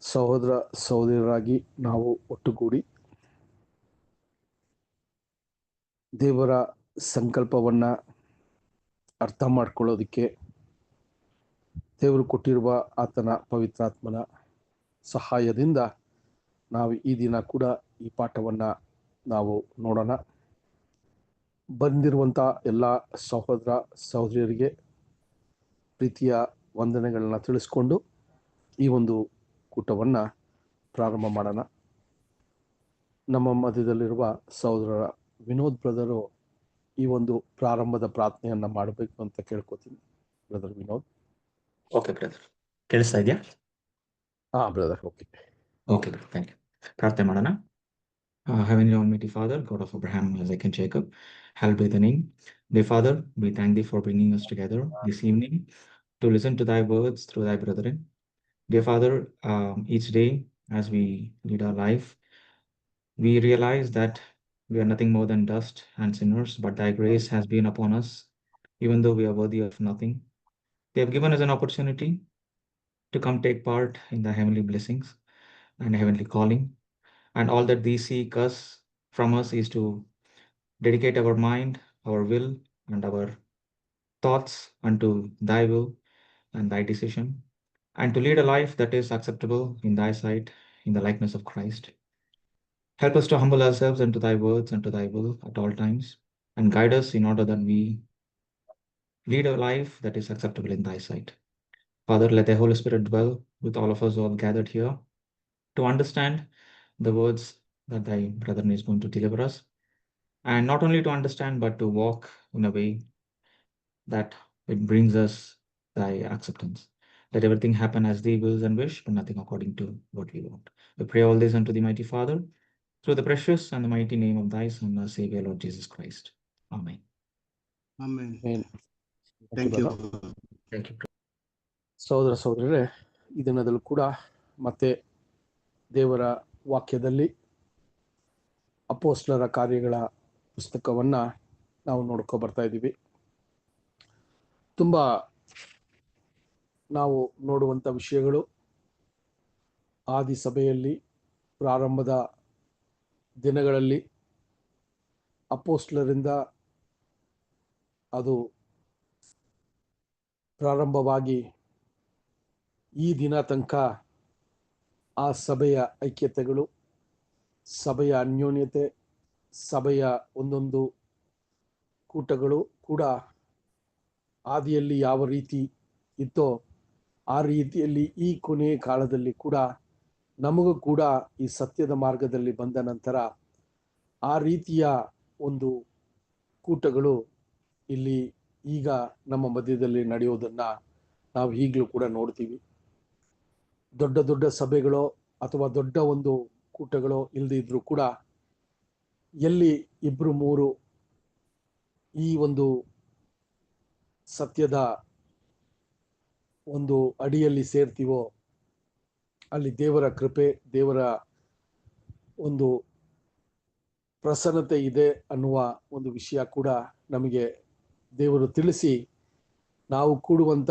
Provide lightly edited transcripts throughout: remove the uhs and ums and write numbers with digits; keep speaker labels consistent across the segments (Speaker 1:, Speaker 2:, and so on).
Speaker 1: ಸಹೋದರ ಸಹೋದರರಾಗಿ ನಾವು ಒಟ್ಟುಗೂಡಿ ದೇವರ ಸಂಕಲ್ಪವನ್ನು ಅರ್ಥ ಮಾಡ್ಕೊಳ್ಳೋದಕ್ಕೆ ದೇವರು ಕೊಟ್ಟಿರುವ ಆತನ ಪವಿತ್ರಾತ್ಮನ ಸಹಾಯದಿಂದ ನಾವು ಈ ದಿನ ಕೂಡ ಈ ಪಾಠವನ್ನು ನಾವು ನೋಡೋಣ. ಬಂದಿರುವಂಥ ಎಲ್ಲ ಸಹೋದರ ಸಹೋದರಿಯರಿಗೆ ಪ್ರೀತಿಯ ವಂದನೆಗಳನ್ನ ತಿಳಿಸ್ಕೊಂಡು ಈ ಒಂದು ಕೂಟವನ್ನು ಪ್ರಾರಂಭ ಮಾಡೋಣ. ನಮ್ಮ ಮಧ್ಯದಲ್ಲಿರುವ ಸಹೋದರ ವಿನೋದ್ ಬ್ರದರು ಈ ಒಂದು ಪ್ರಾರಂಭದ ಪ್ರಾರ್ಥನೆಯನ್ನ ಮಾಡಬೇಕು ಅಂತ ಕೇಳ್ಕೊತೀನಿ. ಬ್ರದರ್ ವಿನೋದ್.
Speaker 2: ಓಕೆ ಬ್ರದರ್, ಕೇಳಿಸ್ತಾ ಇದೆಯಾ?
Speaker 1: Brother, okay.
Speaker 2: Thank you. ಪ್ರಾರ್ಥನೆ ಮಾಡೋಣ. Heavenly Almighty Father, God of Abraham, Isaac and Jacob, hallowed be thy name. Dear Father, we thank thee for bringing us together this evening to listen to thy words through thy brethren. Dear Father, each day as we lead our life, we realize that we are nothing more than dust and sinners, but thy grace has been upon us, even though we are worthy of nothing. They have given us an opportunity to come take part in the heavenly blessings and heavenly calling. And all that thee seek us from us is to dedicate our mind, our will, and our thoughts unto thy will and thy decision, and to lead a life that is acceptable in thy sight, in the likeness of Christ. Help us to humble ourselves unto thy words and to thy will at all times, and guide us in order that we lead a life that is acceptable in thy sight. Father, let the Holy Spirit dwell with all of us all gathered here to understand the words that thy brethren is going to deliver us, and not only to understand but to walk in a way that it brings us thy acceptance. Let everything happen as thee wills and wish, but nothing according to what we want. We pray all this unto the mighty Father, through the precious and the mighty name of thy Son, our Savior, Lord Jesus Christ. Amen.
Speaker 3: Amen.
Speaker 1: Thank you.
Speaker 2: Thank you.
Speaker 1: ಸಹೋದರ ಸಹೋದರರೇ, ಈ ದಿನದಲ್ಲೂ ಕೂಡ ಮತ್ತೆ ದೇವರ ವಾಕ್ಯದಲ್ಲಿ ಅಪೊಸ್ತಲರ ಕಾರ್ಯಗಳ ಪುಸ್ತಕವನ್ನ ನಾವು ನೋಡ್ಕೊ ಬರ್ತಾ ಇದ್ದೀವಿ. ತುಂಬ ನಾವು ನೋಡುವಂಥ ವಿಷಯಗಳು ಆದಿ ಸಭೆಯಲ್ಲಿ ಪ್ರಾರಂಭದ ದಿನಗಳಲ್ಲಿ ಅಪೊಸ್ತಲರಿಂದ ಅದು ಪ್ರಾರಂಭವಾಗಿ ಈ ದಿನ ತನಕ ಆ ಸಭೆಯ ಐಕ್ಯತೆಗಳು, ಸಭೆಯ ಅನ್ಯೋನ್ಯತೆ, ಸಭೆಯ ಒಂದೊಂದು ಕೂಟಗಳು ಕೂಡ ಆದಿಯಲ್ಲಿ ಯಾವ ರೀತಿ ಇತ್ತೋ ಆ ರೀತಿಯಲ್ಲಿ ಈ ಕೊನೆಯ ಕಾಲದಲ್ಲಿ ಕೂಡ ನಮಗೂ ಕೂಡ ಈ ಸತ್ಯದ ಮಾರ್ಗದಲ್ಲಿ ಬಂದ ನಂತರ ಆ ರೀತಿಯ ಒಂದು ಕೂಟಗಳು ಇಲ್ಲಿ ಈಗ ನಮ್ಮ ಮಧ್ಯದಲ್ಲಿ ನಡೆಯೋದನ್ನ ನಾವು ಈಗಲೂ ಕೂಡ ನೋಡ್ತೀವಿ. ದೊಡ್ಡ ದೊಡ್ಡ ಸಭೆಗಳೋ ಅಥವಾ ದೊಡ್ಡ ಒಂದು ಕೂಟಗಳೋ ಇಲ್ಲದೆ ಇದ್ರೂ ಕೂಡ ಎಲ್ಲಿ ಇಬ್ರು ಮೂರು ಈ ಒಂದು ಸತ್ಯದ ಒಂದು ಅಡಿಯಲ್ಲಿ ಸೇರ್ತೀವೋ ಅಲ್ಲಿ ದೇವರ ಕೃಪೆ, ದೇವರ ಒಂದು ಪ್ರಸನ್ನತೆ ಇದೆ ಅನ್ನುವ ಒಂದು ವಿಷಯ ಕೂಡ ನಮಗೆ ದೇವರು ತಿಳಿಸಿ, ನಾವು ಕೂಡುವಂಥ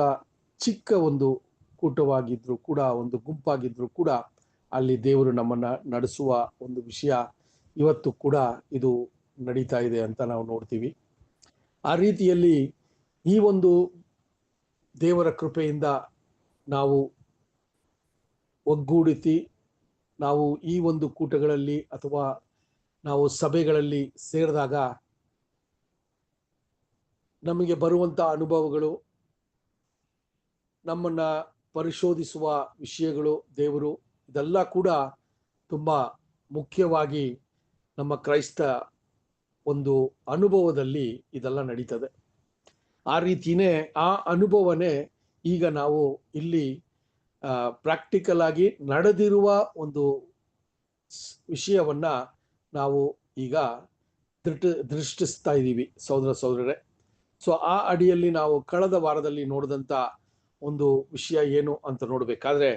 Speaker 1: ಚಿಕ್ಕ ಒಂದು ಕೂಟವಾಗಿದ್ರು ಕೂಡ, ಒಂದು ಗುಂಪಾಗಿದ್ರು ಕೂಡ ಅಲ್ಲಿ ದೇವರು ನಮ್ಮನ್ನ ನಡೆಸುವ ಒಂದು ವಿಷಯ ಇವತ್ತು ಕೂಡ ಇದು ನಡೀತಾ ಇದೆ ಅಂತ ನಾವು ನೋಡ್ತೀವಿ. ಆ ರೀತಿಯಲ್ಲಿ ಈ ಒಂದು ದೇವರ ಕೃಪೆಯಿಂದ ನಾವು ಒಗ್ಗೂಡಿಸಿ ನಾವು ಈ ಒಂದು ಕೂಟಗಳಲ್ಲಿ ಅಥವಾ ನಾವು ಸಭೆಗಳಲ್ಲಿ ಸೇರಿದಾಗ ನಮಗೆ ಬರುವಂಥ ಅನುಭವಗಳು, ನಮ್ಮನ್ನ ಪರಿಶೋಧಿಸುವ ವಿಷಯಗಳು, ದೇವರು ಇದೆಲ್ಲ ಕೂಡ ತುಂಬ ಮುಖ್ಯವಾಗಿ ನಮ್ಮ ಕ್ರೈಸ್ತ ಒಂದು ಅನುಭವದಲ್ಲಿ ಇದೆಲ್ಲ ನಡೀತದೆ. ಆ ರೀತಿಯೇ ಆ ಅನುಭವನೇ ಈಗ ನಾವು ಇಲ್ಲಿ ಪ್ರಾಕ್ಟಿಕಲ್ ಆಗಿ ನಡೆದಿರುವ ಒಂದು ವಿಷಯವನ್ನ ನಾವು ಈಗ ದೃಷ್ಟಿಸ್ತಾ ಇದ್ದೀವಿ ಸಹೋದರ ಸಹೋದರರೇ. ಸೊ ಆ ಅಡಿಯಲ್ಲಿ ನಾವು ಕಳೆದ ವಾರದಲ್ಲಿ ನೋಡಿದಂಥ ಒಂದು ವಿಷಯ ಏನು ಅಂತ ನೋಡಬೇಕಾದ್ರೆ,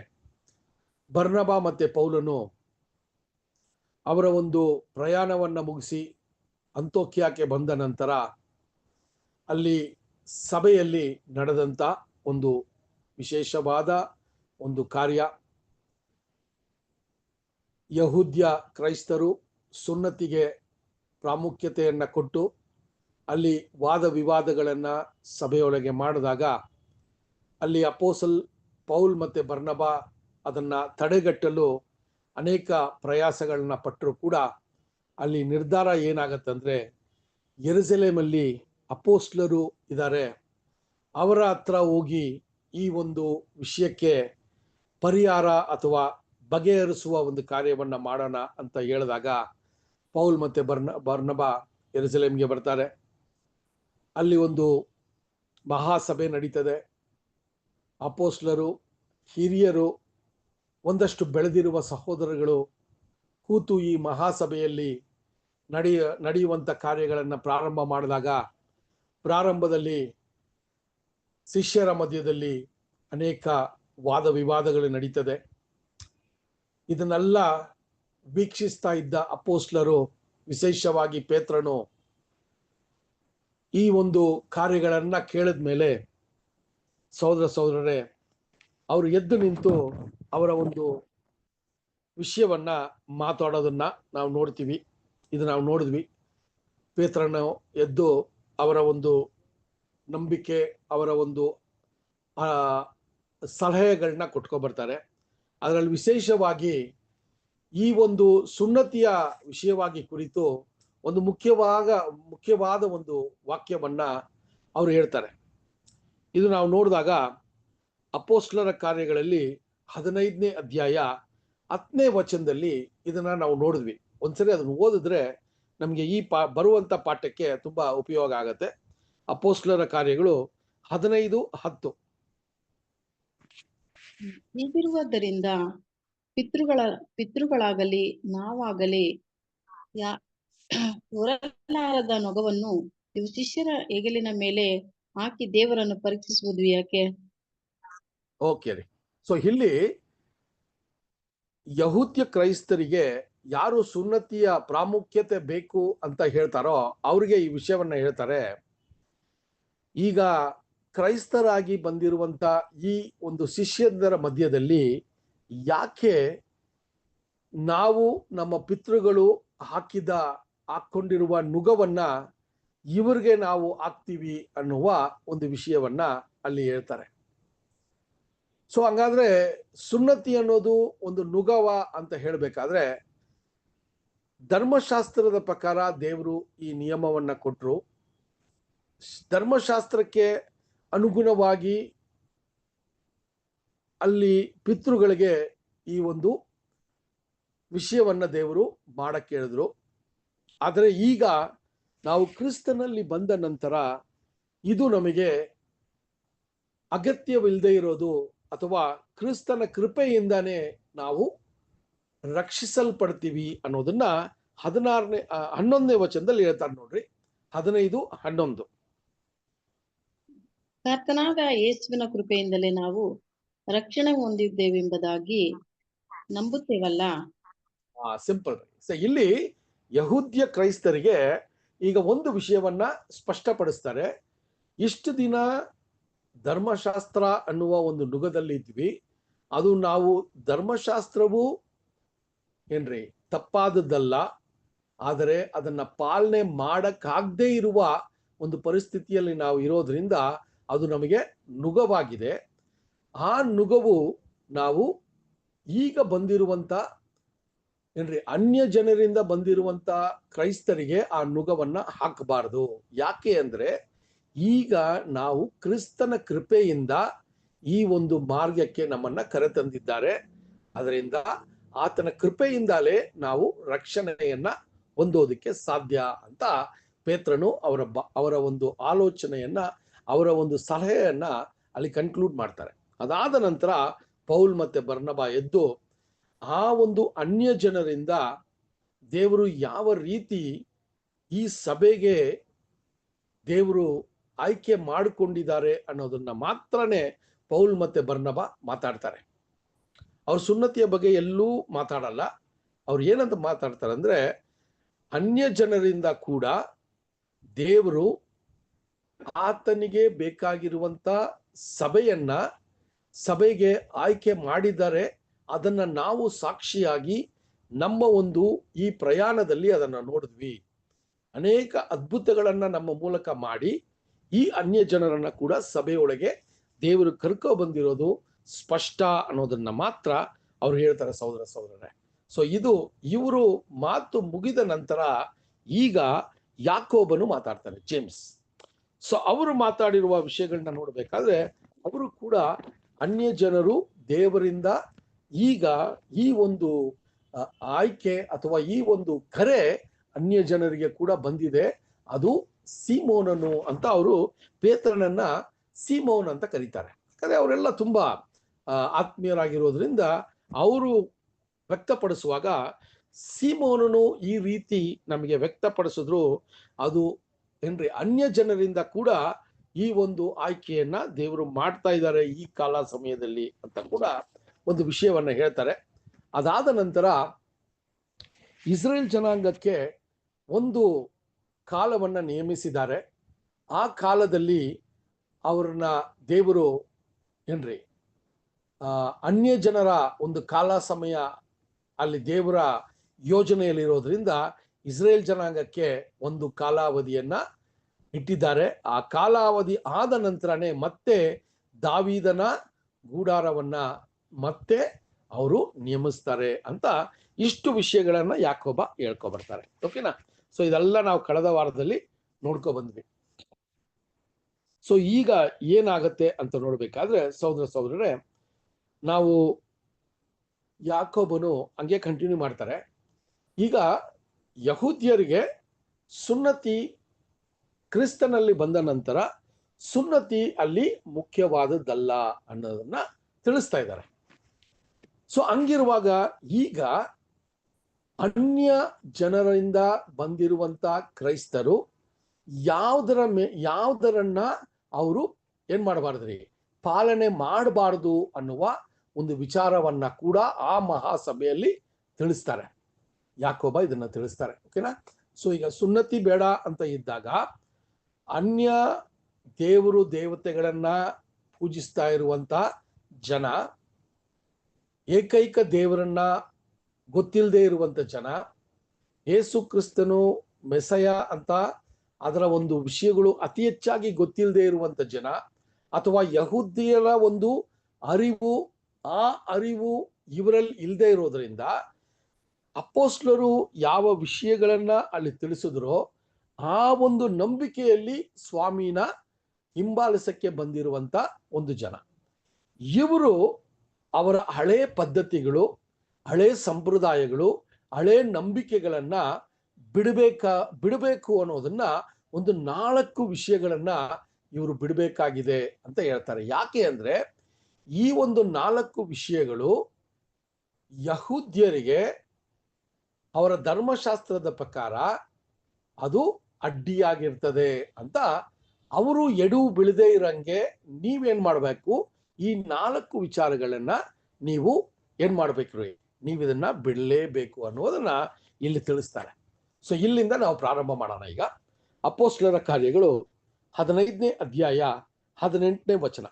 Speaker 1: ಬರ್ನಬ ಮತ್ತೆ ಪೌಲನು ಅವರ ಒಂದು ಪ್ರಯಾಣವನ್ನ ಮುಗಿಸಿ ಅಂತೋಕ್ಯಕ್ಕೆ ಬಂದ ನಂತರ ಅಲ್ಲಿ ಸಭೆಯಲ್ಲಿ ನಡೆದಂಥ ಒಂದು ವಿಶೇಷವಾದ ಒಂದು ಕಾರ್ಯ, ಯಹೂದ್ಯ ಕ್ರೈಸ್ತರು ಸುನ್ನತಿಗೆ ಪ್ರಾಮುಖ್ಯತೆಯನ್ನು ಕೊಟ್ಟು ಅಲ್ಲಿ ವಾದ ವಿವಾದಗಳನ್ನು ಸಭೆಯೊಳಗೆ ಮಾಡಿದಾಗ ಅಲ್ಲಿ ಅಪೋಸಲ್ ಪೌಲ್ ಮತ್ತು ಬರ್ನಬ ಅದನ್ನು ತಡೆಗಟ್ಟಲು ಅನೇಕ ಪ್ರಯಾಸಗಳನ್ನ ಪಟ್ಟರು ಕೂಡ ಅಲ್ಲಿ ನಿರ್ಧಾರ ಏನಾಗತ್ತಂದ್ರೆ ಯೆರೂಸಲೇಮಲ್ಲಿ ಅಪೋಸ್ಲರು ಇದ್ದಾರೆ, ಅವರ ಹತ್ರ ಹೋಗಿ ಈ ಒಂದು ವಿಷಯಕ್ಕೆ ಪರಿಹಾರ ಅಥವಾ ಬಗೆಹರಿಸುವ ಒಂದು ಕಾರ್ಯವನ್ನು ಮಾಡೋಣ ಅಂತ ಹೇಳಿದಾಗ ಪೌಲ್ ಮತ್ತು ಬರ್ನಬ ಯೆರೂಸಲೇಮ್ಗೆ ಬರ್ತಾರೆ. ಅಲ್ಲಿ ಒಂದು ಮಹಾಸಭೆ ನಡೀತದೆ. ಅಪೋಸ್ಲರು, ಹಿರಿಯರು, ಒಂದಷ್ಟು ಬೆಳೆದಿರುವ ಸಹೋದರಗಳು ಕೂತು ಈ ಮಹಾಸಭೆಯಲ್ಲಿ ನಡೆಯುವಂಥ ಕಾರ್ಯಗಳನ್ನು ಪ್ರಾರಂಭ ಮಾಡಿದಾಗ ಪ್ರಾರಂಭದಲ್ಲಿ ಶಿಷ್ಯರ ಮಧ್ಯದಲ್ಲಿ ಅನೇಕ ವಾದ ವಿವಾದಗಳು ನಡೀತದೆ. ಇದನ್ನೆಲ್ಲ ವೀಕ್ಷಿಸ್ತಾ ಇದ್ದ ಅಪೋಸ್ಲರು, ವಿಶೇಷವಾಗಿ ಪೇತ್ರನು, ಈ ಒಂದು ಕಾರ್ಯಗಳನ್ನ ಕೇಳಿದ ಮೇಲೆ ಸಹೋದರರೇ ಅವರು ಎದ್ದು ನಿಂತು ಅವರ ಒಂದು ವಿಷಯವನ್ನ ಮಾತಾಡೋದನ್ನ ನಾವು ನೋಡ್ತೀವಿ. ಇದು ನಾವು ನೋಡಿದ್ವಿ. ಪೇತ್ರನು ಎದ್ದು ಅವರ ಒಂದು ನಂಬಿಕೆ, ಅವರ ಒಂದು ಸಲಹೆಗಳನ್ನ ಕೊಟ್ಕೊಬರ್ತಾರೆ. ಅದರಲ್ಲಿ ವಿಶೇಷವಾಗಿ ಈ ಒಂದು ಸುನ್ನತಿಯ ವಿಷಯವಾಗಿ ಕುರಿತು ಒಂದು ಮುಖ್ಯವಾದ ಒಂದು ವಾಕ್ಯವನ್ನ ಅವರು ಹೇಳ್ತಾರೆ. ಇದು ನಾವು ನೋಡಿದಾಗ ಅಪೋಸ್ಲರ ಕಾರ್ಯಗಳಲ್ಲಿ 15ನೇ ಅಧ್ಯಾಯ 10ನೇ ವಚನದಲ್ಲಿ ಇದನ್ನ ನಾವು ನೋಡಿದ್ವಿ. ಒಂದ್ಸರಿ ಅದನ್ನು ಓದಿದ್ರೆ ನಮಗೆ ಈ ಬರುವಂತ ಪಾಠಕ್ಕೆ ತುಂಬಾ ಉಪಯೋಗ ಆಗತ್ತೆ. ಅಪೋಸ್ಲರ ಕಾರ್ಯಗಳು 15:10.
Speaker 3: ಹೀಗಿರುವುದರಿಂದ ಪಿತೃಗಳಾಗಲಿ ನಾವಾಗಲಿ ಹೊರಲಾರದ ನೊಗವನ್ನು ಇವು ಶಿಷ್ಯರ ಹೆಗಲಿನ ಮೇಲೆ ಹಾಕಿ ದೇವರನ್ನು ಪರೀಕ್ಷಿಸುವುದು ಯಾಕೆ?
Speaker 1: ಓಕೆ ರೀ. ಸೊ ಇಲ್ಲಿ ಯಹೂದ್ಯ ಕ್ರೈಸ್ತರಿಗೆ ಯಾರು ಸುನ್ನತಿಯ ಪ್ರಾಮುಖ್ಯತೆ ಬೇಕು ಅಂತ ಹೇಳ್ತಾರೋ ಅವ್ರಿಗೆ ಈ ವಿಷಯವನ್ನ ಹೇಳ್ತಾರೆ. ಈಗ ಕ್ರೈಸ್ತರಾಗಿ ಬಂದಿರುವಂತ ಈ ಒಂದು ಶಿಷ್ಯರ ಮಧ್ಯದಲ್ಲಿ ಯಾಕೆ ನಾವು ನಮ್ಮ ಪಿತೃಗಳು ಹಾಕೊಂಡಿರುವ ನುಗವನ್ನ ಇವ್ರಿಗೆ ನಾವು ಹಾಕ್ತೀವಿ ಅನ್ನುವ ಒಂದು ವಿಷಯವನ್ನ ಅಲ್ಲಿ ಹೇಳ್ತಾರೆ. ಸೊ ಹಂಗಾದ್ರೆ ಸುನ್ನತಿ ಅನ್ನೋದು ಒಂದು ನುಗವ ಅಂತ ಹೇಳ್ಬೇಕಾದ್ರೆ ಧರ್ಮಶಾಸ್ತ್ರದ ಪ್ರಕಾರ ದೇವರು ಈ ನಿಯಮವನ್ನ ಕೊಟ್ಟರು. ಧರ್ಮಶಾಸ್ತ್ರಕ್ಕೆ ಅನುಗುಣವಾಗಿ ಅಲ್ಲಿ ಪಿತೃಗಳಿಗೆ ಈ ಒಂದು ವಿಷಯವನ್ನ ದೇವರು ಮಾಡಕ್ಕೆ ಹೇಳಿದ್ರು. ಆದರೆ ಈಗ ನಾವು ಕ್ರಿಸ್ತನಲ್ಲಿ ಬಂದ ನಂತರ ಇದು ನಮಗೆ ಅಗತ್ಯವಿಲ್ಲದೆ ಇರೋದು, ಅಥವಾ ಕ್ರಿಸ್ತನ ಕೃಪೆಯಿಂದಾನೇ ನಾವು ರಕ್ಷಿಸಲ್ಪಡ್ತೀವಿ ಅನ್ನೋದನ್ನ 11ನೇ ವಚನದಲ್ಲಿ ಹೇಳ್ತಾರೆ ನೋಡ್ರಿ. 15:11.
Speaker 3: ಕರ್ತನಾದ ಯೇಸುವಿನ ಕೃಪೆಯಿಂದಲೇ ನಾವು ರಕ್ಷಣೆ ಹೊಂದಿದ್ದೇವೆಂಬುದಾಗಿ ನಂಬುತ್ತೇವಲ್ಲ.
Speaker 1: ಸಿಂಪಲ್. ಇಲ್ಲಿ ಯಹೂದ್ಯ ಕ್ರೈಸ್ತರಿಗೆ ಈಗ ಒಂದು ವಿಷಯವನ್ನ ಸ್ಪಷ್ಟಪಡಿಸ್ತಾರೆ. ಇಷ್ಟು ದಿನ ಧರ್ಮಶಾಸ್ತ್ರ ಅನ್ನುವ ಒಂದು ನುಗದಲ್ಲಿ ಇದ್ವಿ. ಅದು ನಾವು ಧರ್ಮಶಾಸ್ತ್ರವು ಏನ್ರಿ ತಪ್ಪಾದದ್ದಲ್ಲ, ಆದರೆ ಅದನ್ನ ಪಾಲನೆ ಮಾಡಕ್ಕಾಗದೇ ಇರುವ ಒಂದು ಪರಿಸ್ಥಿತಿಯಲ್ಲಿ ನಾವು ಇರೋದ್ರಿಂದ ಅದು ನಮಗೆ ನುಗವಾಗಿದೆ. ಆ ನುಗವು ನಾವು ಈಗ ಬಂದಿರುವಂತ ಏನ್ರಿ ಅನ್ಯ ಜನರಿಂದ ಬಂದಿರುವಂತ ಕ್ರೈಸ್ತರಿಗೆ ಆ ನುಗವನ್ನ ಹಾಕಬಾರದು. ಯಾಕೆ ಅಂದ್ರೆ ಈಗ ನಾವು ಕ್ರಿಸ್ತನ ಕೃಪೆಯಿಂದ ಈ ಒಂದು ಮಾರ್ಗಕ್ಕೆ ನಮ್ಮನ್ನ ಕರೆತಂದಿದ್ದಾರೆ. ಅದರಿಂದ ಆತನ ಕೃಪೆಯಿಂದಲೇ ನಾವು ರಕ್ಷಣೆಯನ್ನ ಹೊಂದೋದಕ್ಕೆ ಸಾಧ್ಯ ಅಂತ ಪೇತ್ರನು ಅವರ ಒಂದು ಆಲೋಚನೆಯನ್ನ, ಅವರ ಒಂದು ಸಲಹೆಯನ್ನ ಅಲ್ಲಿ ಕನ್ಕ್ಲೂಡ್ ಮಾಡ್ತಾರೆ. ಅದಾದ ನಂತರ ಪೌಲ್ ಮತ್ತೆ ಬರ್ನಬ ಎದ್ದು ಆ ಒಂದು ಅನ್ಯ ಜನರಿಂದ ದೇವರು ಯಾವ ರೀತಿ ಈ ಸಭೆಗೆ ದೇವರು ಆಯ್ಕೆ ಮಾಡಿಕೊಂಡಿದ್ದಾರೆ ಅನ್ನೋದನ್ನ ಮಾತ್ರನೇ ಪೌಲ್ ಮತ್ತೆ ಬರ್ನಬ ಮಾತಾಡ್ತಾರೆ. ಅವ್ರ ಸುನ್ನತಿಯ ಬಗ್ಗೆ ಎಲ್ಲೂ ಮಾತಾಡಲ್ಲ. ಅವ್ರು ಏನಂತ ಮಾತಾಡ್ತಾರೆ ಅಂದ್ರೆ, ಅನ್ಯ ಜನರಿಂದ ಕೂಡ ದೇವರು ಆತನಿಗೆ ಬೇಕಾಗಿರುವಂತ ಸಭೆಗೆ ಆಯ್ಕೆ ಮಾಡಿದ್ದಾರೆ. ಅದನ್ನ ನಾವು ಸಾಕ್ಷಿಯಾಗಿ ನಮ್ಮ ಒಂದು ಈ ಪ್ರಯಾಣದಲ್ಲಿ ಅದನ್ನು ನೋಡಿದ್ವಿ. ಅನೇಕ ಅದ್ಭುತಗಳನ್ನ ನಮ್ಮ ಮೂಲಕ ಮಾಡಿ ಈ ಅನ್ಯ ಜನರನ್ನ ಕೂಡ ಸಭೆಯೊಳಗೆ ದೇವರು ಕರ್ಕೊ ಬಂದಿರೋದು ಸ್ಪಷ್ಟ ಅನ್ನೋದನ್ನ ಮಾತ್ರ ಅವ್ರು ಹೇಳ್ತಾರೆ ಸಹೋದರರೇ. ಸೊ ಇವರು ಮಾತು ಮುಗಿದ ನಂತರ ಈಗ ಯಾಕೋಬನು ಮಾತಾಡ್ತಾನೆ, ಜೇಮ್ಸ್. ಸೊ ಅವರು ಮಾತಾಡಿರುವ ವಿಷಯಗಳನ್ನ ನೋಡ್ಬೇಕಾದ್ರೆ ಅವರು ಕೂಡ ಅನ್ಯ ಜನರು ದೇವರಿಂದ ಈಗ ಈ ಒಂದು ಆಯ್ಕೆ ಅಥವಾ ಈ ಒಂದು ಕರೆ ಅನ್ಯ ಜನರಿಗೆ ಕೂಡ ಬಂದಿದೆ. ಅದು ಸೀಮೋನನು ಅಂತ ಅವರು ಪೇತ್ರನನ್ನ ಸೀಮೋನ್ ಅಂತ ಕರೀತಾರೆ. ಯಾಕಂದ್ರೆ ಅವರೆಲ್ಲ ತುಂಬಾ ಆತ್ಮೀಯರಾಗಿರೋದ್ರಿಂದ ಅವರು ವ್ಯಕ್ತಪಡಿಸುವಾಗ ಸೀಮೋನನು ಈ ರೀತಿ ನಮಗೆ ವ್ಯಕ್ತಪಡಿಸಿದ್ರು. ಅದು ಏನ್ರಿ, ಅನ್ಯ ಜನರಿಂದ ಕೂಡ ಈ ಒಂದು ಆಯ್ಕೆಯನ್ನ ದೇವರು ಮಾಡ್ತಾ ಇದ್ದಾರೆ ಈ ಕಾಲ ಸಮಯದಲ್ಲಿ ಅಂತ ಕೂಡ ಒಂದು ವಿಷಯವನ್ನ ಹೇಳ್ತಾರೆ. ಅದಾದ ನಂತರ ಇಸ್ರೇಲ್ ಜನಾಂಗಕ್ಕೆ ಒಂದು ಕಾಲವನ್ನ ನೇಮಿಸಿದ್ದಾರೆ. ಆ ಕಾಲದಲ್ಲಿ ಅವ್ರನ್ನ ದೇವರು ಏನ್ರಿ ಅನ್ಯ ಜನರ ಒಂದು ಕಾಲ ಸಮಯ ಅಲ್ಲಿ ದೇವರ ಯೋಜನೆಯಲ್ಲಿರೋದ್ರಿಂದ ಇಸ್ರೇಲ್ ಜನಾಂಗಕ್ಕೆ ಒಂದು ಕಾಲಾವಧಿಯನ್ನ ಇಟ್ಟಿದ್ದಾರೆ. ಆ ಕಾಲಾವಧಿ ಆದ ನಂತರನೇ ಮತ್ತೆ ದಾವೀದನ ಗೂಡಾರವನ್ನ ಮತ್ತೆ ಅವರು ನೇಮಿಸ್ತಾರೆ ಅಂತ ಇಷ್ಟು ವಿಷಯಗಳನ್ನ ಯಾಕೋಬ ಹೇಳ್ಕೊಬರ್ತಾರೆ. ಓಕೆನಾ? ಸೊ ಇದೆಲ್ಲ ನಾವು ಕಳೆದ ವಾರದಲ್ಲಿ ನೋಡ್ಕೊ ಬಂದ್ವಿ. ಸೊ ಈಗ ಏನಾಗತ್ತೆ ಅಂತ ನೋಡ್ಬೇಕಾದ್ರೆ ಸಹೋದರರೇ, ನಾವು ಯಾಕೋಬನು ಹಂಗೆ ಕಂಟಿನ್ಯೂ ಮಾಡ್ತಾರೆ. ಈಗ ಯಹೂದ್ಯರಿಗೆ ಸುನ್ನತಿ ಕ್ರಿಸ್ತನಲ್ಲಿ ಬಂದ ನಂತರ ಸುನ್ನತಿ ಅಲ್ಲಿ ಮುಖ್ಯವಾದದ್ದಲ್ಲ ಅನ್ನೋದನ್ನ ತಿಳಿಸ್ತಾ ಇದ್ದಾರೆ. ಸೊ ಹಂಗಿರುವಾಗ ಈಗ ಅನ್ಯ ಜನರಿಂದ ಬಂದಿರುವಂತ ಕ್ರೈಸ್ತರು ಯಾವುದರನ್ನ ಅವರು ಏನ್ ಮಾಡಬಾರ್ದ್ರಿ, ಪಾಲನೆ ಮಾಡಬಾರ್ದು ಅನ್ನುವ ಒಂದು ವಿಚಾರವನ್ನ ಕೂಡ ಆ ಮಹಾಸಭೆಯಲ್ಲಿ ತಿಳಿಸ್ತಾರೆ. ಯಾಕೋಬ ಇದನ್ನ ತಿಳಿಸ್ತಾರೆ. ಓಕೆನಾ? ಸೊ ಈಗ ಸುನ್ನತಿ ಬೇಡ ಅಂತ ಇದ್ದಾಗ ಅನ್ಯ ದೇವರು ದೇವತೆಗಳನ್ನ ಪೂಜಿಸ್ತಾ ಇರುವಂತ ಜನ, ಏಕೈಕ ದೇವರನ್ನ ಗೊತ್ತಿಲ್ಲದೆ ಇರುವಂತ ಜನ, ಯೇಸು ಕ್ರಿಸ್ತನು ಮೆಸಯ ಅಂತ ಅದರ ಒಂದು ವಿಷಯಗಳು ಅತಿ ಹೆಚ್ಚಾಗಿ ಗೊತ್ತಿಲ್ಲದೆ ಇರುವಂತ ಜನ, ಅಥವಾ ಯಹೂದ್ಯರ ಒಂದು ಅರಿವು, ಆ ಅರಿವು ಇವರಲ್ಲಿ ಇಲ್ಲದೆ ಇರೋದ್ರಿಂದ ಅಪೊಸ್ತಲರು ಯಾವ ವಿಷಯಗಳನ್ನ ಅಲ್ಲಿ ತಿಳಿಸಿದ್ರೋ ಆ ಒಂದು ನಂಬಿಕೆಯಲ್ಲಿ ಸ್ವಾಮಿನ ಹಿಂಬಾಲಿಸಕ್ಕೆ ಬಂದಿರುವಂತ ಒಂದು ಜನ, ಇವರು ಅವರ ಹಳೆ ಪದ್ಧತಿಗಳು, ಹಳೆ ಸಂಪ್ರದಾಯಗಳು, ಹಳೆ ನಂಬಿಕೆಗಳನ್ನ ಬಿಡಬೇಕು ಅನ್ನೋದನ್ನ ಒಂದು 4 ವಿಷಯಗಳನ್ನ ಇವರು ಬಿಡಬೇಕಾಗಿದೆ ಅಂತ ಹೇಳ್ತಾರೆ. ಯಾಕೆ ಅಂದ್ರೆ ಈ ಒಂದು 4 ವಿಷಯಗಳು ಯಹೂದ್ಯರಿಗೆ ಅವರ ಧರ್ಮಶಾಸ್ತ್ರದ ಪ್ರಕಾರ ಅದು ಅಡ್ಡಿಯಾಗಿರ್ತದೆ ಅಂತ ಅವರು ಎಡುವು ಬೀಳದೆ ಇರಂಗೆ ನೀವೇನ್ ಮಾಡ್ಬೇಕು, ಈ 4 ವಿಚಾರಗಳನ್ನ ನೀವು ಏನ್ ಮಾಡ್ಬೇಕ್ರಿ, ನೀವಿದನ್ನ ಬಿಡಲೇಬೇಕು ಅನ್ನೋದನ್ನ ಇಲ್ಲಿ ತಿಳಿಸ್ತಾರೆ. ಸೊ ಇಲ್ಲಿಂದ ನಾವು ಪ್ರಾರಂಭ ಮಾಡೋಣ. ಈಗ ಅಪೊಸ್ತಲರ ಕಾರ್ಯಗಳು 15ನೇ ಅಧ್ಯಾಯ 18ನೇ ವಚನ.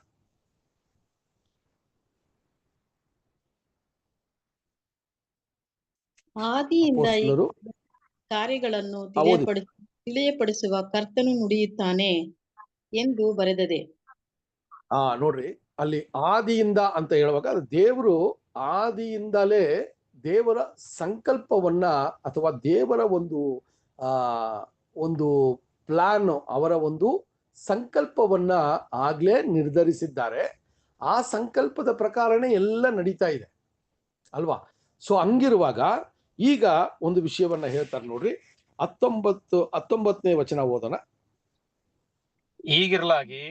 Speaker 3: ಆದಿಯಿಂದ ಈ
Speaker 1: ಅಪೊಸ್ತಲರು
Speaker 3: ಕಾರ್ಯಗಳನ್ನು ತಿಳಿಯಪಡಿಸುವ ಕರ್ತನು ನುಡಿಯುತ್ತಾನೆ ಎಂದು ಬರೆದದೆ.
Speaker 1: ನೋಡ್ರಿ, ಅಲ್ಲಿ ಆದಿಯಿಂದ ಅಂತ ಹೇಳುವಾಗ ಅದು ದೇವರು ಆದಿಯಿಂದಲೇ ದೇವರ ಸಂಕಲ್ಪವನ್ನ ಅಥವಾ ದೇವರ ಒಂದು ಪ್ಲಾನ್, ಅವರ ಒಂದು ಸಂಕಲ್ಪವನ್ನ ಆಗ್ಲೇ ನಿರ್ಧರಿಸಿದ್ದಾರೆ. ಆ ಸಂಕಲ್ಪದ ಪ್ರಕಾರನೇ ಎಲ್ಲ ನಡೀತಾ ಇದೆ ಅಲ್ವಾ? ಸೊ ಹಂಗಿರುವಾಗ ಈಗ ಒಂದು ವಿಷಯವನ್ನ ಹೇಳ್ತಾರೆ ನೋಡ್ರಿ. 19ನೇ ವಚನ ಓದೋಣ.
Speaker 4: ಹೀಗಿರಲಾಗಿ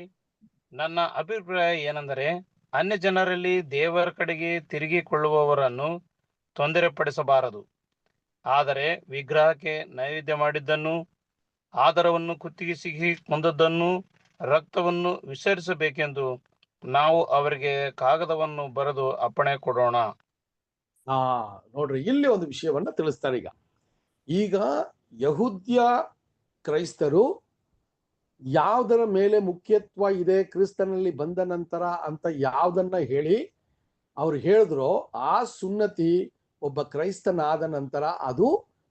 Speaker 4: ನನ್ನ ಅಭಿಪ್ರಾಯ ಏನೆಂದರೆ, ಅನ್ಯ ಜನರಲ್ಲಿ ದೇವರ ಕಡೆಗೆ ತಿರುಗಿಕೊಳ್ಳುವವರನ್ನು ತೊಂದರೆಪಡಿಸಬಾರದು. ಆದರೆ ವಿಗ್ರಹಕ್ಕೆ ನೈವೇದ್ಯ ಮಾಡಿದ್ದನ್ನು, ಆದರವನ್ನು ಕುತ್ತಿಗೆ ಕೊಂದದ್ದನ್ನು, ರಕ್ತವನ್ನು ವಿಸರ್ಜಿಸಬೇಕೆಂದು ನಾವು ಅವರಿಗೆ ಕಾಗದವನ್ನು ಬರೆದು ಅಪ್ಪಣೆ ಕೊಡೋಣ.
Speaker 1: ನೋಡ್ರಿ, ಇಲ್ಲಿ ಒಂದು ವಿಷಯವನ್ನ ತಿಳಿಸ್ತಾರೆ. ಈಗ ಯಹೂದ್ಯ ಕ್ರೈಸ್ತರು ಯಾವುದರ ಮೇಲೆ ಮುಖ್ಯತ್ವ ಇದೆ ಕ್ರಿಸ್ತನಲ್ಲಿ ಬಂದ ನಂತರ ಅಂತ ಯಾವುದನ್ನ ಹೇಳಿ ಅವ್ರು ಹೇಳಿದ್ರು, ಆ ಸುನ್ನತಿ ಒಬ್ಬ ಕ್ರೈಸ್ತನಾದ ನಂತರ ಅದು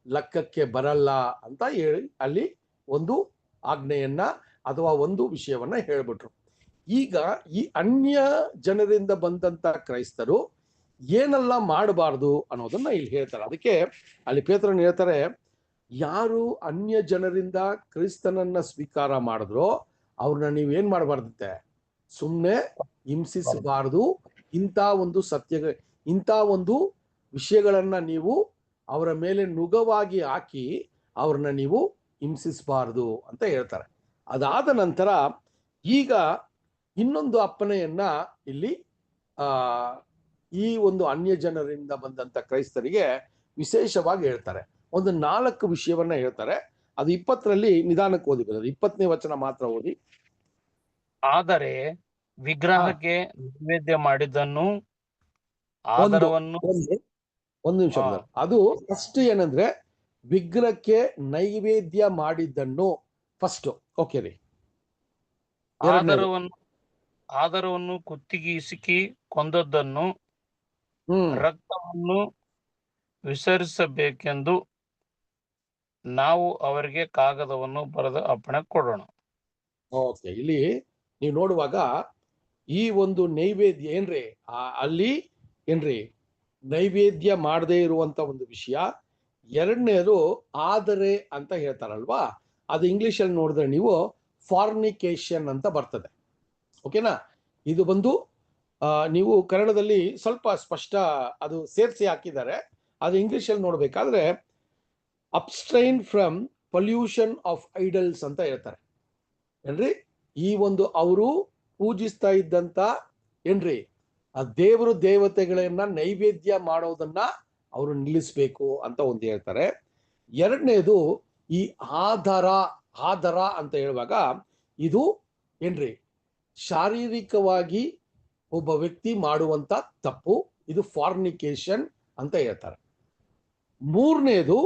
Speaker 1: ಲೆಕ್ಕಕ್ಕೆ ಬರಲ್ಲ ಅಂತ ಹೇಳಿ ಅಲ್ಲಿ ಒಂದು ಆಜ್ಞೆಯನ್ನ ಅಥವಾ ಒಂದು ವಿಷಯವನ್ನ ಹೇಳ್ಬಿಟ್ರು. ಈಗ ಈ ಅನ್ಯ ಜನರಿಂದ ಬಂದಂತ ಕ್ರೈಸ್ತರು ಏನೆಲ್ಲ ಮಾಡಬಾರ್ದು ಅನ್ನೋದನ್ನ ಇಲ್ಲಿ ಹೇಳ್ತಾರೆ. ಅದಕ್ಕೆ ಅಲ್ಲಿ ಪೇತ್ರನು ಹೇಳ್ತಾರೆ, ಯಾರು ಅನ್ಯ ಜನರಿಂದ ಕ್ರಿಸ್ತನನ್ನ ಸ್ವೀಕಾರ ಮಾಡಿದ್ರೋ ಅವ್ರನ್ನ ನೀವೇನ್ ಮಾಡಬಾರ್ದಂತೆ, ಸುಮ್ಮನೆ ಹಿಂಸಿಸಬಾರದು. ಇಂಥ ಒಂದು ಇಂಥ ಒಂದು ವಿಷಯಗಳನ್ನ ನೀವು ಅವರ ಮೇಲೆ ನುಗವಾಗಿ ಹಾಕಿ ಅವ್ರನ್ನ ನೀವು ಹಿಂಸಿಸಬಾರದು ಅಂತ ಹೇಳ್ತಾರೆ. ಅದಾದ ನಂತರ ಈಗ ಇನ್ನೊಂದು ಅಪ್ಪಣೆಯನ್ನ ಇಲ್ಲಿ ಈ ಒಂದು ಅನ್ಯ ಜನರಿಂದ ಬಂದಂತ ಕ್ರೈಸ್ತರಿಗೆ ವಿಶೇಷವಾಗಿ ಹೇಳ್ತಾರೆ. ಒಂದು 4 ವಿಷಯವನ್ನ ಹೇಳ್ತಾರೆ. ಅದು 20ರಲ್ಲಿ ನಿಧಾನಕ್ಕೆ ಓದಿ ಬರೋದು. 20ನೇ ವಚನ ಮಾತ್ರ ಓದಿ.
Speaker 4: ಆದರೆ ವಿಗ್ರಹಕ್ಕೆ ನೈವೇದ್ಯ ಮಾಡಿದ್ದನ್ನು ಆಧಾರವನ್ನು
Speaker 1: ಒಂದು ನಿಮಿಷ. ಅದು ಫಸ್ಟ್ ಏನಂದ್ರೆ ವಿಗ್ರಹಕ್ಕೆ ನೈವೇದ್ಯ ಮಾಡಿದ್ದನ್ನು ಫಸ್ಟ್. ಓಕೆ ರೀ.
Speaker 4: ಆಧಾರವನ್ನು ಕುತ್ತಿಗೆ ಇಸುಕಿ ಕೊಂದದ್ದನ್ನು ರಕ್ತವನ್ನು ವಿಸರ್ಜಿಸಬೇಕೆಂದು ನಾವು ಅವರಿಗೆ ಕಾಗದವನ್ನು ಬರೆದು ಅಪ್ಪಣೆ ಕೊಡೋಣ.
Speaker 1: ಓಕೆ, ಇಲ್ಲಿ ನೀವು ನೋಡುವಾಗ ಈ ಒಂದು ನೈವೇದ್ಯ ಏನ್ರಿ, ಅಲ್ಲಿ ಏನ್ರಿ ನೈವೇದ್ಯ ಮಾಡದೇ ಇರುವಂತ ಒಂದು ವಿಷಯ. ಎರಡನೇದು ಆದರೆ ಅಂತ ಹೇಳ್ತಾರಲ್ವಾ, ಅದು ಇಂಗ್ಲಿಷಲ್ಲಿ ನೋಡಿದ್ರೆ ನೀವು ಫಾರ್ನಿಕೇಶನ್ ಅಂತ ಬರ್ತದೆ. ಓಕೆನಾ? ಇದು ಬಂದು ನೀವು ಕನ್ನಡದಲ್ಲಿ ಸ್ವಲ್ಪ ಸ್ಪಷ್ಟ ಅದು ಸೇರಿಸಿ ಹಾಕಿದ್ದಾರೆ. ಅದು ಇಂಗ್ಲಿಷಲ್ಲಿ ನೋಡ್ಬೇಕಾದ್ರೆ ಅಬ್ಸ್ಟ್ರೈನ್ ಫ್ರಮ್ ಪೊಲ್ಯೂಷನ್ ಆಫ್ ಐಡಲ್ಸ್ ಅಂತ ಹೇಳ್ತಾರೆ. ಏನ್ರಿ, ಈ ಒಂದು ಅವರು ಪೂಜಿಸ್ತಾ ಇದ್ದಂತ ಏನ್ರಿ ಆ ದೇವರು ದೇವತೆಗಳನ್ನ ನೈವೇದ್ಯ ಮಾಡೋದನ್ನ ಅವರು ನಿಲ್ಲಿಸ್ಬೇಕು ಅಂತ ಒಂದು ಹೇಳ್ತಾರೆ. ಎರಡನೇದು ಈ ಆಧಾರ ಅಂತ ಹೇಳುವಾಗ ಇದು ಏನ್ರಿ ಶಾರೀರಿಕವಾಗಿ ಒಬ್ಬ ವ್ಯಕ್ತಿ ಮಾಡುವಂತ ತಪ್ಪು, ಇದು ಫಾರ್ನಿಕೇಶನ್ ಅಂತ ಹೇಳ್ತಾರೆ. ಮೂರನೇದು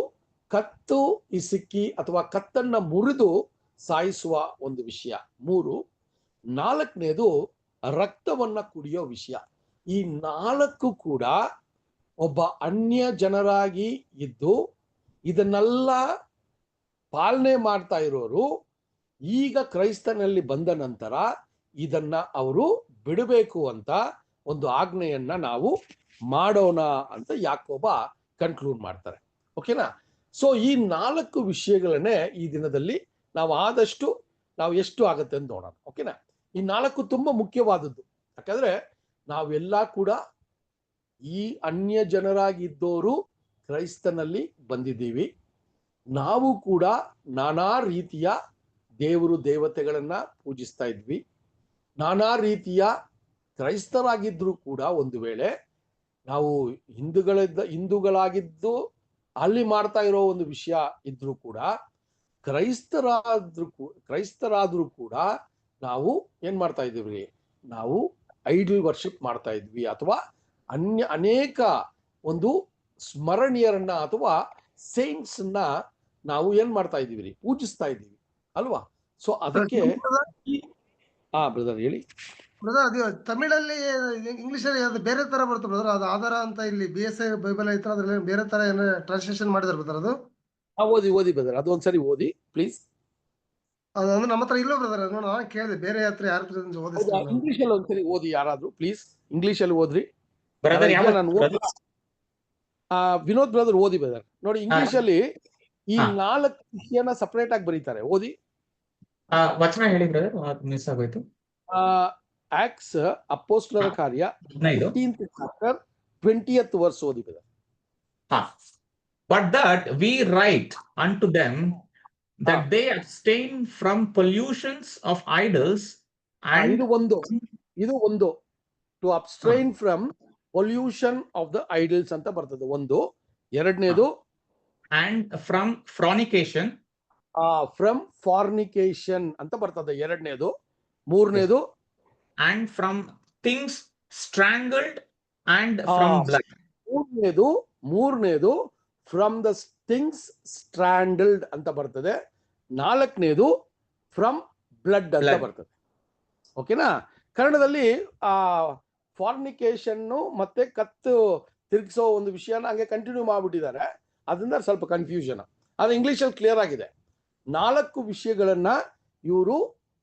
Speaker 1: ಕತ್ತು ಇಸುಕಿ ಅಥವಾ ಕತ್ತನ್ನ ಮುರಿದು ಸಾಯಿಸುವ ಒಂದು ವಿಷಯ 3. ನಾಲ್ಕನೇದು ರಕ್ತವನ್ನ ಕುಡಿಯೋ ವಿಷಯ. ಈ 4 ಕೂಡ ಒಬ್ಬ ಅನ್ಯ ಜನರಾಗಿ ಇದ್ದು ಇದನ್ನೆಲ್ಲ ಪಾಲನೆ ಮಾಡ್ತಾ ಇರೋರು ಈಗ ಕ್ರೈಸ್ತನಲ್ಲಿ ಬಂದ ನಂತರ ಇದನ್ನ ಅವರು ಬಿಡಬೇಕು ಅಂತ ಒಂದು ಆಜ್ಞೆಯನ್ನ ನಾವು ಮಾಡೋಣ ಅಂತ ಯಾಕೋಬ ಕನ್ಕ್ಲೂಡ್ ಮಾಡ್ತಾರೆ. ಓಕೆನಾ? ಸೊ ಈ 4 ವಿಷಯಗಳನ್ನೇ ಈ ದಿನದಲ್ಲಿ ನಾವು ಆದಷ್ಟು ನಾವು ಎಷ್ಟು ಆಗುತ್ತೆ ಅಂತ ನೋಡೋಣ. ಓಕೆನಾ? ಈ 4 ತುಂಬಾ ಮುಖ್ಯವಾದದ್ದು. ಯಾಕಂದ್ರೆ ನಾವೆಲ್ಲ ಕೂಡ ಈ ಅನ್ಯ ಜನರಾಗಿದ್ದವರು ಕ್ರೈಸ್ತನಲ್ಲಿ ಬಂದಿದ್ದೀವಿ. ನಾವು ಕೂಡ ನಾನಾ ರೀತಿಯ ದೇವರು ದೇವತೆಗಳನ್ನ ಪೂಜಿಸ್ತಾ ಇದ್ವಿ. ನಾನಾ ರೀತಿಯ ಕ್ರೈಸ್ತರಾಗಿದ್ರು ಕೂಡ ಒಂದು ವೇಳೆ ನಾವು ಹಿಂದೂಗಳಾಗಿದ್ದು ಅಲ್ಲಿ ಮಾಡ್ತಾ ಇರೋ ಒಂದು ವಿಷಯ ಇದ್ರೂ ಕೂಡ ಕ್ರೈಸ್ತರಾದ್ರೂ ಕೂಡ ನಾವು ಏನ್ ಮಾಡ್ತಾ ಇದ್ದೀವಿ, ನಾವು ಐಡಲ್ ವರ್ಷಿಪ್ ಮಾಡ್ತಾ ಇದ್ವಿ ಅಥವಾ ಅನೇಕ ಒಂದು ಸ್ಮರಣೀಯರನ್ನ ಅಥವಾ ಸೇಂಟ್ಸ್ ನಾವು ಏನ್ ಮಾಡ್ತಾ ಇದೀವಿ, ಪೂಜಿಸ್ತಾ ಇದ್ದೀವಿ ಅಲ್ವಾ? ಸೊ ಅದಕ್ಕೆ ಬ್ರದರ್ ಹೇಳಿ.
Speaker 5: ಬ್ರದರ್ ಅದು ತಮಿಳಲ್ಲಿ ಇಂಗ್ಲಿಷಲ್ಲಿ ಅದು ಬೇರೆ ತರ ಬರುತ್ತೆ ಬ್ರದರ್. ಅದು ಆಧಾರ ಅಂತ ಇಲ್ಲಿ BSI ಬೈಬಲ್ ಐತ್ರ, ಅದ್ರಲ್ಲಿ ಬೇರೆ ತರ ಏನೋ ಟ್ರಾನ್ಸ್ಲೇಷನ್ ಮಾಡಿದಾರೆ ಬ್ರದರ್. ಅದು
Speaker 1: ಓದಿ ಬ್ರದರ್, ಅದು ಒಂದ್ಸರಿ ಓದಿ ಪ್ಲೀಸ್.
Speaker 5: ಅದು ಅಂದ್ರೆ ನಮ್ಮ ಹತ್ರ ಇಲ್ಲ ಬ್ರದರ್. ಅದು ನಾನು ಕೇಳಿದೆ ಬೇರೆ ಹತ್ರ ಯಾರ ಓದಿಸ್ತಾರೆ.
Speaker 1: ಇಂಗ್ಲಿಷಲ್ಲಿ ಒಂದ್ಸರಿ ಓದಿ ಯಾರಾದ್ರೂ ಪ್ಲೀಸ್. ಇಂಗ್ಲಿಷಲ್ಲಿ ಓದ್ರಿ. ವಿನೋದ್ ಬ್ರದರ್ ಓದಿ ಬ್ರದರ್. ನೋಡಿ ಇಂಗ್ಲಿಷಲ್ಲಿ ಈ 4 ವಿಷಯನ ಸಪರೇಟ್ ಆಗಿ ಬರೀತಾರೆ. ಓದಿ.
Speaker 2: ವಚನ ಹೇಳಿ ಬ್ರದರ್, ಮಿಸ್ ಆಗೋಯ್ತು.
Speaker 1: ಆಕ್ಟ್ಸ್ ಅಪೊಸ್ತಲರ ಕಾರ್ಯ 15th chapter 20th verse ಓದಿ brother.
Speaker 2: But that we write unto them that they abstain from pollutions of idols and
Speaker 1: ಇದು ಒಂದು to abstain from pollution of the idols ಅಂತ ಬರ್ತದೆ ಒಂದು. ಎರಡನೇದು
Speaker 2: and from fornication
Speaker 1: ಅಂತ ಬರ್ತದೆ ಎರಡನೇದು. ಮೂರನೇದು
Speaker 2: and from things strangled and from blood.
Speaker 1: ಮೂರನೇದು ಫ್ರಮ್ ದ ಥಿಂಗ್ಸ್ ಸ್ಟ್ರಾಂಡಲ್ಡ್ ಅಂತ ಬರ್ತದೆ. ನಾಲ್ಕನೇದು ಫ್ರಮ್ ಬ್ಲಡ್ ಅಂತ ಬರ್ತದೆ. ಓಕೆನಾ? ಕನ್ನಡದಲ್ಲಿ ಫಾರ್ನಿಕೇಶನ್ ಮತ್ತೆ ಕತ್ತು ತಿರುಗಿಸೋ ಒಂದು ವಿಷಯನ ಹಂಗೆ ಕಂಟಿನ್ಯೂ ಮಾಡ್ಬಿಟ್ಟಿದ್ದಾರೆ. ಅದರಿಂದ ಸ್ವಲ್ಪ ಕನ್ಫ್ಯೂಷನ್. ಅದು ಇಂಗ್ಲಿಷಲ್ಲಿ ಕ್ಲಿಯರ್ ಆಗಿದೆ. 4 ವಿಷಯಗಳನ್ನ ಇವರು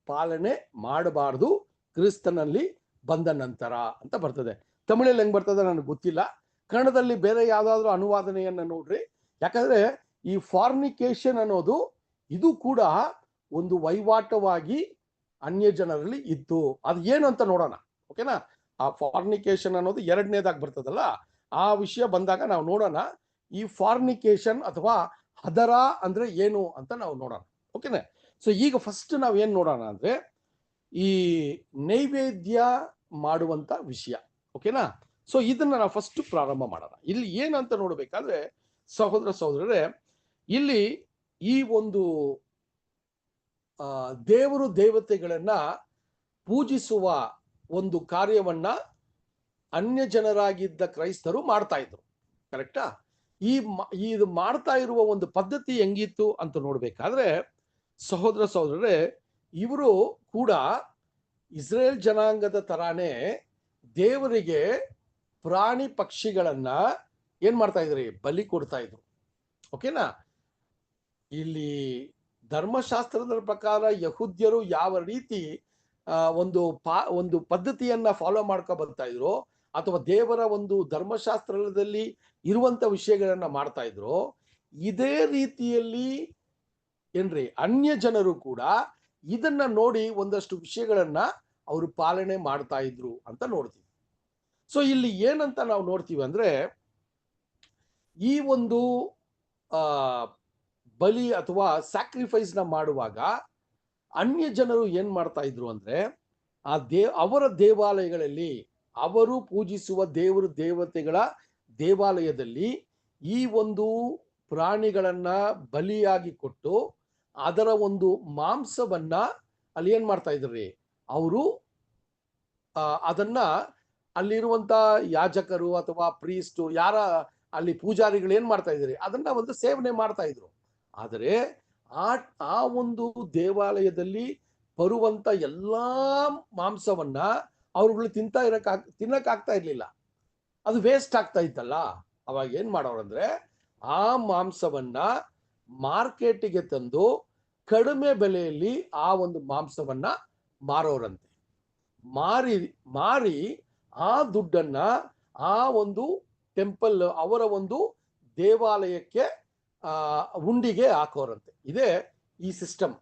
Speaker 1: ಪಾಲನೆ ಮಾಡಬಾರ್ದು ಕ್ರಿಸ್ತನಲ್ಲಿ ಬಂದ ನಂತರ ಅಂತ ಬರ್ತದೆ. ತಮಿಳಲ್ಲಿ ಹೆಂಗ್ ಬರ್ತದೆ ನನಗೆ ಗೊತ್ತಿಲ್ಲ. ಕನ್ನಡದಲ್ಲಿ ಬೇರೆ ಯಾವ್ದಾದ್ರು ಅನುವಾದನೆಯನ್ನ ನೋಡ್ರಿ. ಯಾಕಂದ್ರೆ ಈ ಫಾರ್ನಿಕೇಶನ್ ಅನ್ನೋದು ಇದು ಕೂಡ ಒಂದು ವಹಿವಾಟವಾಗಿ ಅನ್ಯ ಜನರಲ್ಲಿ ಇತ್ತು. ಅದು ಏನು ಅಂತ ನೋಡೋಣ, ಓಕೆನಾ? ಆ ಫಾರ್ನಿಕೇಶನ್ ಅನ್ನೋದು 2ನೇದಾಗಿ ಬರ್ತದಲ್ಲ, ಆ ವಿಷಯ ಬಂದಾಗ ನಾವು ನೋಡೋಣ. ಈ ಫಾರ್ನಿಕೇಶನ್ ಅಥವಾ ಹದರ ಅಂದ್ರೆ ಏನು ಅಂತ ನಾವು ನೋಡೋಣ, ಓಕೆನಾ? ಸೊ ಈಗ ಫಸ್ಟ್ ನಾವು ಏನ್ ನೋಡೋಣ ಅಂದ್ರೆ ಈ ನೈವೇದ್ಯ ಮಾಡುವಂತ ವಿಷಯ, ಓಕೆನಾ? ಸೊ ಇದನ್ನ ನಾವು ಫಸ್ಟ್ ಪ್ರಾರಂಭ ಮಾಡೋಣ. ಇಲ್ಲಿ ಏನಂತ ನೋಡ್ಬೇಕಾದ್ರೆ ಸಹೋದರ ಸಹೋದರರೇ, ಇಲ್ಲಿ ಈ ಒಂದು ದೇವರು ದೇವತೆಗಳನ್ನ ಪೂಜಿಸುವ ಒಂದು ಕಾರ್ಯವನ್ನ ಅನ್ಯ ಜನರಾಗಿದ್ದ ಕ್ರೈಸ್ತರು ಮಾಡ್ತಾ ಇದ್ರು, ಕರೆಕ್ಟಾ? ಇದು ಮಾಡ್ತಾ ಇರುವ ಒಂದು ಪದ್ಧತಿ ಹೆಂಗಿತ್ತು ಅಂತ ನೋಡ್ಬೇಕಾದ್ರೆ ಸಹೋದರ ಸಹೋದರರೇ, ಇವರು ಕೂಡ ಇಸ್ರೇಲ್ ಜನಾಂಗದ ತರಾನೇ ದೇವರಿಗೆ ಪ್ರಾಣಿ ಪಕ್ಷಿಗಳನ್ನ ಏನ್ ಮಾಡ್ತಾ ಇದ್ರಿ? ಬಲಿ ಕೊಡ್ತಾ ಇದ್ರು, ಓಕೆನಾ? ಇಲ್ಲಿ ಧರ್ಮಶಾಸ್ತ್ರದ ಪ್ರಕಾರ ಯಹೂದ್ಯರು ಯಾವ ರೀತಿ ಒಂದು ಪದ್ಧತಿಯನ್ನ ಫಾಲೋ ಮಾಡ್ಕೊ ಬರ್ತಾ ಇದ್ರು, ಅಥವಾ ದೇವರ ಒಂದು ಧರ್ಮಶಾಸ್ತ್ರದಲ್ಲಿ ಇರುವಂತ ವಿಷಯಗಳನ್ನ ಮಾಡ್ತಾ ಇದ್ರು, ಇದೇ ರೀತಿಯಲ್ಲಿ ಏನ್ರಿ ಅನ್ಯ ಜನರು ಕೂಡ ಇದನ್ನ ನೋಡಿ ಒಂದಷ್ಟು ವಿಷಯಗಳನ್ನ ಅವರು ಪಾಲನೆ ಮಾಡ್ತಾ ಇದ್ರು ಅಂತ ನೋಡ್ತೀವಿ. ಸೊ ಇಲ್ಲಿ ಏನಂತ ನಾವು ನೋಡ್ತೀವಿ ಅಂದ್ರೆ, ಈ ಒಂದು ಬಲಿ ಅಥವಾ ಸ್ಯಾಕ್ರಿಫೈಸ್ ನ ಮಾಡುವಾಗ ಅನ್ಯ ಜನರು ಏನ್ ಮಾಡ್ತಾ ಇದ್ರು ಅಂದ್ರೆ, ಅವರ ದೇವಾಲಯಗಳಲ್ಲಿ ಅವರು ಪೂಜಿಸುವ ದೇವರು ದೇವತೆಗಳ ದೇವಾಲಯದಲ್ಲಿ ಈ ಒಂದು ಪ್ರಾಣಿಗಳನ್ನ ಬಲಿಯಾಗಿ ಕೊಟ್ಟು ಅದರ ಒಂದು ಮಾಂಸವನ್ನ ಅಲ್ಲಿ ಏನ್ ಮಾಡ್ತಾ ಇದ್ರಿ? ಅವರು ಅದನ್ನ ಅಲ್ಲಿರುವಂತ ಯಾಜಕರು ಅಥವಾ ಪ್ರೀಸ್ಟು ಯಾರ ಅಲ್ಲಿ ಪೂಜಾರಿಗಳು ಏನ್ ಮಾಡ್ತಾ ಇದ್ರಿ? ಅದನ್ನ ಒಂದು ಸೇವನೆ ಮಾಡ್ತಾ ಇದ್ರು. ಆದರೆ ಆ ಒಂದು ದೇವಾಲಯದಲ್ಲಿ ಬರುವಂತ ಎಲ್ಲಾ ಮಾಂಸವನ್ನ ಅವ್ರುಗಳು ತಿನ್ನಕ್ಕಾಗ್ತಾ ಇರ್ಲಿಲ್ಲ. ಅದು ವೇಸ್ಟ್ ಆಗ್ತಾ ಇತ್ತಲ್ಲ. ಅವಾಗ ಏನ್ ಮಾಡೋರಂದ್ರೆ, ಆ ಮಾಂಸವನ್ನ ಮಾರ್ಕೆಟಿಗೆ ತಂದು ಕಡಿಮೆ ಬೆಲೆಯಲ್ಲಿ ಆ ಒಂದು ಮಾಂಸವನ್ನ ಮಾರೋರಂತೆ. ಮಾರಿ ಆ ದುಡ್ಡನ್ನ ಆ ಒಂದು ಟೆಂಪಲ್ ಅವರ ಒಂದು ದೇವಾಲಯಕ್ಕೆ ಹುಂಡಿಗೆ ಹಾಕೋರಂತೆ. ಇದೇ ಈ ಸಿಸ್ಟಮ್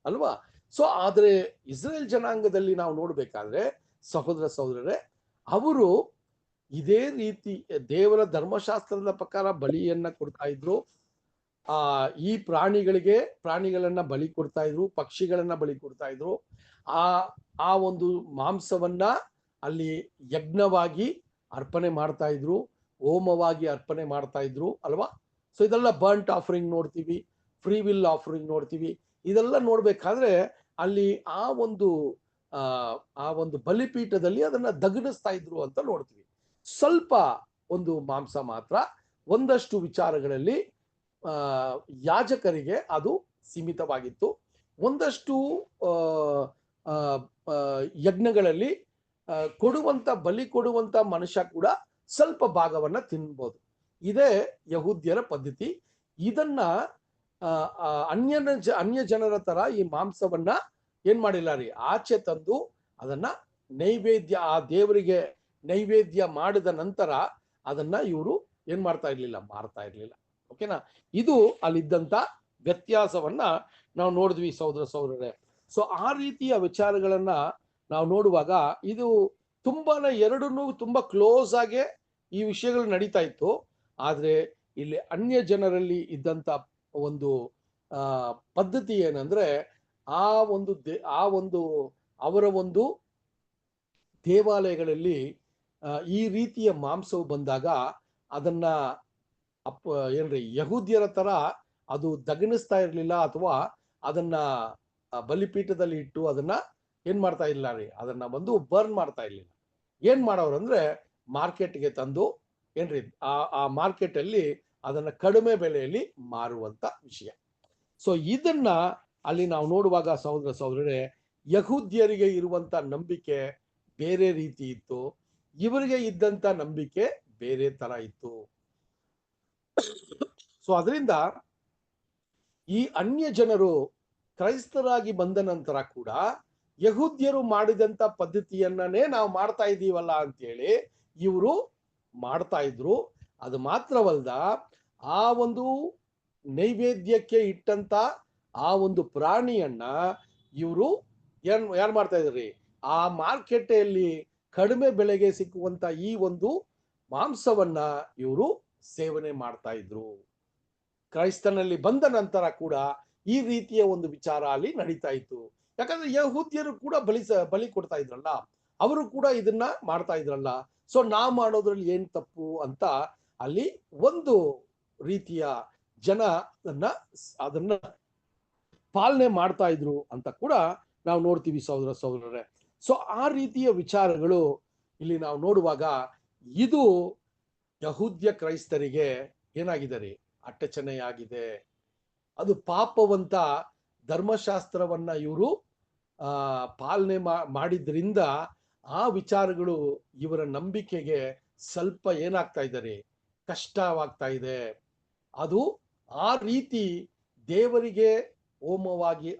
Speaker 1: ಅಲ್ವಾ? ಸೊ ಆದ್ರೆ ಇಸ್ರೇಲ್ ಜನಾಂಗದಲ್ಲಿ ನಾವು ನೋಡ್ಬೇಕಾದ್ರೆ ಸಹೋದರ ಸಹೋದರರೇ, ಅವರು ಇದೇ ರೀತಿ ದೇವರ ಧರ್ಮಶಾಸ್ತ್ರದ ಪ್ರಕಾರ ಬಲಿಯನ್ನ ಕೊಡ್ತಾ ಇದ್ರು. ಈ ಪ್ರಾಣಿಗಳನ್ನ ಬಲಿ ಕೊಡ್ತಾ ಇದ್ರು, ಪಕ್ಷಿಗಳನ್ನ ಬಲಿ ಕೊಡ್ತಾ ಇದ್ರು. ಆ ಒಂದು ಮಾಂಸವನ್ನ ಅಲ್ಲಿ ಯಜ್ಞವಾಗಿ ಅರ್ಪಣೆ ಮಾಡ್ತಾ ಇದ್ರು, ಹೋಮವಾಗಿ ಅರ್ಪಣೆ ಮಾಡ್ತಾ ಇದ್ರು ಅಲ್ವಾ? ಸೊ ಇದೆಲ್ಲ ಬರ್ಂಟ್ ಆಫರಿಂಗ್ ನೋಡ್ತೀವಿ, ಫ್ರೀ ವಿಲ್ ಆಫರಿಂಗ್ ನೋಡ್ತೀವಿ. ಇದೆಲ್ಲ ನೋಡ್ಬೇಕಾದ್ರೆ ಅಲ್ಲಿ ಆ ಒಂದು ಬಲಿಪೀಠದಲ್ಲಿ ಅದನ್ನ ದಗಣಿಸ್ತಾ ಇದ್ರು ಅಂತ ನೋಡ್ತೀವಿ. ಸ್ವಲ್ಪ ಒಂದು ಮಾಂಸ ಮಾತ್ರ ಒಂದಷ್ಟು ವಿಚಾರಗಳಲ್ಲಿ ಯಾಜಕರಿಗೆ ಅದು ಸೀಮಿತವಾಗಿತ್ತು. ಒಂದಷ್ಟು ಯಜ್ಞಗಳಲ್ಲಿ ಬಲಿ ಕೊಡುವಂತ ಮನುಷ್ಯ ಕೂಡ ಸ್ವಲ್ಪ ಭಾಗವನ್ನ ತಿನ್ಬೋದು. ಇದೇ ಯಹೂದ್ಯರ ಪದ್ಧತಿ. ಇದನ್ನ ಅನ್ಯ ಜನರ ತರ ಈ ಮಾಂಸವನ್ನ ಏನ್ ಮಾಡಿಲ್ಲ ರೀ, ಆಚೆ ತಂದು ಅದನ್ನ ನೈವೇದ್ಯ, ಆ ದೇವರಿಗೆ ನೈವೇದ್ಯ ಮಾಡಿದ ನಂತರ ಅದನ್ನ ಇವರು ಏನ್ ಮಾಡ್ತಾ ಇರ್ಲಿಲ್ಲ, ಮಾರ್ತಾ ಇರ್ಲಿಲ್ಲ. ಓಕೆನಾ? ಇದು ಅಲ್ಲಿದ್ದಂತ ವ್ಯತ್ಯಾಸವನ್ನ ನಾವು ನೋಡಿದ್ವಿ ಸಹೋದರ ಸಹೋದರರೇ. ಸೊ ಆ ರೀತಿಯ ವಿಚಾರಗಳನ್ನ ನಾವು ನೋಡುವಾಗ ಇದು ಎರಡನ್ನೂ ತುಂಬಾ ಕ್ಲೋಸ್ ಆಗಿ ಈ ವಿಷಯಗಳು ನಡೀತಾ ಇತ್ತು. ಆದ್ರೆ ಇಲ್ಲಿ ಅನ್ಯ ಜನರಲ್ಲಿ ಇದ್ದಂತ ಒಂದು ಪದ್ಧತಿ ಏನಂದ್ರೆ, ಅವರ ಒಂದು ದೇವಾಲಯಗಳಲ್ಲಿ ಈ ರೀತಿಯ ಮಾಂಸವು ಬಂದಾಗ ಅದನ್ನ ಯಹೂದ್ಯರ ತರ ಅದು ದಗಣಿಸ್ತಾ ಇರ್ಲಿಲ್ಲ, ಅಥವಾ ಅದನ್ನ ಬಲಿಪೀಠದಲ್ಲಿ ಇಟ್ಟು ಅದನ್ನ ಏನ್ ಮಾಡ್ತಾ ಇಲ್ಲ ರೀ, ಅದನ್ನ ಬಂದು ಬರ್ನ್ ಮಾಡ್ತಾ ಇರ್ಲಿಲ್ಲ. ಏನ್ ಮಾಡೋರಂದ್ರೆ ಮಾರ್ಕೆಟ್ಗೆ ತಂದು ಆ ಮಾರ್ಕೆಟ್ ಅಲ್ಲಿ ಅದನ್ನ ಕಡಿಮೆ ಬೆಲೆಯಲ್ಲಿ ಮಾರುವಂತ ವಿಷಯ. ಸೊ ಇದನ್ನ ಅಲ್ಲಿ ನಾವು ನೋಡುವಾಗ ಸಹೋದರ ಸಹೋದರರೇ, ಯಹೂದ್ಯರಿಗೆ ಇರುವಂತ ನಂಬಿಕೆ ಬೇರೆ ರೀತಿ ಇತ್ತು, ಇವರಿಗೆ ಇದ್ದಂತ ನಂಬಿಕೆ ಬೇರೆ ತರ ಇತ್ತು. ಸೊ ಅದರಿಂದ ಈ ಅನ್ಯ ಜನರು ಕ್ರೈಸ್ತರಾಗಿ ಬಂದ ನಂತರ ಕೂಡ ಯಹೂದ್ಯರು ಮಾಡಿದಂತ ಪದ್ಧತಿಯನ್ನೇ ನಾವು ಮಾಡ್ತಾ ಇದ್ದೀವಲ್ಲ ಅಂತೇಳಿ ಇವರು ಮಾಡ್ತಾ ಇದ್ರು. ಅದು ಮಾತ್ರವಲ್ದ, ಆ ಒಂದು ನೈವೇದ್ಯಕ್ಕೆ ಇಟ್ಟಂತ ಆ ಒಂದು ಪ್ರಾಣಿಯನ್ನ ಇವರು ಯಾರು ಮಾಡ್ತಾ ಇದ್ರಿ, ಆ ಮಾರ್ಕೆಟಲ್ಲಿ ಕಡಿಮೆ ಬೆಲೆಗೆ ಸಿಕ್ಕುವಂತ ಈ ಒಂದು ಮಾಂಸವನ್ನ ಇವರು ಸೇವನೆ ಮಾಡ್ತಾ ಇದ್ರು. ಕ್ರೈಸ್ತನಲ್ಲಿ ಬಂದ ನಂತರ ಕೂಡ ಈ ರೀತಿಯ ಒಂದು ವಿಚಾರ ಅಲ್ಲಿ ನಡೀತಾ ಇತ್ತು. ಯಾಕಂದ್ರೆ ಯಹೂದ್ಯರು ಕೂಡ ಬಲಿ ಕೊಡ್ತಾ ಇದ್ರಲ್ಲ, ಅವರು ಕೂಡ ಇದನ್ನ ಮಾಡ್ತಾ ಇದ್ರಲ್ಲ. ಸೊ ನಾವು ಮಾಡೋದ್ರಲ್ಲಿ ಏನ್ ತಪ್ಪು ಅಂತ ಅಲ್ಲಿ ಒಂದು ರೀತಿಯ ಜನ ಅದನ್ನ ಪಾಲನೆ ಮಾಡ್ತಾ ಇದ್ರು ಅಂತ ಕೂಡ ನಾವು ನೋಡ್ತೀವಿ ಸಹೋದರರೇ. ಸೊ ಆ ರೀತಿಯ ವಿಚಾರಗಳು ಇಲ್ಲಿ ನಾವು ನೋಡುವಾಗ ಇದು ಯಹೂದ್ಯ ಕ್ರೈಸ್ತರಿಗೆ ಏನಾಗಿದೆ, ಅಟ್ಟಚಣೆಯಾಗಿದೆ. ಅದು ಪಾಪವಂತ ಧರ್ಮಶಾಸ್ತ್ರವನ್ನ ಇವರು ಪಾಲನೆ ಮಾಡಿದ್ರಿಂದ ಆ ವಿಚಾರಗಳು ಇವರ ನಂಬಿಕೆಗೆ ಸ್ವಲ್ಪ ಏನಾಗ್ತಾ ಇದ್ದಾರೆ, ಕಷ್ಟವಾಗ್ತಾ ಇದೆ. ಅದು ಆ ರೀತಿ ದೇವರಿಗೆ ಹೋಮವಾಗಿ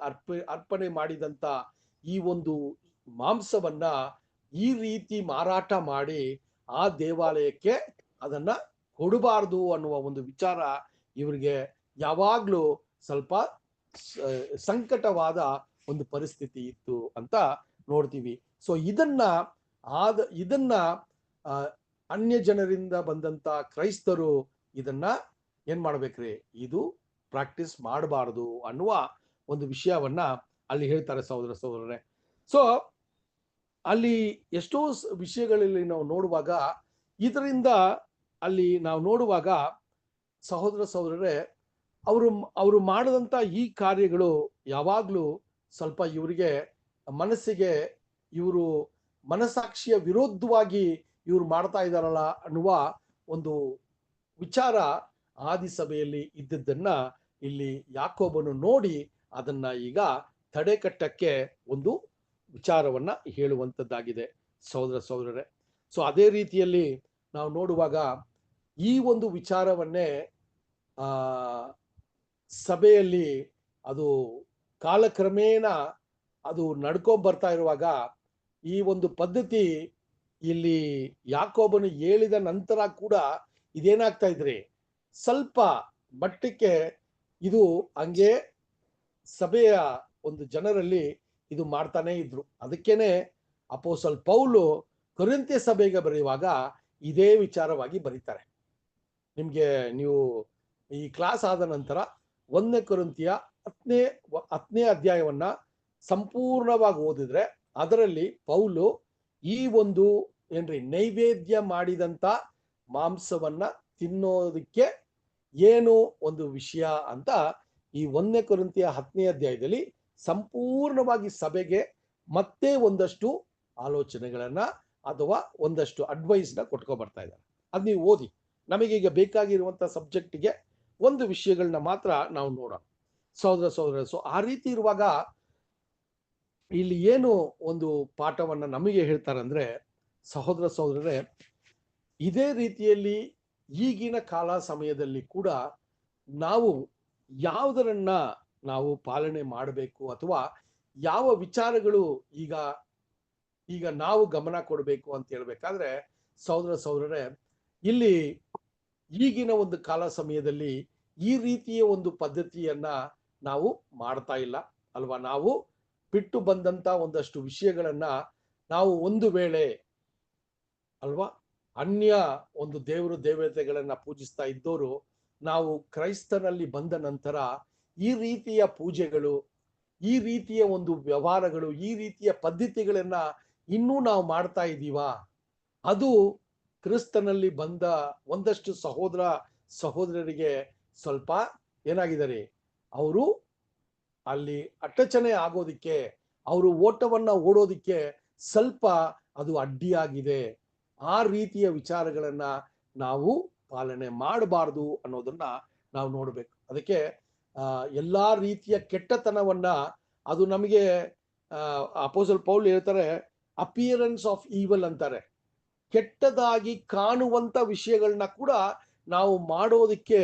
Speaker 1: ಅರ್ಪಣೆ ಮಾಡಿದಂತ ಈ ಒಂದು ಮಾಂಸವನ್ನ ಈ ರೀತಿ ಮಾರಾಟ ಮಾಡಿ ಆ ದೇವಾಲಯಕ್ಕೆ ಅದನ್ನ ಕೊಡಬಾರ್ದು ಅನ್ನುವ ಒಂದು ವಿಚಾರ ಇವರಿಗೆ ಯಾವಾಗ್ಲೂ ಸ್ವಲ್ಪ ಸಂಕಟವಾದ ಒಂದು ಪರಿಸ್ಥಿತಿ ಇತ್ತು ಅಂತ ನೋಡ್ತೀವಿ. ಸೊ ಇದನ್ನ ಅನ್ಯ ಜನರಿಂದ ಬಂದಂತ ಕ್ರೈಸ್ತರು ಇದನ್ನ ಏನ್ ಮಾಡ್ಬೇಕ್ರಿ, ಇದು ಪ್ರಾಕ್ಟೀಸ್ ಮಾಡಬಾರದು ಅನ್ನುವ ಒಂದು ವಿಷಯವನ್ನ ಅಲ್ಲಿ ಹೇಳ್ತಾರೆ ಸಹೋದರರೇ. ಸೊ ಅಲ್ಲಿ ಎಷ್ಟೋ ವಿಷಯಗಳಲ್ಲಿ ನಾವು ನೋಡುವಾಗ ಇದರಿಂದ ಅಲ್ಲಿ ನಾವು ನೋಡುವಾಗ ಸಹೋದರರೇ, ಅವರು ಮಾಡಿದಂತ ಈ ಕಾರ್ಯಗಳು ಯಾವಾಗ್ಲೂ ಸ್ವಲ್ಪ ಇವರಿಗೆ ಮನಸ್ಸಿಗೆ ಇವರು ಮನಸ್ಸಾಕ್ಷಿಯ ವಿರೋಧವಾಗಿ ಇವರು ಮಾಡ್ತಾ ಇದ್ದಾರಲ್ಲ ಅನ್ನುವ ಒಂದು ವಿಚಾರ ಆದಿಸಭೆಯಲ್ಲಿ ಇದ್ದದ್ದನ್ನ ಇಲ್ಲಿ ಯಾಕೋಬನು ನೋಡಿ ಅದನ್ನ ಈಗ ತಡೆಕಟ್ಟಕ್ಕೆ ಒಂದು ವಿಚಾರವನ್ನ ಹೇಳುವಂತದ್ದಾಗಿದೆ ಸಹೋದರರೇ. ಸೊ ಅದೇ ರೀತಿಯಲ್ಲಿ ನಾವು ನೋಡುವಾಗ ಈ ಒಂದು ವಿಚಾರವನ್ನೇ ಸಭೆಯಲ್ಲಿ ಅದು ಕಾಲಕ್ರಮೇಣ ಅದು ನಡ್ಕೊಂಡ್ ಬರ್ತಾ ಇರುವಾಗ ಈ ಒಂದು ಪದ್ಧತಿ ಇಲ್ಲಿ ಯಾಕೋಬನು ಹೇಳಿದ ನಂತರ ಕೂಡ ಇದೇನಾಗ್ತಾ ಇದ್ರಿ, ಸ್ವಲ್ಪ ಮಟ್ಟಕ್ಕೆ ಇದು ಹಂಗೆ ಸಭೆಯ ಒಂದು ಜನರಲ್ಲಿ ಇದು ಮಾಡ್ತಾನೆ ಇದ್ರು. ಅದಕ್ಕೇನೆ ಅಪೊಸ್ತಲ ಪೌಲು ಕೊರಿಂಥ್ಯ ಸಭೆಗೆ ಬರೆಯುವಾಗ ಇದೇ ವಿಚಾರವಾಗಿ ಬರೀತಾರೆ. ನಿಮ್ಗೆ ನೀವು ಈ ಕ್ಲಾಸ್ ಆದ ನಂತರ 1 ಕೊರಿಂಥಿಯ 10ನೇ ಅಧ್ಯಾಯವನ್ನ ಸಂಪೂರ್ಣವಾಗಿ ಓದಿದ್ರೆ ಅದರಲ್ಲಿ ಪೌಲು ಈ ಒಂದು ನೈವೇದ್ಯ ಮಾಡಿದಂತ ಮಾಂಸವನ್ನ ತಿನ್ನೋದಕ್ಕೆ ಏನು ಒಂದು ವಿಷಯ ಅಂತ ಈ 1 ಕೊರಿಂಥಿಯ 10ನೇ ಅಧ್ಯಾಯದಲ್ಲಿ ಸಂಪೂರ್ಣವಾಗಿ ಸಭೆಗೆ ಮತ್ತೆ ಒಂದಷ್ಟು ಆಲೋಚನೆಗಳನ್ನ ಅಥವಾ ಒಂದಷ್ಟು ಅಡ್ವೈಸ್ ನ ಕೊಟ್ಕೊಂಡ್ ಬರ್ತಾ ಇದ್ದಾರೆ. ಅದ್ ನೀವು ಓದಿ. ನಮಗೀಗ ಬೇಕಾಗಿರುವಂತ ಸಬ್ಜೆಕ್ಟ್ಗೆ ಒಂದು ವಿಷಯಗಳನ್ನ ಮಾತ್ರ ನಾವು ನೋಡೋಣ ಸಹೋದರ. ಸೊ ಆ ರೀತಿ ಇರುವಾಗ ಇಲ್ಲಿ ಏನು ಒಂದು ಪಾಠವನ್ನ ನಮಗೆ ಹೇಳ್ತಾರಂದ್ರೆ ಸಹೋದರರೇ, ಇದೇ ರೀತಿಯಲ್ಲಿ ಈಗಿನ ಕಾಲ ಸಮಯದಲ್ಲಿ ಕೂಡ ನಾವು ಯಾವುದರನ್ನ ನಾವು ಪಾಲನೆ ಮಾಡಬೇಕು ಅಥವಾ ಯಾವ ವಿಚಾರಗಳು ಈಗ ನಾವು ಗಮನ ಕೊಡಬೇಕು ಅಂತ ಹೇಳ್ಬೇಕಾದ್ರೆ ಸಹೋದರರೇ, ಇಲ್ಲಿ ಈಗಿನ ಒಂದು ಕಾಲ ಸಮಯದಲ್ಲಿ ಈ ರೀತಿಯ ಒಂದು ಪದ್ಧತಿಯನ್ನ ನಾವು ಮಾಡ್ತಾ ಇಲ್ಲ ಅಲ್ವಾ. ನಾವು ಬಿಟ್ಟು ಬಂದಂತ ಒಂದಷ್ಟು ವಿಷಯಗಳನ್ನ ನಾವು ಒಂದು ವೇಳೆ ಅಲ್ವಾ ಅನ್ಯ ಒಂದು ದೇವತೆಗಳನ್ನ ಪೂಜಿಸ್ತಾ ಇದ್ದವರು ನಾವು ಕ್ರೈಸ್ತನಲ್ಲಿ ಬಂದ ನಂತರ ಈ ರೀತಿಯ ಪೂಜೆಗಳು, ಈ ರೀತಿಯ ಒಂದು ವ್ಯವಹಾರಗಳು, ಈ ರೀತಿಯ ಪದ್ಧತಿಗಳನ್ನ ಇನ್ನೂ ನಾವು ಮಾಡ್ತಾ ಇದ್ದೀವಾ? ಅದು ಕ್ರಿಸ್ತನಲ್ಲಿ ಬಂದ ಒಂದಷ್ಟು ಸಹೋದರರಿಗೆ ಸ್ವಲ್ಪ ಏನಾಗಿದ್ದಾರೆ, ಅವರು ಅಲ್ಲಿ ಅಟ್ಟಚಣೆ ಆಗೋದಿಕ್ಕೆ, ಅವರು ಓಟವನ್ನ ಓಡೋದಿಕ್ಕೆ ಸ್ವಲ್ಪ ಅದು ಅಡ್ಡಿಯಾಗಿದೆ. ಆ ರೀತಿಯ ವಿಚಾರಗಳನ್ನ ನಾವು ಪಾಲನೆ ಮಾಡಬಾರ್ದು ಅನ್ನೋದನ್ನ ನಾವು ನೋಡ್ಬೇಕು. ಅದಕ್ಕೆ ಎಲ್ಲಾ ರೀತಿಯ ಕೆಟ್ಟತನವನ್ನ ಅದು ನಮಗೆ ಅಪೊಸ್ತಲ ಪೌಲ್ ಹೇಳ್ತಾರೆ, ಅಪಿಯರೆನ್ಸ್ ಆಫ್ ಈವಲ್ ಅಂತಾರೆ. ಕೆಟ್ಟದಾಗಿ ಕಾಣುವಂತ ವಿಷಯಗಳನ್ನ ಕೂಡ ನಾವು ಮಾಡೋದಕ್ಕೆ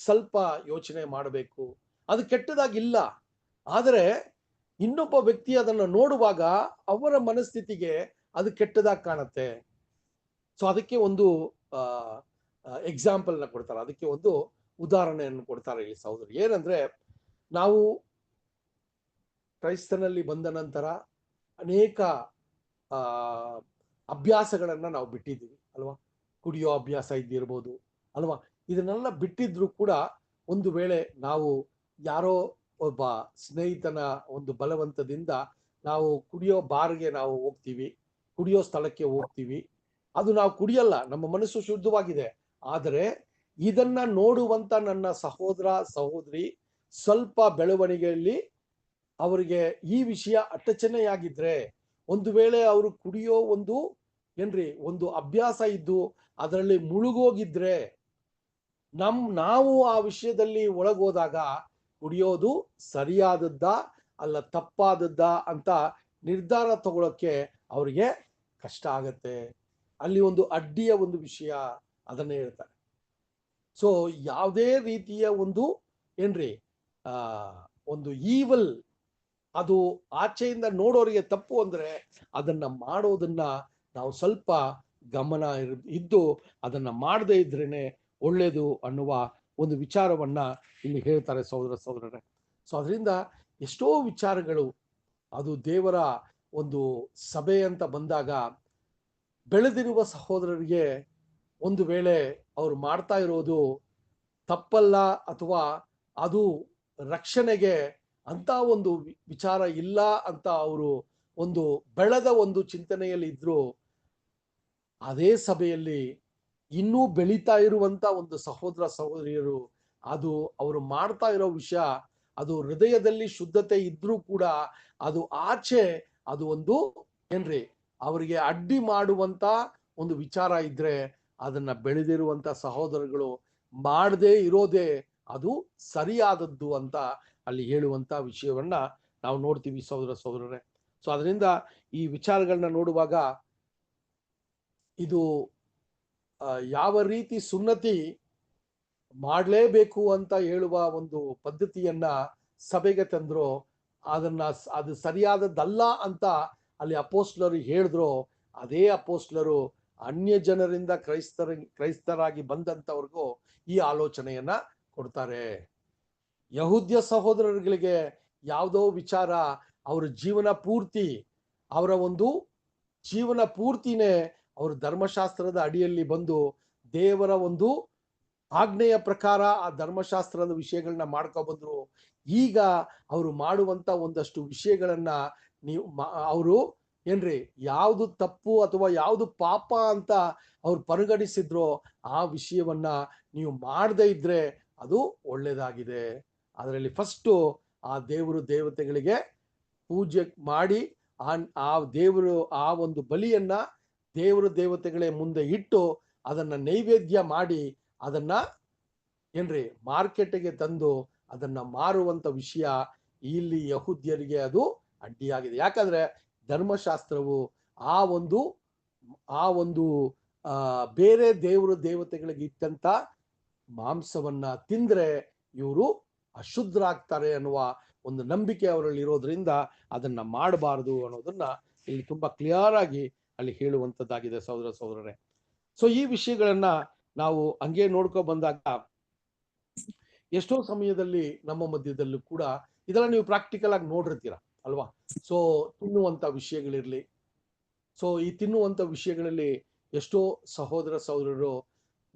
Speaker 1: ಸ್ವಲ್ಪ ಯೋಚನೆ ಮಾಡಬೇಕು. ಅದು ಕೆಟ್ಟದಾಗಿಲ್ಲ, ಆದರೆ ಇನ್ನೊಬ್ಬ ವ್ಯಕ್ತಿ ಅದನ್ನು ನೋಡುವಾಗ ಅವರ ಮನಸ್ಥಿತಿಗೆ ಅದು ಕೆಟ್ಟದಾಗಿ ಕಾಣುತ್ತೆ. ಸೊ ಅದಕ್ಕೆ ಒಂದು ಎಕ್ಸಾಂಪಲ್ನ ಕೊಡ್ತಾರೆ, ಅದಕ್ಕೆ ಒಂದು ಉದಾಹರಣೆಯನ್ನು ಕೊಡ್ತಾರೆ ಇಲ್ಲಿ ಸಹೋದರಿ. ಏನಂದ್ರೆ, ನಾವು ಕ್ರೈಸ್ತನಲ್ಲಿ ಬಂದ ನಂತರ ಅನೇಕ ಅಭ್ಯಾಸಗಳನ್ನ ನಾವು ಬಿಟ್ಟಿದ್ದೀವಿ ಅಲ್ವಾ. ಕುಡಿಯೋ ಅಭ್ಯಾಸ ಇದ್ದಿರ್ಬೋದು ಅಲ್ವಾ. ಇದನ್ನೆಲ್ಲ ಬಿಟ್ಟಿದ್ರು ಕೂಡ ಒಂದು ವೇಳೆ ನಾವು ಯಾರೋ ಒಬ್ಬ ಸ್ನೇಹಿತನ ಒಂದು ಬಲವಂತದಿಂದ ನಾವು ಕುಡಿಯೋ ಬಾರ್ಗೆ ನಾವು ಹೋಗ್ತೀವಿ, ಕುಡಿಯೋ ಸ್ಥಳಕ್ಕೆ ಹೋಗ್ತೀವಿ. ಅದು ನಾವು ಕುಡಿಯಲ್ಲ, ನಮ್ಮ ಮನಸ್ಸು ಶುದ್ಧವಾಗಿದೆ. ಆದರೆ ಇದನ್ನ ನೋಡುವಂತ ನನ್ನ ಸಹೋದರ ಸಹೋದರಿ ಸ್ವಲ್ಪ ಬೆಳವಣಿಗೆಯಲ್ಲಿ ಅವರಿಗೆ ಈ ವಿಷಯ ಅಟ್ಟಚಣೆಯಾಗಿದ್ರೆ, ಒಂದು ವೇಳೆ ಅವರು ಕುಡಿಯೋ ಒಂದು ಅಭ್ಯಾಸ ಇದ್ದು ಅದರಲ್ಲಿ ಮುಳುಗೋಗಿದ್ರೆ, ನಾವು ಆ ವಿಷಯದಲ್ಲಿ ಒಳಗೋದಾಗ ಕುಡಿಯೋದು ಸರಿಯಾದದ್ದ ಅಲ್ಲ ತಪ್ಪಾದದ್ದ ಅಂತ ನಿರ್ಧಾರ ತಗೊಳಕ್ಕೆ ಅವರಿಗೆ ಕಷ್ಟ ಆಗತ್ತೆ. ಅಲ್ಲಿ ಒಂದು ಅಡ್ಡಿಯ ಒಂದು ವಿಷಯ ಅದನ್ನೇ ಹೇಳ್ತಾರೆ. ಸೊ ಯಾವುದೇ ರೀತಿಯ ಒಂದು ಈವಲ್ ಅದು ಆಚೆಯಿಂದ ನೋಡೋರಿಗೆ ತಪ್ಪು ಅಂದ್ರೆ ಅದನ್ನ ಮಾಡೋದನ್ನ ನಾವು ಸ್ವಲ್ಪ ಗಮನ ಇದ್ದು ಅದನ್ನ ಮಾಡದೇ ಇದ್ರೇನೆ ಒಳ್ಳೇದು ಅನ್ನುವ ಒಂದು ವಿಚಾರವನ್ನ ಇಲ್ಲಿ ಹೇಳ್ತಾರೆ ಸಹೋದರ ಸಹೋದರರೇ. ಸೊ ಅದರಿಂದ ಎಷ್ಟೋ ವಿಚಾರಗಳು ಅದು ದೇವರ ಒಂದು ಸಭೆ ಅಂತ ಬಂದಾಗ ಬೆಳೆದಿರುವ ಸಹೋದರರಿಗೆ ಒಂದು ವೇಳೆ ಅವ್ರು ಮಾಡ್ತಾ ಇರೋದು ತಪ್ಪಲ್ಲ ಅಥವಾ ಅದು ರಕ್ಷಣೆಗೆ ಅಂತ ಒಂದು ವಿಚಾರ ಇಲ್ಲ ಅಂತ ಅವರು ಒಂದು ಬೆಳೆದ ಒಂದು ಚಿಂತನೆಯಲ್ಲಿ ಇದ್ರು, ಅದೇ ಸಭೆಯಲ್ಲಿ ಇನ್ನೂ ಬೆಳೀತಾ ಇರುವಂತ ಒಂದು ಸಹೋದರ ಸಹೋದರಿಯರು ಅದು ಅವರು ಮಾಡ್ತಾ ಇರೋ ವಿಷಯ ಅದು ಹೃದಯದಲ್ಲಿ ಶುದ್ಧತೆ ಇದ್ರೂ ಕೂಡ ಅದು ಆಚೆ ಅದು ಅವರಿಗೆ ಅಡ್ಡಿ ಮಾಡುವಂತ ಒಂದು ವಿಚಾರ ಇದ್ರೆ ಅದನ್ನ ಬೆಳೆದಿರುವಂತ ಸಹೋದರಗಳು ಮಾಡದೇ ಇರೋದೇ ಅದು ಸರಿಯಾದದ್ದು ಅಂತ ಅಲ್ಲಿ ಹೇಳುವಂತ ವಿಷಯವನ್ನ ನಾವು ನೋಡ್ತೀವಿ ಸಹೋದರ ಸಹೋದರರೇ. ಸೊ ಅದರಿಂದ ಈ ವಿಚಾರಗಳನ್ನ ನೋಡುವಾಗ ಇದು ಯಾವ ರೀತಿ ಸುನ್ನತಿ ಮಾಡಲೇಬೇಕು ಅಂತ ಹೇಳುವ ಒಂದು ಪದ್ಧತಿಯನ್ನ ಸಭೆಗೆ ತಂದ್ರು, ಅದು ಸರಿಯಾದದ್ದಲ್ಲ ಅಂತ ಅಲ್ಲಿ ಅಪೋಸ್ಲರು ಹೇಳಿದ್ರು, ಅದೇ ಅಪೋಸ್ಲರು ಅನ್ಯ ಜನರಿಂದ ಕ್ರೈಸ್ತರಾಗಿ ಬಂದಂತವ್ರಿಗೂ ಈ ಆಲೋಚನೆಯನ್ನ ಕೊಡ್ತಾರೆ. ಯಹೂದ್ಯ ಸಹೋದರರುಗಳಿಗೆ ಯಾವುದೋ ವಿಚಾರ ಅವರ ಜೀವನ ಪೂರ್ತಿನೇ ಅವರು ಧರ್ಮಶಾಸ್ತ್ರದ ಅಡಿಯಲ್ಲಿ ಬಂದು ದೇವರ ಒಂದು ಆಜ್ಞೆಯ ಪ್ರಕಾರ ಆ ಧರ್ಮಶಾಸ್ತ್ರದ ವಿಷಯಗಳನ್ನ ಮಾಡ್ಕೊ ಬಂದ್ರು. ಈಗ ಅವರು ಮಾಡುವಂತ ಒಂದಷ್ಟು ವಿಷಯಗಳನ್ನ ಅವರು ಯಾವುದು ತಪ್ಪು ಅಥವಾ ಯಾವುದು ಪಾಪ ಅಂತ ಅವ್ರು ಪರಿಗಣಿಸಿದ್ರೋ ಆ ವಿಷಯವನ್ನ ನೀವು ಮಾಡದೇ ಇದ್ರೆ ಅದು ಒಳ್ಳೇದಾಗಿದೆ. ಅದರಲ್ಲಿ ಫಸ್ಟು ಆ ದೇವತೆಗಳಿಗೆ ಪೂಜೆ ಮಾಡಿ ಆ ದೇವರು ಆ ಒಂದು ಬಲಿಯನ್ನ ದೇವತೆಗಳೇ ಮುಂದೆ ಇಟ್ಟು ಅದನ್ನ ನೈವೇದ್ಯ ಮಾಡಿ ಅದನ್ನ ಮಾರ್ಕೆಟ್ಗೆ ತಂದು ಅದನ್ನ ಮಾರುವಂತ ವಿಷಯ ಇಲ್ಲಿ ಯಹೂದ್ಯರಿಗೆ ಅದು ಅಡ್ಡಿಯಾಗಿದೆ. ಯಾಕಂದ್ರೆ ಧರ್ಮಶಾಸ್ತ್ರವು ಆ ಒಂದು ಬೇರೆ ದೇವತೆಗಳಿಗೆ ಇಟ್ಟಂತ ಮಾಂಸವನ್ನ ತಿಂದ್ರೆ ಇವರು ಅಶುದ್ಧರಾಗ್ತಾರೆ ಅನ್ನುವ ಒಂದು ನಂಬಿಕೆ ಅವರಲ್ಲಿ ಇರೋದ್ರಿಂದ ಅದನ್ನ ಮಾಡಬಾರದು ಅನ್ನೋದನ್ನ ಇಲ್ಲಿ ತುಂಬಾ ಕ್ಲಿಯರ್ ಆಗಿ ಅಲ್ಲಿ ಹೇಳುವಂತದ್ದಾಗಿದೆ ಸಹೋದರ ಸಹೋದರರೇ. ಸೊ ಈ ವಿಷಯಗಳನ್ನ ನಾವು ಹಂಗೆ ನೋಡ್ಕೊ ಬಂದಾಗ ಎಷ್ಟೋ ಸಮಯದಲ್ಲಿ ನಮ್ಮ ಮಧ್ಯದಲ್ಲೂ ಕೂಡ ಇದೆಲ್ಲ ನೀವು ಪ್ರಾಕ್ಟಿಕಲ್ ಆಗಿ ನೋಡಿರ್ತೀರ ಅಲ್ವಾ. ಸೊ ತಿನ್ನುವಂತ ವಿಷಯಗಳಿರ್ಲಿ, ಸೊ ಈ ತಿನ್ನುವಂತ ವಿಷಯಗಳಲ್ಲಿ ಎಷ್ಟೋ ಸಹೋದರರು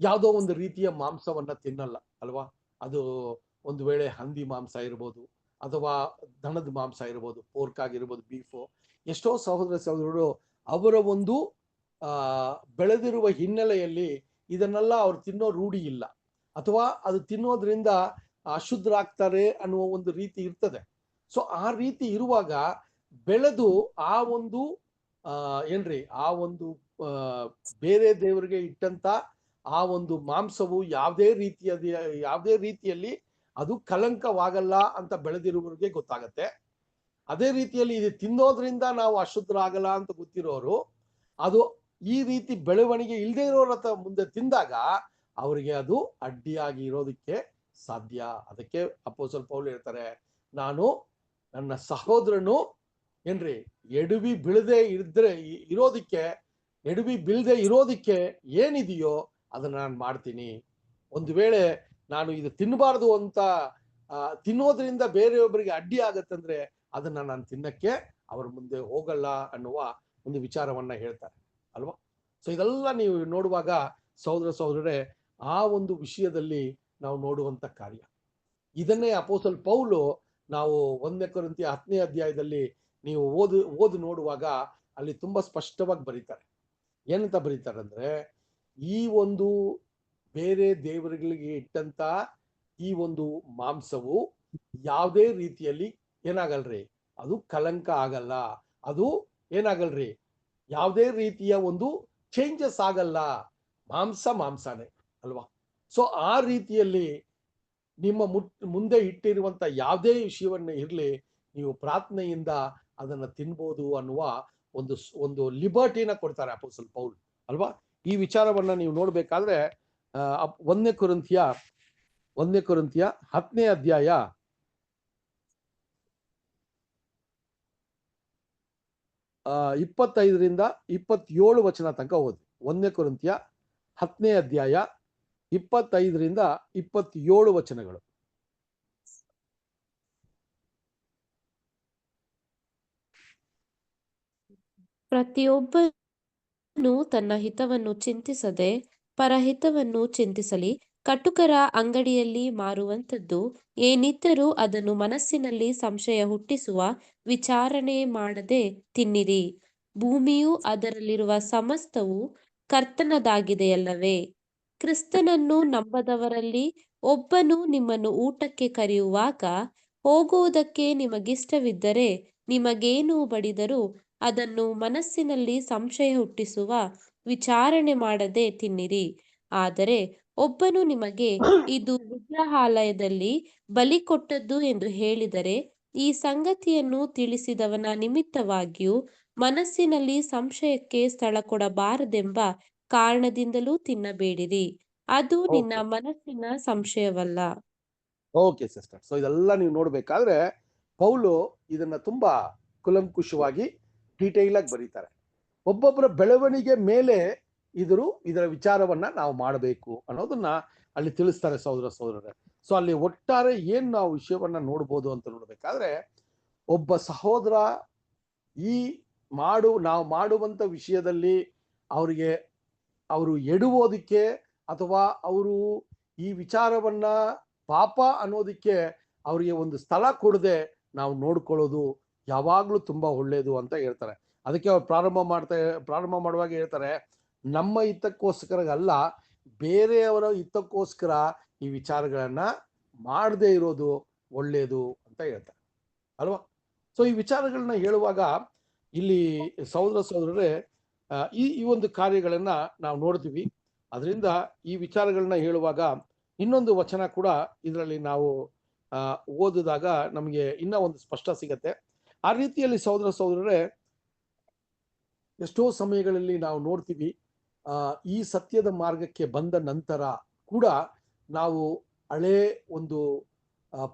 Speaker 1: ಯಾವುದೋ ಒಂದು ರೀತಿಯ ಮಾಂಸವನ್ನ ತಿನ್ನಲ್ಲ ಅಲ್ವಾ. ಅದು ಒಂದು ವೇಳೆ ಹಂದಿ ಮಾಂಸ ಇರ್ಬೋದು ಅಥವಾ ದನದ ಮಾಂಸ ಇರ್ಬೋದು, ಪೋರ್ಕ್ ಆಗಿರ್ಬೋದು, ಬೀಫು. ಎಷ್ಟೋ ಸಹೋದರರು ಅವರ ಒಂದು ಬೆಳೆದಿರುವ ಹಿನ್ನೆಲೆಯಲ್ಲಿ ಇದನ್ನೆಲ್ಲ ಅವ್ರು ತಿನ್ನೋ ರೂಢಿ ಇಲ್ಲ ಅಥವಾ ಅದು ತಿನ್ನೋದ್ರಿಂದ ಅಶುದ್ಧರಾಗ್ತಾರೆ ಅನ್ನುವ ಒಂದು ರೀತಿ ಇರ್ತದೆ. ಸೊ ಆ ರೀತಿ ಇರುವಾಗ ಬೆಳೆದು ಆ ಒಂದು ಬೇರೆ ದೇವರಿಗೆ ಇಟ್ಟಂತ ಆ ಒಂದು ಮಾಂಸವು ಯಾವುದೇ ರೀತಿಯಲ್ಲಿ ಅದು ಕಲಂಕವಾಗಲ್ಲ ಅಂತ ಬೆಳೆದಿರುವವರಿಗೆ ಗೊತ್ತಾಗತ್ತೆ. ಅದೇ ರೀತಿಯಲ್ಲಿ ಇದು ತಿನ್ನೋದ್ರಿಂದ ನಾವು ಅಶುದ್ಧರಾಗಲ್ಲ ಅಂತ ಗೊತ್ತಿರೋರು ಅದು ಈ ರೀತಿ ಬೆಳವಣಿಗೆ ಇಲ್ಲದೆ ಇರೋರ ಮುಂದೆ ತಿಂದಾಗ ಅವರಿಗೆ ಅದು ಅಡ್ಡಿಯಾಗಿ ಇರೋದಕ್ಕೆ ಸಾಧ್ಯ. ಅದಕ್ಕೆ ಅಪೊಸ್ತಲ ಪೌಲ್ ಹೇಳ್ತಾರೆ, ನಾನು ನನ್ನ ಸಹೋದರನು ಏನ್ರಿ ಎಡವಿ ಬೀಳದೆ ಇರೋದಕ್ಕೆ ಏನಿದೆಯೋ ಅದನ್ನ ನಾನು ಮಾಡ್ತೀನಿ. ಒಂದು ವೇಳೆ ನಾನು ಇದು ತಿನ್ನಬಾರ್ದು ಅಂತ ತಿನ್ನೋದ್ರಿಂದ ಬೇರೆಯೊಬ್ಬರಿಗೆ ಅಡ್ಡಿ ಆಗತ್ತಂದ್ರೆ ಅದನ್ನ ನಾನು ತಿನ್ನಕ್ಕೆ ಅವ್ರ ಮುಂದೆ ಹೋಗಲ್ಲ ಅನ್ನುವ ಒಂದು ವಿಚಾರವನ್ನ ಹೇಳ್ತಾರೆ ಅಲ್ವಾ. ಸೊ ಇದೆಲ್ಲ ನೀವು ನೋಡುವಾಗ ಸಹೋದರರೇ, ಆ ಒಂದು ವಿಷಯದಲ್ಲಿ ನಾವು ನೋಡುವಂತ ಕಾರ್ಯ. ಇದನ್ನೇ ಅಪೊಸ್ತಲ ಪೌಲು ನಾವು 1 ಕೊರಿಂಥಿ 10ನೇ ಅಧ್ಯಾಯದಲ್ಲಿ ನೀವು ಓದು ನೋಡುವಾಗ ಅಲ್ಲಿ ತುಂಬಾ ಸ್ಪಷ್ಟವಾಗಿ ಬರೀತಾರೆ. ಏನಂತ ಬರೀತಾರೆ ಅಂದ್ರೆ, ಈ ಒಂದು ಬೇರೆ ದೇವರುಗಳಿಗೆ ಇಟ್ಟಂತ ಈ ಒಂದು ಮಾಂಸವು ಯಾವುದೇ ರೀತಿಯಲ್ಲಿ ಏನಾಗಲ್ರಿ, ಅದು ಕಲಂಕ ಆಗಲ್ಲ, ಅದು ಏನಾಗಲ್ರಿ, ಯಾವುದೇ ರೀತಿಯ ಒಂದು ಚೇಂಜಸ್ ಆಗಲ್ಲ, ಮಾಂಸನೇ ಅಲ್ವಾ. ಸೊ ಆ ರೀತಿಯಲ್ಲಿ ನಿಮ್ಮ ಮುಂದೆ ಇಟ್ಟಿರುವಂತ ಯಾವುದೇ ವಿಷಯವನ್ನ ಇರಲಿ, ನೀವು ಪ್ರಾರ್ಥನೆಯಿಂದ ಅದನ್ನ ತಿನ್ಬೋದು ಅನ್ನುವ ಒಂದು ಲಿಬರ್ಟಿನ ಕೊಡ್ತಾರೆ ಅಪೊಸ್ತಲ ಪೌಲ್ ಅಲ್ವಾ. ಈ ವಿಚಾರವನ್ನ ನೀವು ನೋಡ್ಬೇಕಾದ್ರೆ 1 ಕೊರಿಂಥಿಯ 10ನೇ ಅಧ್ಯಾಯ 25ರಿಂದ 27 ವಚನ ತನಕ ಓದಿ. 1 ಕೊರಿಂಥಿಯ 10ನೇ ಅಧ್ಯಾಯ 25ರಿಂದ 27 ವಚನಗಳು.
Speaker 6: ಪ್ರತಿಯೊಬ್ಬನು ತನ್ನ ಹಿತವನ್ನು ಚಿಂತಿಸದೆ ಪರಹಿತವನ್ನು ಚಿಂತಿಸಲಿ. ಕಟುಕರ ಅಂಗಡಿಯಲ್ಲಿ ಮಾರುವಂಥದ್ದು ಏನಿದ್ದರೂ ಅದನ್ನು ಮನಸ್ಸಿನಲ್ಲಿ ಸಂಶಯ ಹುಟ್ಟಿಸುವ ವಿಚಾರಣೆ ಮಾಡದೆ ತಿನ್ನಿರಿ. ಭೂಮಿಯು ಅದರಲ್ಲಿರುವ ಸಮಸ್ತವು ಕರ್ತನದಾಗಿದೆಯಲ್ಲವೇ. ಕ್ರಿಸ್ತನನ್ನು ನಂಬದವರಲ್ಲಿ ಒಬ್ಬನು ನಿಮ್ಮನ್ನು ಊಟಕ್ಕೆ ಕರೆಯುವಾಗ ಹೋಗುವುದಕ್ಕೆ ನಿಮಗಿಷ್ಟವಿದ್ದರೆ ನಿಮಗೇನು ಬಡಿದರೂ ಅದನ್ನು ಮನಸ್ಸಿನಲ್ಲಿ ಸಂಶಯ ಹುಟ್ಟಿಸುವ ವಿಚಾರಣೆ ಮಾಡದೆ ತಿನ್ನಿರಿ. ಆದರೆ ಒಬ್ಬನು ನಿಮಗೆ ಇದು ವಿಗ್ರಹಾಲಯದಲ್ಲಿ ಬಲಿ ಕೊಟ್ಟದ್ದು ಎಂದು ಹೇಳಿದರೆ ಈ ಸಂಗತಿಯನ್ನು ತಿಳಿಸಿದವನ ನಿಮಿತ್ತವಾಗಿಯೂ ಮನಸ್ಸಿನಲ್ಲಿ ಸಂಶಯಕ್ಕೆ ಸ್ಥಳ ಕೊಡಬಾರದೆಂಬ ಕಾರಣದಿಂದಲೂ ತಿನ್ನಬೇಡಿರಿ. ಅದು ನಿನ್ನ ಮನಸ್ಸಿನ ಸಂಶಯವಲ್ಲ.
Speaker 1: Okay sister. ಸೊ ಇದೆಲ್ಲ ನೀವು ನೋಡ್ಬೇಕಾದ್ರೆ ಪೌಲು ಇದನ್ನ ತುಂಬಾ ಕುಲಂಕುಷವಾಗಿ ಡೀಟೈಲ್ ಆಗಿ ಬರೀತಾರೆ. ಒಬ್ಬೊಬ್ಬರ ಬೆಳವಣಿಗೆ ಮೇಲೆ ಇದರ ವಿಚಾರವನ್ನ ನಾವು ಮಾಡಬೇಕು ಅನ್ನೋದನ್ನ ಅಲ್ಲಿ ತಿಳಿಸ್ತಾರೆ ಸಹೋದರರೇ. ಸೊ ಅಲ್ಲಿ ಒಟ್ಟಾರೆ ಏನ್ ನಾವು ವಿಷಯವನ್ನ ನೋಡ್ಬೋದು ಅಂತ ನೋಡ್ಬೇಕಾದ್ರೆ, ಒಬ್ಬ ಸಹೋದರ ನಾವು ಮಾಡುವಂತ ವಿಷಯದಲ್ಲಿ ಅವರು ಎಡುವುದಕ್ಕೆ ಅಥವಾ ಅವರು ಈ ವಿಚಾರವನ್ನ ಪಾಪ ಅನ್ನೋದಕ್ಕೆ ಅವರಿಗೆ ಒಂದು ಸ್ಥಳ ಕೊಡದೆ ನಾವು ನೋಡ್ಕೊಳ್ಳೋದು ಯಾವಾಗ್ಲೂ ತುಂಬಾ ಒಳ್ಳೇದು ಅಂತ ಹೇಳ್ತಾರೆ. ಅದಕ್ಕೆ ಅವ್ರು ಪ್ರಾರಂಭ ಮಾಡುವಾಗ ಹೇಳ್ತಾರೆ, ನಮ್ಮ ಹಿತಕ್ಕೋಸ್ಕರ ಅಲ್ಲ, ಬೇರೆಯವರ ಹಿತಕ್ಕೋಸ್ಕರ ಈ ವಿಚಾರಗಳನ್ನ ಮಾಡದೇ ಇರೋದು ಒಳ್ಳೇದು ಅಂತ ಹೇಳ್ತಾರೆ ಅಲ್ವಾ. ಸೊ ಈ ವಿಚಾರಗಳನ್ನ ಹೇಳುವಾಗ ಇಲ್ಲಿ ಸಹೋದರರೇ ಈ ಒಂದು ಕಾರ್ಯಗಳನ್ನ ನಾವು ನೋಡ್ತೀವಿ. ಅದರಿಂದ ಈ ವಿಚಾರಗಳನ್ನ ಹೇಳುವಾಗ ಇನ್ನೊಂದು ವಚನ ಕೂಡ ಇದರಲ್ಲಿ ನಾವು ಓದಿದಾಗ ನಮಗೆ ಇನ್ನೂ ಒಂದು ಸ್ಪಷ್ಟ ಸಿಗತ್ತೆ. ಆ ರೀತಿಯಲ್ಲಿ ಸಹೋದರರೇ, ಎಷ್ಟೋ ಸಮಯಗಳಲ್ಲಿ ನಾವು ನೋಡ್ತೀವಿ, ಈ ಸತ್ಯದ ಮಾರ್ಗಕ್ಕೆ ಬಂದ ನಂತರ ಕೂಡ ನಾವು ಹಳೆ ಒಂದು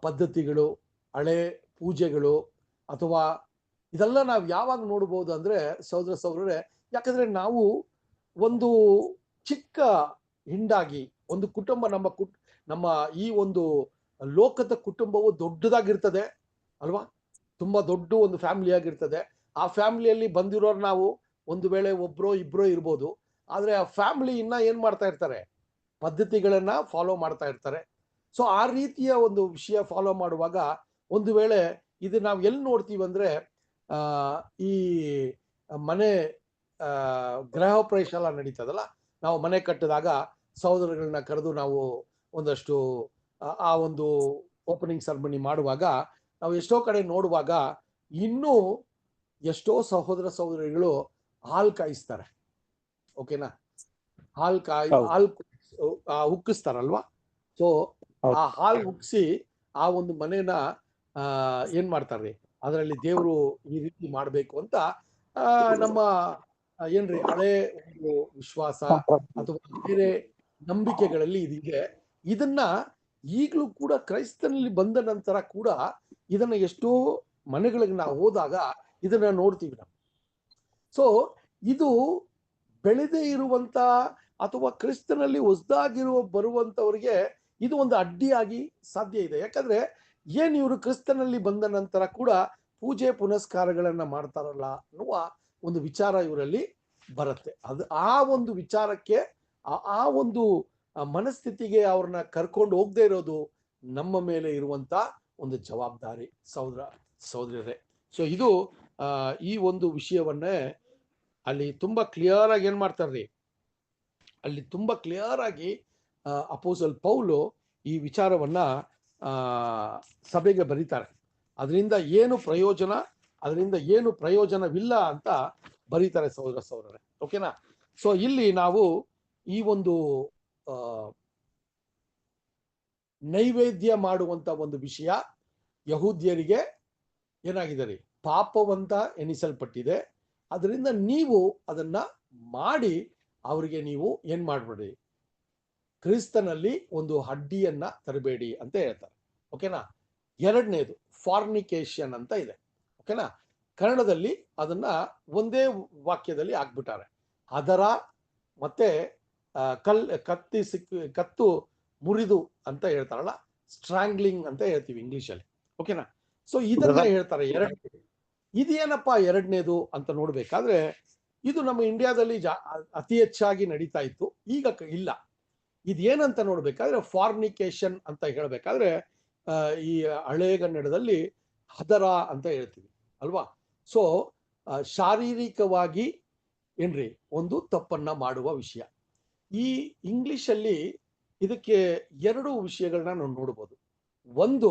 Speaker 1: ಪದ್ಧತಿಗಳು, ಹಳೆ ಪೂಜೆಗಳು ಅಥವಾ ಇದೆಲ್ಲ ನಾವು ಯಾವಾಗ ನೋಡ್ಬೋದು ಅಂದ್ರೆ ಸಹೋದರರೇ, ಯಾಕಂದ್ರೆ ನಾವು ಒಂದು ಚಿಕ್ಕ ಹಿಂಡಾಗಿ ಒಂದು ಕುಟುಂಬ, ನಮ್ಮ ಈ ಒಂದು ಲೋಕದ ಕುಟುಂಬವು ದೊಡ್ಡದಾಗಿರ್ತದೆ ಅಲ್ವಾ, ತುಂಬಾ ದೊಡ್ಡ ಒಂದು ಫ್ಯಾಮಿಲಿ ಆಗಿರ್ತದೆ. ಆ ಫ್ಯಾಮಿಲಿಯಲ್ಲಿ ಬಂದಿರೋರು ನಾವು ಒಂದು ವೇಳೆ ಒಬ್ರೋ ಇಬ್ರೋ ಇರ್ಬೋದು, ಆದ್ರೆ ಆ ಫ್ಯಾಮಿಲಿ ಇನ್ನ ಏನ್ ಮಾಡ್ತಾ ಇರ್ತಾರೆ, ಪದ್ಧತಿಗಳನ್ನ ಫಾಲೋ ಮಾಡ್ತಾ ಇರ್ತಾರೆ. ಸೊ ಆ ರೀತಿಯ ಒಂದು ವಿಷಯ ಫಾಲೋ ಮಾಡುವಾಗ ಒಂದು ವೇಳೆ ಇದು ನಾವು ಎಲ್ಲಿ ನೋಡ್ತೀವಿ ಅಂದ್ರೆ, ಈ ಮನೆ ಗೃಹ ಪ್ರವೇಶ ಎಲ್ಲ ನಡೀತದಲ್ಲ, ನಾವು ಮನೆ ಕಟ್ಟಿದಾಗ ಸಹೋದರಗಳನ್ನ ಕರೆದು ನಾವು ಒಂದಷ್ಟು ಆ ಒಂದು ಓಪನಿಂಗ್ ಸೆರೆಮನಿ ಮಾಡುವಾಗ ನಾವು ಎಷ್ಟೋ ಕಡೆ ನೋಡುವಾಗ ಇನ್ನೂ ಎಷ್ಟೋ ಸಹೋದರಿಗಳು ಹಾಲು ಕಾಯಿಸ್ತಾರೆ. ಓಕೆನಾ, ಹಾಲು ಉಕ್ಕಿಸ್ತಾರಲ್ವಾ. ಸೊ ಆ ಹಾಲು ಉಕ್ಕಿಸಿ ಆ ಒಂದು ಮನೇನ ಏನ್ ಮಾಡ್ತಾರ್ರಿ, ಅದರಲ್ಲಿ ದೇವರು ಈ ರೀತಿ ಮಾಡ್ಬೇಕು ಅಂತ ನಮ್ಮ ಏನ್ರಿ ಹಳೆ ಒಂದು ವಿಶ್ವಾಸ ಅಥವಾ ಬೇರೆ ನಂಬಿಕೆಗಳಲ್ಲಿ ಇದಿದೆ. ಇದನ್ನ ಈಗಲೂ ಕೂಡ ಕ್ರೈಸ್ತನಲ್ಲಿ ಬಂದ ನಂತರ ಕೂಡ ಇದನ್ನ ಎಷ್ಟೋ ಮನೆಗಳಿಗೆ ನಾವು ಹೋದಾಗ ಇದನ್ನ ನೋಡ್ತೀವಿ ನಾವು. ಸೊ ಇದು ಬೆಳೆದೇ ಇರುವಂತ ಅಥವಾ ಕ್ರಿಸ್ತನಲ್ಲಿ ಹೊಸದಾಗಿರುವ ಬರುವಂತವರಿಗೆ ಇದು ಒಂದು ಅಡ್ಡಿಯಾಗಿ ಸಾಧ್ಯ ಇದೆ. ಯಾಕಂದ್ರೆ ಏನ್ ಇವರು ಕ್ರಿಸ್ತನಲ್ಲಿ ಬಂದ ನಂತರ ಕೂಡ ಪೂಜೆ ಪುನಸ್ಕಾರಗಳನ್ನ ಮಾಡ್ತಾರಲ್ಲ ಅನ್ನುವ ಒಂದು ವಿಚಾರ ಇವರಲ್ಲಿ ಬರುತ್ತೆ. ಅದು ಆ ಒಂದು ವಿಚಾರಕ್ಕೆ ಆ ಒಂದು ಮನಸ್ಥಿತಿಗೆ ಅವ್ರನ್ನ ಕರ್ಕೊಂಡು ಹೋಗದೆ ಇರೋದು ನಮ್ಮ ಮೇಲೆ ಇರುವಂತ ಒಂದು ಜವಾಬ್ದಾರಿ ಸಹೋದರರೇ. ಸೊ ಇದು ಈ ಒಂದು ವಿಷಯವನ್ನೇ ಅಲ್ಲಿ ತುಂಬಾ ಕ್ಲಿಯರ್ ಆಗಿ ಏನ್ ಮಾಡ್ತಾರ್ರಿ, ಅಲ್ಲಿ ತುಂಬಾ ಕ್ಲಿಯರ್ ಆಗಿ ಅಪೋಸಲ್ ಪೌಲು ಈ ವಿಚಾರವನ್ನ ಸಭೆಗೆ ಬರೀತಾರೆ. ಅದರಿಂದ ಏನು ಪ್ರಯೋಜನ, ಅದರಿಂದ ಏನು ಪ್ರಯೋಜನವಿಲ್ಲ ಅಂತ ಬರೀತಾರೆ ಸಹೋದರರೇ. ಓಕೆನಾ? ಸೊ ಇಲ್ಲಿ ನಾವು ಈ ಒಂದು ನೈವೇದ್ಯ ಮಾಡುವಂತ ಒಂದು ವಿಷಯ ಯಹೂದ್ಯರಿಗೆ ಏನಾಗಿದೆ ರೀ, ಪಾಪವಂತ ಎನಿಸಲ್ಪಟ್ಟಿದೆ. ಅದರಿಂದ ನೀವು ಅದನ್ನ ಮಾಡಿ ಅವರಿಗೆ ನೀವು ಏನ್ ಮಾಡ್ಬೇಡಿ, ಕ್ರಿಸ್ತನಲ್ಲಿ ಒಂದು ಅಡ್ಡಿಯನ್ನ ತರಬೇಡಿ ಅಂತ ಹೇಳ್ತಾರೆ. ಓಕೆನಾ? ಎರಡನೇದು ಫಾರ್ನಿಕೇಶನ್ ಅಂತ ಇದೆ. ಓಕೆನಾ? ಕನ್ನಡದಲ್ಲಿ ಅದನ್ನ ಒಂದೇ ವಾಕ್ಯದಲ್ಲಿ ಹಾಕ್ಬಿಟ್ಟಾರೆ. ಅದರ ಮತ್ತೆ ಕತ್ತು ಮುರಿದು ಅಂತ ಹೇಳ್ತಾರಲ್ಲ, ಸ್ಟ್ರಾಂಗ್ಲಿಂಗ್ ಅಂತ ಹೇಳ್ತೀವಿ ಇಂಗ್ಲಿಷಲ್ಲಿ. ಓಕೆನಾ? ಸೊ ಇದನ್ನ ಹೇಳ್ತಾರೆ ಎರಡನೇದು. ಇದೇನಪ್ಪ ಎರಡನೇದು ಅಂತ ನೋಡ್ಬೇಕಾದ್ರೆ ಇದು ನಮ್ಮ ಇಂಡಿಯಾದಲ್ಲಿ ಅತಿ ಹೆಚ್ಚಾಗಿ ನಡೀತಾ ಇತ್ತು, ಈಗ ಇಲ್ಲ. ಇದೇನಂತ ನೋಡ್ಬೇಕಾದ್ರೆ ಫಾರ್ನಿಕೇಶನ್ ಅಂತ ಹೇಳ್ಬೇಕಾದ್ರೆ ಈ ಹಳೆಗನ್ನಡದಲ್ಲಿ ಹದರ ಅಂತ ಹೇಳ್ತೀವಿ ಅಲ್ವಾ? ಸೊ ಶಾರೀರಿಕವಾಗಿ ಏನ್ರಿ ಒಂದು ತಪ್ಪನ್ನ ಮಾಡುವ ವಿಷಯ. ಈ ಇಂಗ್ಲಿಷಲ್ಲಿ ಇದಕ್ಕೆ ಎರಡು ವಿಷಯಗಳನ್ನ ನಾವು ನೋಡ್ಬೋದು. ಒಂದು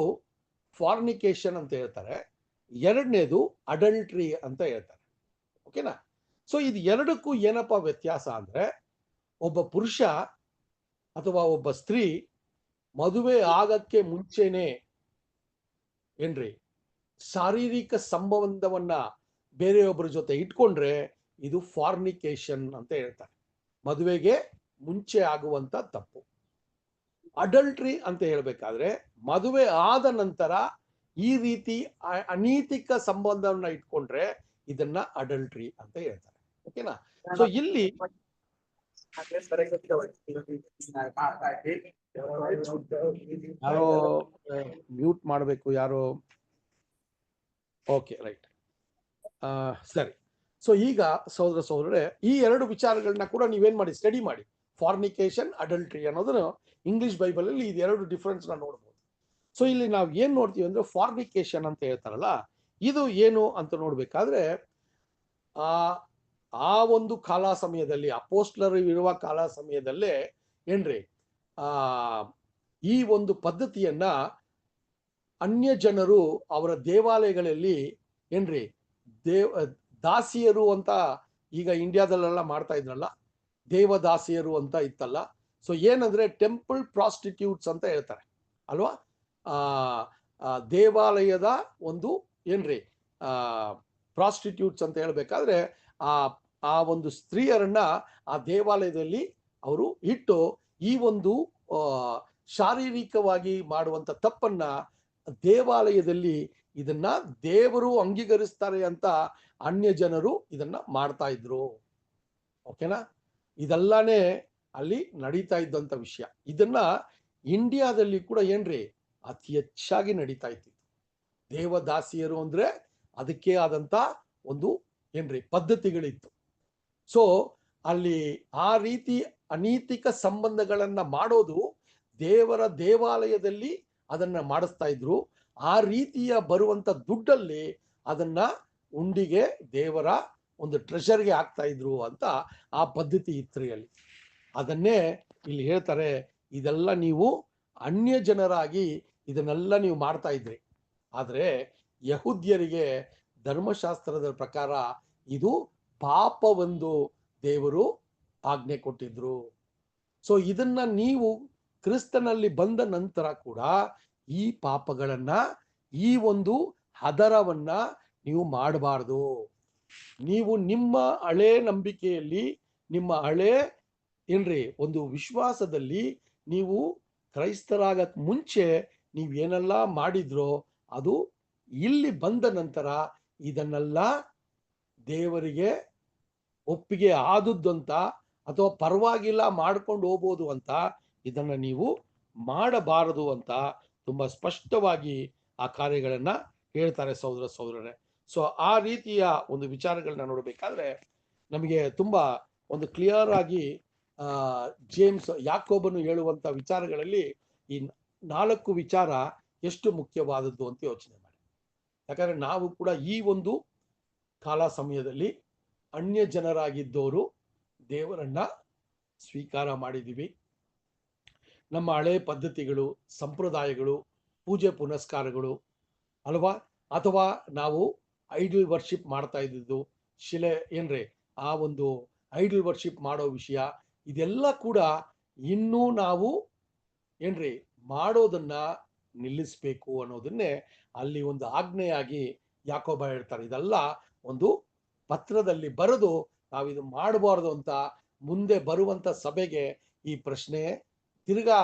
Speaker 1: ಫಾರ್ನಿಕೇಶನ್ ಅಂತ ಹೇಳ್ತಾರೆ, ಎರಡನೇದು ಅಡಲ್ಟ್ರಿ ಅಂತ ಹೇಳ್ತಾರೆ. ಓಕೆನಾ? ಸೊ ಇದು ಎರಡಕ್ಕೂ ಏನಪ್ಪಾ ವ್ಯತ್ಯಾಸ ಅಂದ್ರೆ, ಒಬ್ಬ ಪುರುಷ ಅಥವಾ ಒಬ್ಬ ಸ್ತ್ರೀ ಮದುವೆ ಆಗಕ್ಕೆ ಮುಂಚೆನೆ ಏನ್ರಿ ಶಾರೀರಿಕ ಸಂಬಂಧವನ್ನ ಬೇರೆಯೊಬ್ಬರ ಜೊತೆ ಇಟ್ಕೊಂಡ್ರೆ ಇದು ಫಾರ್ನಿಕೇಶನ್ ಅಂತ ಹೇಳ್ತಾರೆ. ಮದುವೆಗೆ ಮುಂಚೆ ಆಗುವಂತ ತಪ್ಪು. ಅಡಲ್ಟ್ರಿ ಅಂತ ಹೇಳ್ಬೇಕಾದ್ರೆ ಮದುವೆ ಆದ ನಂತರ ಈ ರೀತಿ ಅನೈತಿಕ ಸಂಬಂಧವನ್ನ ಇಟ್ಕೊಂಡ್ರೆ ಇದನ್ನ ಅಡಲ್ಟ್ರಿ ಅಂತ ಹೇಳ್ತಾರೆ. ಓಕೆನಾ? ಸೊ ಇಲ್ಲಿ ಯಾರೋ ಮ್ಯೂಟ್ ಮಾಡಬೇಕು ಯಾರೋ. ಓಕೆ, ರೈಟ್, ಸರಿ. ಸೊ ಈಗ ಸಹೋದರರೇ, ಈ ಎರಡು ವಿಚಾರಗಳನ್ನ ಕೂಡ ನೀವೇನ್ ಮಾಡಿ, ಸ್ಟಡಿ ಮಾಡಿ. ಫಾರ್ನಿಕೇಶನ್, ಅಡಲ್ಟ್ರಿ ಅನ್ನೋದನ್ನು ಇಂಗ್ಲಿಷ್ ಬೈಬಲ್ ಅಲ್ಲಿ ಇದೆರಡು ಡಿಫರೆನ್ಸ್ ನ ನೋಡ್ಬೋದು. ಸೊ ಇಲ್ಲಿ ನಾವು ಏನ್ ನೋಡ್ತೀವಿ ಅಂದ್ರೆ ಫಾರ್ನಿಕೇಶನ್ ಅಂತ ಹೇಳ್ತಾರಲ್ಲ, ಇದು ಏನು ಅಂತ ನೋಡ್ಬೇಕಾದ್ರೆ ಆ ಒಂದು ಕಾಲ ಸಮಯದಲ್ಲಿ, ಅಪೋಸ್ಟಲರು ಇರುವ ಕಾಲ ಸಮಯದಲ್ಲೇ ಏನ್ರಿ ಈ ಒಂದು ಪದ್ಧತಿಯನ್ನ ಅನ್ಯ ಜನರು ಅವರ ದೇವಾಲಯಗಳಲ್ಲಿ ಏನ್ರಿ ದಾಸಿಯರು ಅಂತ ಈಗ ಇಂಡಿಯಾದಲ್ಲೆಲ್ಲ ಮಾಡ್ತಾ ಇದ್ರಲ್ಲ, ದೇವದಾಸಿಯರು ಅಂತ ಇತ್ತಲ್ಲ. ಸೊ ಏನಂದ್ರೆ ಟೆಂಪಲ್ ಪ್ರಾಸ್ಟಿಟ್ಯೂಟ್ಸ್ ಅಂತ ಹೇಳ್ತಾರೆ ಅಲ್ವಾ? ದೇವಾಲಯದ ಒಂದು ಏನ್ರಿ ಪ್ರಾಸ್ಟಿಟ್ಯೂಟ್ಸ್ ಅಂತ ಹೇಳ್ಬೇಕಾದ್ರೆ ಆ ಒಂದು ಸ್ತ್ರೀಯರನ್ನ ಆ ದೇವಾಲಯದಲ್ಲಿ ಅವರು ಇಟ್ಟು ಈ ಒಂದು ಶಾರೀರಿಕವಾಗಿ ಮಾಡುವಂತ ತಪ್ಪನ್ನ ದೇವಾಲಯದಲ್ಲಿ ಇದನ್ನ ದೇವರು ಅಂಗೀಕರಿಸ್ತಾರೆ ಅಂತ ಅನ್ಯ ಜನರು ಇದನ್ನ ಮಾಡ್ತಾ ಇದ್ರು. ಓಕೆನಾ? ಇದೆಲ್ಲಾನೇ ಅಲ್ಲಿ ನಡೀತಾ ಇದ್ದಂತ ವಿಷಯ. ಇದನ್ನ ಇಂಡಿಯಾದಲ್ಲಿ ಕೂಡ ಏನ್ರಿ ಅತಿ ಹೆಚ್ಚಾಗಿ ನಡೀತಾ ಇತ್ತು. ದೇವದಾಸಿಯರು ಅಂದ್ರೆ ಅದಕ್ಕೆ ಆದಂತ ಒಂದು ಏನ್ರಿ ಪದ್ಧತಿಗಳಿತ್ತು. ಸೊ ಅಲ್ಲಿ ಆ ರೀತಿ ಅನೈತಿಕ ಸಂಬಂಧಗಳನ್ನ ಮಾಡೋದು ದೇವರ ದೇವಾಲಯದಲ್ಲಿ ಅದನ್ನ ಮಾಡಿಸ್ತಾ ಇದ್ರು. ಆ ರೀತಿಯ ಬರುವಂತ ದುಡ್ಡಲ್ಲಿ ಅದನ್ನ ಉಂಡಿಗೆ ದೇವರ ಒಂದು ಟ್ರೆಷರ್ಗೆ ಹಾಕ್ತಾ ಇದ್ರು ಅಂತ ಆ ಪದ್ಧತಿ ಇತ್ತು ಅಲ್ಲಿ. ಅದನ್ನೇ ಇಲ್ಲಿ ಹೇಳ್ತಾರೆ, ಇದೆಲ್ಲ ನೀವು ಅನ್ಯ ಜನರಾಗಿ ಇದನ್ನೆಲ್ಲ ನೀವು ಮಾಡ್ತಾ ಇದ್ರಿ. ಆದ್ರೆ ಯಹೂದ್ಯರಿಗೆ ಧರ್ಮಶಾಸ್ತ್ರದ ಪ್ರಕಾರ ಇದು ಪಾಪವೆಂದು ದೇವರು ಆಜ್ಞೆ ಕೊಟ್ಟಿದ್ರು. ಸೊ ಇದನ್ನ ನೀವು ಕ್ರಿಸ್ತನಲ್ಲಿ ಬಂದ ನಂತರ ಕೂಡ ಈ ಪಾಪಗಳನ್ನ, ಈ ಒಂದು ಹದರವನ್ನ ನೀವು ಮಾಡಬಾರ್ದು. ನೀವು ನಿಮ್ಮ ಹಳೆ ನಂಬಿಕೆಯಲ್ಲಿ, ನಿಮ್ಮ ಹಳೆ ಏನ್ರಿ ಒಂದು ವಿಶ್ವಾಸದಲ್ಲಿ ನೀವು ಕ್ರೈಸ್ತರಾಗಕ್ ಮುಂಚೆ ನೀವು ಏನೆಲ್ಲ ಮಾಡಿದ್ರೋ ಅದು ಇಲ್ಲಿ ಬಂದ ನಂತರ ಇದನ್ನೆಲ್ಲ ದೇವರಿಗೆ ಒಪ್ಪಿಗೆ ಆದುದಂತ ಅಥವಾ ಪರವಾಗಿಲ್ಲ ಮಾಡ್ಕೊಂಡು ಹೋಗ್ಬೋದು ಅಂತ ಇದನ್ನ ನೀವು ಮಾಡಬಾರದು ಅಂತ ತುಂಬಾ ಸ್ಪಷ್ಟವಾಗಿ ಆ ಕಾರ್ಯಗಳನ್ನ ಹೇಳ್ತಾರೆ ಸಹೋದರ ಸಹೋದರರೇ. ಸೊ ಆ ರೀತಿಯ ಒಂದು ವಿಚಾರಗಳನ್ನ ನೋಡಬೇಕಾದ್ರೆ ನಮಗೆ ತುಂಬಾ ಒಂದು ಕ್ಲಿಯರ್ ಆಗಿ ಜೇಮ್ಸ್ ಯಾಕೋಬನು ಹೇಳುವಂತ ವಿಚಾರಗಳಲ್ಲಿ ಈ 4 ವಿಚಾರ ಎಷ್ಟು ಮುಖ್ಯವಾದದ್ದು ಅಂತ ಯೋಚನೆ ಮಾಡಿ. ಯಾಕಂದ್ರೆ ನಾವು ಕೂಡ ಈ ಒಂದು ಕಾಲ ಸಮಯದಲ್ಲಿ ಅನ್ಯ ಜನರಾಗಿದ್ದವರು ದೇವರನ್ನ ಸ್ವೀಕಾರ ಮಾಡಿದ್ದೀವಿ. ನಮ್ಮ ಹಳೆ ಪದ್ಧತಿಗಳು, ಸಂಪ್ರದಾಯಗಳು, ಪೂಜೆ ಪುನಸ್ಕಾರಗಳು ಅಲ್ವಾ, ಅಥವಾ ನಾವು ಐಡಲ್ ವರ್ಷಿಪ್ ಮಾಡ್ತಾ ಇದ್ದಿದ್ದು, ಶಿಲೆ ಏನ್ರಿ ಆ ಒಂದು ಐಡಲ್ ವರ್ಷಿಪ್ ಮಾಡೋ ವಿಷಯ, ಇದೆಲ್ಲ ಕೂಡ ಇನ್ನೂ ನಾವು ಏನ್ರಿ ಮಾಡೋದನ್ನ ನಿಲ್ಲಿಸ್ಬೇಕು ಅನ್ನೋದನ್ನೇ ಅಲ್ಲಿ ಒಂದು ಆಜ್ಞೆಯಾಗಿ ಯಾಕೋಬ ಹೇಳ್ತಾರೆ. ಇದೆಲ್ಲ ಒಂದು ಪತ್ರದಲ್ಲಿ ಬರೆದು ನಾವಿದು ಮಾಡಬಾರ್ದು ಅಂತ ಮುಂದೆ ಬರುವಂತ ಸಭೆಗೆ ಈ ಪ್ರಶ್ನೆ ತಿರ್ಗಾ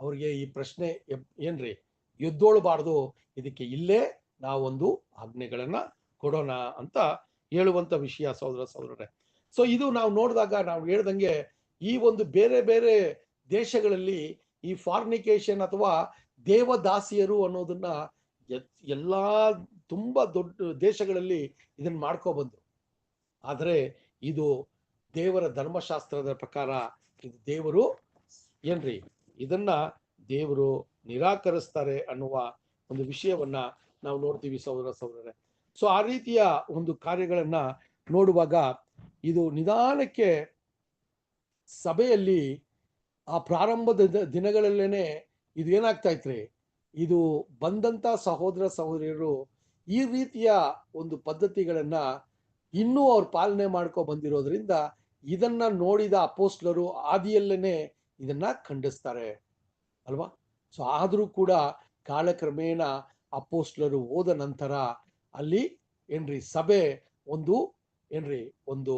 Speaker 1: ಅವ್ರಿಗೆ ಈ ಪ್ರಶ್ನೆ ಏನ್ರಿ ಎದ್ದೋಳ್ಬಾರ್ದು, ಇದಕ್ಕೆ ಇಲ್ಲೇ ನಾವೊಂದು ಆಜ್ಞೆಗಳನ್ನ ಕೊಡೋಣ ಅಂತ ಹೇಳುವಂತ ವಿಷಯ ಸಹೋದರ ಸಹೋದರರೇ. ಸೊ ಇದು ನಾವು ನೋಡಿದಾಗ ನಾವು ಹೇಳ್ದಂಗೆ ಈ ಒಂದು ಬೇರೆ ಬೇರೆ ದೇಶಗಳಲ್ಲಿ ಈ ಫಾರ್ನಿಕೇಶನ್ ಅಥವಾ ದೇವದಾಸಿಯರು ಅನ್ನೋದನ್ನ ಎಲ್ಲಾ ತುಂಬಾ ದೊಡ್ಡ ದೇಶಗಳಲ್ಲಿ ಇದನ್ನ ಮಾಡ್ಕೊಬಂದ್ರು. ಆದರೆ ಇದು ದೇವರ ಧರ್ಮಶಾಸ್ತ್ರದ ಪ್ರಕಾರ ಇದು ದೇವರು ಏನ್ರಿ ಇದನ್ನ ದೇವರು ನಿರಾಕರಿಸ್ತಾರೆ ಅನ್ನುವ ಒಂದು ವಿಷಯವನ್ನ ನಾವು ನೋಡ್ತೀವಿ ಸಹೋದರ ಸಹೋದರರೇ. ಸೊ ಆ ರೀತಿಯ ಒಂದು ಕಾರ್ಯಗಳನ್ನ ನೋಡುವಾಗ ಇದು ನಿಧಾನಕ್ಕೆ ಸಭೆಯಲ್ಲಿ ಆ ಪ್ರಾರಂಭದ ದಿನಗಳಲ್ಲೇನೆ ಇದು ಏನಾಗ್ತಾ ಇತ್ರಿ, ಇದು ಬಂದಂತ ಸಹೋದರ ಸಹೋದರಿಯರು ಈ ರೀತಿಯ ಒಂದು ಪದ್ಧತಿಗಳನ್ನ ಇನ್ನೂ ಅವ್ರು ಪಾಲನೆ ಮಾಡ್ಕೊ ಬಂದಿರೋದ್ರಿಂದ ಇದನ್ನ ನೋಡಿದ ಅಪೋಸ್ಟ್ಲರು ಆದಿಯಲ್ಲೇನೆ ಇದನ್ನ ಖಂಡಿಸ್ತಾರೆ ಅಲ್ವಾ. ಸೊ ಆದ್ರೂ ಕೂಡ ಕಾಲಕ್ರಮೇಣ ಅಪೋಸ್ಟ್ಲರು ಹೋದ ನಂತರ ಅಲ್ಲಿ ಏನ್ರಿ ಸಭೆ ಒಂದು ಏನ್ರಿ ಒಂದು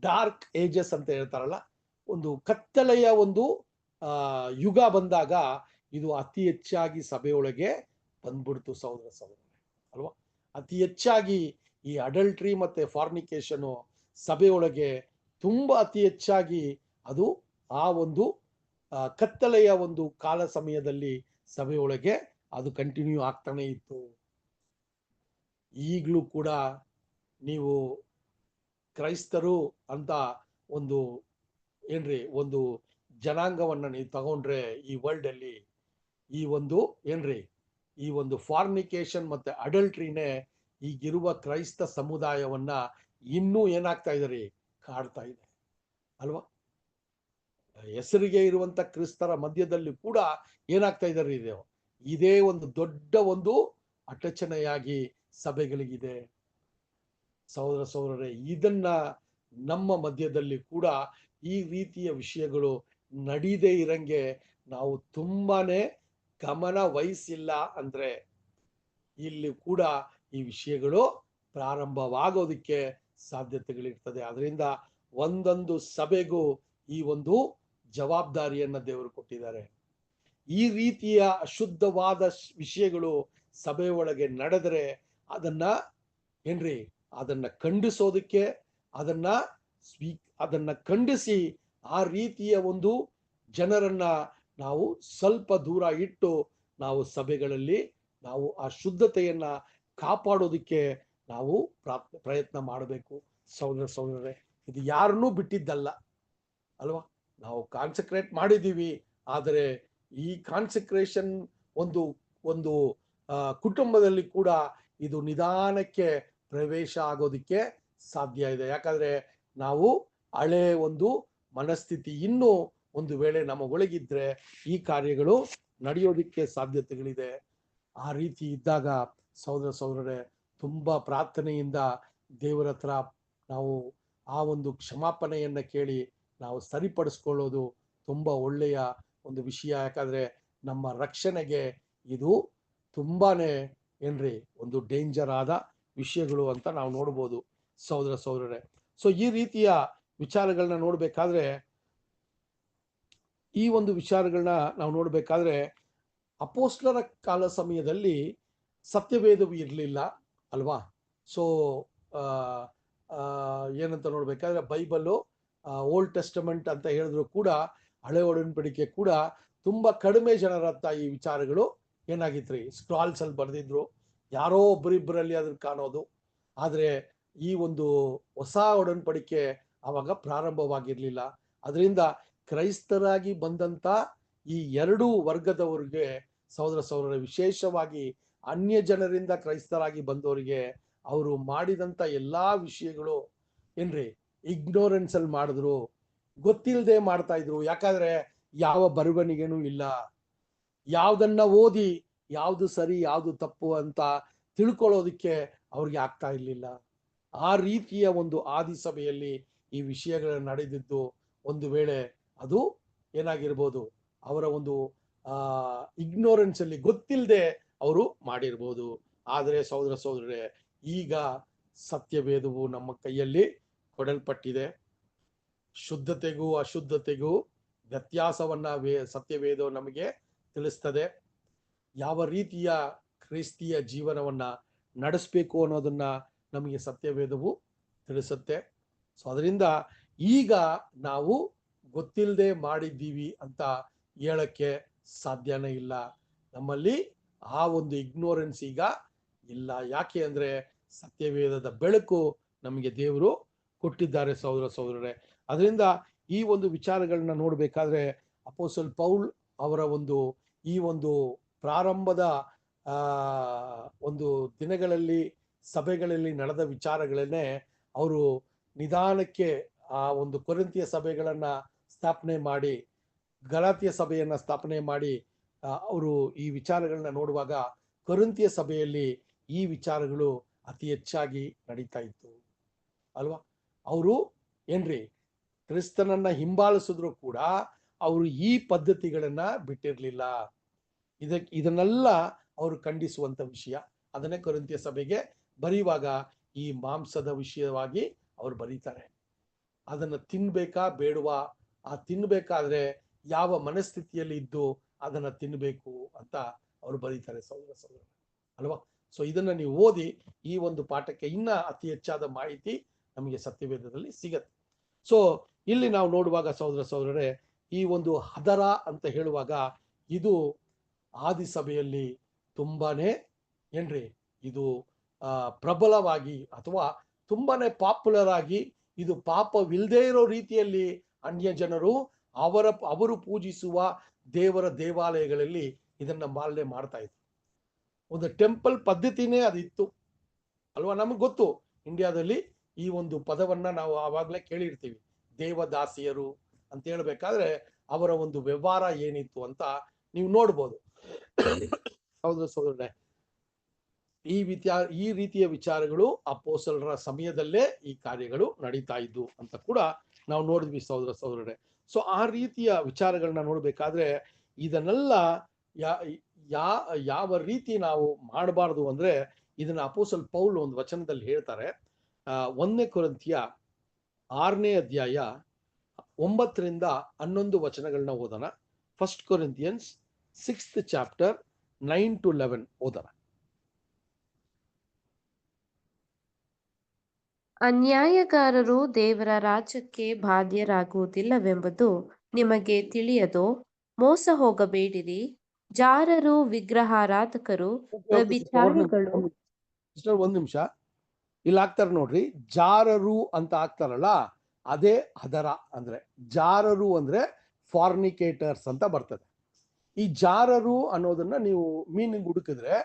Speaker 1: ಡಾರ್ಕ್ ಏಜಸ್ ಅಂತ ಹೇಳ್ತಾರಲ್ಲ, ಒಂದು ಕತ್ತಲೆಯ ಒಂದು ಯುಗ ಬಂದಾಗ ಇದು ಅತಿ ಹೆಚ್ಚಾಗಿ ಸಭೆಯೊಳಗೆ ಬಂದ್ಬಿಡ್ತು ಸಹೋದರ ಸಹೋದರ ಅಲ್ವಾ. ಅತಿ ಹೆಚ್ಚಾಗಿ ಈ ಅಡಲ್ಟ್ರಿ ಮತ್ತೆ ಫಾರ್ನಿಕೇಶನ್ ಸಭೆಯೊಳಗೆ ತುಂಬಾ ಅತಿ ಹೆಚ್ಚಾಗಿ ಅದು ಆ ಒಂದು ಕತ್ತಲೆಯ ಒಂದು ಕಾಲ ಸಮಯದಲ್ಲಿ ಸಭೆಯೊಳಗೆ ಅದು ಕಂಟಿನ್ಯೂ ಆಗ್ತಾನೆ ಇತ್ತು. ಈಗಲೂ ಕೂಡ ನೀವು ಕ್ರೈಸ್ತರು ಅಂತ ಒಂದು ಏನ್ರಿ ಒಂದು ಜನಾಂಗವನ್ನ ನೀವು ತಗೊಂಡ್ರೆ ಈ ವರ್ಲ್ಡ್ ಅಲ್ಲಿ ಈ ಒಂದು ಏನ್ರಿ ಈ ಒಂದು ಫಾರ್ನಿಕೇಶನ್ ಮತ್ತೆ ಅಡಲ್ಟ್ರಿನೇ ಈಗಿರುವ ಕ್ರೈಸ್ತ ಸಮುದಾಯವನ್ನ ಇನ್ನೂ ಏನಾಗ್ತಾ ಇದಾರೆ, ಕಾಡ್ತಾ ಇದೆ ಅಲ್ವಾ. ಹೆಸರಿಗೆ ಇರುವಂತ ಕ್ರಿಸ್ತರ ಮಧ್ಯದಲ್ಲಿ ಕೂಡ ಏನಾಗ್ತಾ ಇದಾರೆ, ಇದೇ ಒಂದು ದೊಡ್ಡ ಒಂದು ಅಟಚಣೆಯಾಗಿ ಸಭೆಗಳಿಗಿದೆ ಸಹೋದರ ಸಹೋದರರೇ. ಇದನ್ನ ನಮ್ಮ ಮಧ್ಯದಲ್ಲಿ ಕೂಡ ಈ ರೀತಿಯ ವಿಷಯಗಳು ನಡೀದೇ ಇರಂಗೆ ನಾವು ತುಂಬಾನೇ ಗಮನ ವಹಿಸಿಲ್ಲ ಅಂದ್ರೆ ಇಲ್ಲಿ ಕೂಡ ಈ ವಿಷಯಗಳು ಪ್ರಾರಂಭವಾಗೋದಕ್ಕೆ ಸಾಧ್ಯತೆಗಳಿರ್ತದೆ. ಅದರಿಂದ ಒಂದೊಂದು ಸಭೆಗೂ ಈ ಒಂದು ಜವಾಬ್ದಾರಿಯನ್ನ ದೇವರು ಕೊಟ್ಟಿದ್ದಾರೆ. ಈ ರೀತಿಯ ಅಶುದ್ಧವಾದ ವಿಷಯಗಳು ಸಭೆ ಒಳಗೆ ನಡೆದರೆ ಅದನ್ನ ಏನ್ರಿ ಅದನ್ನ ಖಂಡಿಸೋದಕ್ಕೆ ಅದನ್ನ ಖಂಡಿಸಿ ಆ ರೀತಿಯ ಒಂದು ಜನರನ್ನ ನಾವು ಸ್ವಲ್ಪ ದೂರ ಇಟ್ಟು ನಾವು ಸಭೆಗಳಲ್ಲಿ ನಾವು ಆ ಶುದ್ಧತೆಯನ್ನ ಕಾಪಾಡೋದಕ್ಕೆ ನಾವು ಪ್ರಯತ್ನ ಮಾಡಬೇಕು ಸಹೋದರ ಸಹೋದರರೇ. ಇದು ಯಾರನ್ನೂ ಬಿಟ್ಟಿದ್ದಲ್ಲ ಅಲ್ವಾ. ನಾವು ಕಾನ್ಸಂಟ್ರೇಟ್ ಮಾಡಿದ್ದೀವಿ, ಆದರೆ ಈ ಕಾನ್ಸಂಟ್ರೇಷನ್ ಒಂದು ಕುಟುಂಬದಲ್ಲಿ ಕೂಡ ಇದು ನಿಧಾನಕ್ಕೆ ಪ್ರವೇಶ ಆಗೋದಕ್ಕೆ ಸಾಧ್ಯ ಇದೆ. ಯಾಕಂದ್ರೆ ನಾವು ಹಳೆ ಒಂದು ಮನಸ್ಥಿತಿ ಇನ್ನೂ ಒಂದು ವೇಳೆ ನಮ್ಮ ಒಳಗಿದ್ರೆ ಈ ಕಾರ್ಯಗಳು ನಡೆಯೋದಿಕ್ಕೆ ಸಾಧ್ಯತೆಗಳಿದೆ. ಆ ರೀತಿ ಇದ್ದಾಗ ಸಹೋದರ ಸಹೋದರರೇ ತುಂಬಾ ಪ್ರಾರ್ಥನೆಯಿಂದ ದೇವರ ಹತ್ರ ನಾವು ಆ ಒಂದು ಕ್ಷಮಾಪಣೆಯನ್ನ ಕೇಳಿ ನಾವು ಸರಿಪಡಿಸ್ಕೊಳ್ಳೋದು ತುಂಬಾ ಒಳ್ಳೆಯ ಒಂದು ವಿಷಯ. ಯಾಕಂದ್ರೆ ನಮ್ಮ ರಕ್ಷಣೆಗೆ ಇದು ತುಂಬಾನೇ ಏನ್ರಿ ಒಂದು ಡೇಂಜರ್ ಆದ ವಿಷಯಗಳು ಅಂತ ನಾವು ನೋಡ್ಬೋದು. ಸಹೋದರರೇ. ಸೊ ಈ ರೀತಿಯ ವಿಚಾರಗಳನ್ನ ನೋಡ್ಬೇಕಾದ್ರೆ, ಈ ಒಂದು ವಿಚಾರಗಳನ್ನ ನಾವು ನೋಡ್ಬೇಕಾದ್ರೆ, ಅಪೋಸ್ಲರ ಕಾಲ ಸಮಯದಲ್ಲಿ ಸತ್ಯವೇದವು ಇರಲಿಲ್ಲ ಅಲ್ವಾ? ಸೊ ಏನಂತ ನೋಡ್ಬೇಕಾದ್ರೆ, ಬೈಬಲು ಓಲ್ಡ್ ಟೆಸ್ಟಮೆಂಟ್ ಅಂತ ಹೇಳಿದ್ರು ಕೂಡ, ಹಳೆ ಒಡಂಬಡಿಕೆ ಕೂಡ ತುಂಬಾ ಕಡಿಮೆ ಜನರ ಹತ್ರ ಈ ವಿಚಾರಗಳು ಏನಾಗಿತ್ರಿ, ಸ್ಕ್ರಾಲ್ಸ್ ಅಲ್ಲಿ ಬರೆದಿದ್ರು, ಯಾರೋ ಒಬ್ಬರಿಬ್ಬರಲ್ಲಿ ಅದನ್ನ ಕಾಣೋದು. ಆದ್ರೆ ಈ ಒಂದು ಹೊಸ ಒಡಂಬಡಿಕೆ ಅವಾಗ ಪ್ರಾರಂಭವಾಗಿರ್ಲಿಲ್ಲ. ಅದರಿಂದ ಕ್ರೈಸ್ತರಾಗಿ ಬಂದಂತ ಈ ಎರಡೂ ವರ್ಗದವರಿಗೆ, ಸಹೋದರ ವಿಶೇಷವಾಗಿ ಅನ್ಯ ಜನರಿಂದ ಕ್ರೈಸ್ತರಾಗಿ ಬಂದವರಿಗೆ ಅವರು ಮಾಡಿದಂತ ಎಲ್ಲಾ ವಿಷಯಗಳು ಏನ್ರಿ ಇಗ್ನೋರೆನ್ಸ್ ಅಲ್ಲಿ ಮಾಡಿದ್ರು, ಗೊತ್ತಿಲ್ಲದೆ ಮಾಡ್ತಾ ಇದ್ರು. ಯಾಕಂದ್ರೆ ಯಾವ ಬರವಣಿಗೆನೂ ಇಲ್ಲ, ಯಾವ್ದನ್ನ ಓದಿ ಯಾವ್ದು ಸರಿ ಯಾವ್ದು ತಪ್ಪು ಅಂತ ತಿಳ್ಕೊಳ್ಳೋದಿಕ್ಕೆ ಅವ್ರಿಗೆ ಆಗ್ತಾ ಇರ್ಲಿಲ್ಲ. ಆ ರೀತಿಯ ಒಂದು ಆದಿಸಭೆಯಲ್ಲಿ ಈ ವಿಷಯಗಳು ನಡೆದಿದ್ದು, ಒಂದು ವೇಳೆ ಅದು ಏನಾಗಿರ್ಬೋದು, ಅವರ ಒಂದು ಇಗ್ನೋರೆನ್ಸ್ ಅಲ್ಲಿ ಗೊತ್ತಿಲ್ಲದೆ ಅವರು ಮಾಡಿರ್ಬೋದು. ಆದರೆ ಸಹೋದರರೇ, ಈಗ ಸತ್ಯವೇದವು ನಮ್ಮ ಕೈಯಲ್ಲಿ ಕೊಡಲ್ಪಟ್ಟಿದೆ. ಶುದ್ಧತೆಗೂ ಅಶುದ್ಧತೆಗೂ ವ್ಯತ್ಯಾಸವನ್ನ ಸತ್ಯವೇದ ನಮಗೆ ತಿಳಿಸ್ತದೆ. ಯಾವ ರೀತಿಯ ಕ್ರಿಸ್ತಿಯ ಜೀವನವನ್ನ ನಡೆಸಬೇಕು ಅನ್ನೋದನ್ನ ನಮಗೆ ಸತ್ಯವೇದವು ತಿಳಿಸುತ್ತೆ. ಸೊ ಅದರಿಂದ ಈಗ ನಾವು ಗೊತ್ತಿಲ್ಲದೆ ಮಾಡಿದ್ದೀವಿ ಅಂತ ಹೇಳಕ್ಕೆ ಸಾಧ್ಯನೇ ಇಲ್ಲ. ನಮ್ಮಲ್ಲಿ ಆ ಒಂದು ಇಗ್ನೋರೆನ್ಸ್ ಈಗ ಇಲ್ಲ. ಯಾಕೆ ಅಂದ್ರೆ ಸತ್ಯವೇದದ ಬೆಳಕು ನಮಗೆ ದೇವರು ಕೊಟ್ಟಿದ್ದಾರೆ ಸಹೋದರರೇ. ಅದರಿಂದ ಈ ಒಂದು ವಿಚಾರಗಳನ್ನ ನೋಡ್ಬೇಕಾದ್ರೆ, ಅಪೋಸ್ತಲ ಪೌಲ್ ಅವರ ಒಂದು ಈ ಒಂದು ಪ್ರಾರಂಭದ ಒಂದು ದಿನಗಳಲ್ಲಿ ಸಭೆಗಳಲ್ಲಿ ನಡೆದ ವಿಚಾರಗಳನ್ನೇ ಅವರು ನಿಧಾನಕ್ಕೆ ಆ ಒಂದು ಕೊರಿಂಥಿಯ ಸಭೆಗಳನ್ನ ಸ್ಥಾಪನೆ ಮಾಡಿ, ಗಲಾತಿಯ ಸಭೆಯನ್ನ ಸ್ಥಾಪನೆ ಮಾಡಿ, ಅವರು ಈ ವಿಚಾರಗಳನ್ನ ನೋಡುವಾಗ ಕೊರಿಂಥಿಯ ಸಭೆಯಲ್ಲಿ ಈ ವಿಚಾರಗಳು ಅತಿ ಹೆಚ್ಚಾಗಿ ನಡೀತಾ ಇತ್ತು ಅಲ್ವಾ? ಅವರು ಏನ್ರಿ ಕ್ರಿಸ್ತನನ್ನ ಹಿಂಬಾಲಿಸಿದ್ರು ಕೂಡ ಅವರು ಈ ಪದ್ಧತಿಗಳನ್ನ ಬಿಟ್ಟಿರ್ಲಿಲ್ಲ. ಇದನ್ನೆಲ್ಲ ಅವರು ಖಂಡಿಸುವಂತ ವಿಷಯ. ಅದನ್ನೇ ಕೊರಿಂಥಿಯ ಸಭೆಗೆ ಬರೆಯುವಾಗ ಈ ಮಾಂಸದ ವಿಷಯವಾಗಿ ಅವರು ಬರೀತಾರೆ. ಅದನ್ನ ತಿನ್ಬೇಕಾ ಬೇಡವಾ, ಆ ತಿನ್ಬೇಕಾದ್ರೆ ಯಾವ ಮನಸ್ಥಿತಿಯಲ್ಲಿ ಇದ್ದು ಅದನ್ನ ತಿನ್ಬೇಕು ಅಂತ ಅವರು ಬರೀತಾರೆ ಸಹೋದರ ಅಲ್ವಾ? ಸೊ ಇದನ್ನ ನೀವು ಓದಿ ಈ ಒಂದು ಪಾಠಕ್ಕೆ ಇನ್ನ ಅತಿ ಹೆಚ್ಚಾದ ಮಾಹಿತಿ ನಮಗೆ ಸತ್ಯವೇದದಲ್ಲಿ ಸಿಗತ್ತೆ. ಸೊ ಇಲ್ಲಿ ನಾವು ನೋಡುವಾಗ ಸಹೋದರರೇ, ಈ ಒಂದು ಹದರ ಅಂತ ಹೇಳುವಾಗ ಇದು ಆದಿಸಭೆಯಲ್ಲಿ ತುಂಬಾನೇ ಏನ್ರಿ ಇದು ಪ್ರಬಲವಾಗಿ ಅಥವಾ ತುಂಬಾನೇ ಪಾಪ್ಯುಲರ್ ಆಗಿ, ಇದು ಪಾಪವಿಲ್ಲದೆ ಇರೋ ರೀತಿಯಲ್ಲಿ ಅನ್ಯ ಜನರು ಅವರು ಪೂಜಿಸುವ ದೇವರ ದೇವಾಲಯಗಳಲ್ಲಿ ಇದನ್ನ ಪಾಲನೆ ಮಾಡ್ತಾ ಇದ್ರು. ಒಂದು ಟೆಂಪಲ್ ಪದ್ಧತಿನೇ ಅದಿತ್ತು ಅಲ್ವಾ? ನಮಗೆ ಗೊತ್ತು, ಇಂಡಿಯಾದಲ್ಲಿ ಈ ಒಂದು ಪದವನ್ನ ನಾವು ಆವಾಗಲೇ ಕೇಳಿರ್ತೀವಿ, ದೇವದಾಸಿಯರು ಅಂತ ಹೇಳ್ಬೇಕಾದ್ರೆ ಅವರ ಒಂದು ವ್ಯವಹಾರ ಏನಿತ್ತು ಅಂತ ನೀವು ನೋಡ್ಬೋದು. ಸಹೋದರರೇ, ಈ ರೀತಿಯ ವಿಚಾರಗಳು ಅಪೊಸ್ತಲರ ಸಮಯದಲ್ಲೇ ಈ ಕಾರ್ಯಗಳು ನಡೀತಾ ಇದ್ದು ಅಂತ ಕೂಡ ನಾವು ನೋಡಿದ್ವಿ ಸಹೋದರರೇ. ಸೊ ಆ ರೀತಿಯ ವಿಚಾರಗಳನ್ನ ನೋಡ್ಬೇಕಾದ್ರೆ ಇದನ್ನೆಲ್ಲ ಯಾವ ರೀತಿ ನಾವು ಮಾಡಬಾರ್ದು ಅಂದ್ರೆ, ಇದನ್ನ ಅಪೊಸ್ತಲ ಪೌಲ್ ಒಂದು ವಚನದಲ್ಲಿ ಹೇಳ್ತಾರೆ. 1 ಕೊರಿಂಥಿಯ 6ನೇ ಅಧ್ಯಾಯ 9ರಿಂದ 11 ವಚನಗಳನ್ನ ಓದೋಣ. 1 Corinthians 6th chapter 9 to 11 ಓದೋಣ.
Speaker 6: ಅನ್ಯಾಯಗಾರರು ದೇವರ ರಾಜ್ಯಕ್ಕೆ ಬಾಧ್ಯರಾಗುವುದಿಲ್ಲವೆಂಬುದು ನಿಮಗೆ ತಿಳಿಯದೋ? ಮೋಸ ಹೋಗಬೇಡಿರಿ. ಜಾರರು, ವಿಗ್ರಹಾರಾಧಕರು, ವ್ಯಭಿಚಾರಿಗಳು.
Speaker 1: ಒಂದ್ ನಿಮಿಷ, ಇಲ್ಲಿ ಹಾಕ್ತಾರೆ ನೋಡ್ರಿ, ಜಾರರು ಅಂತ ಹಾಕ್ತಾರಲ್ಲ, ಅದೇ ಹದರ ಅಂದ್ರೆ. ಜಾರರು ಅಂದ್ರೆ ಫಾರ್ನಿಕೇಟರ್ಸ್ ಅಂತ ಬರ್ತದೆ. ಈ ಜಾರರು ಅನ್ನೋದನ್ನ ನೀವು ಮೀನಿಂಗ್ ಹುಡುಕಿದ್ರೆ,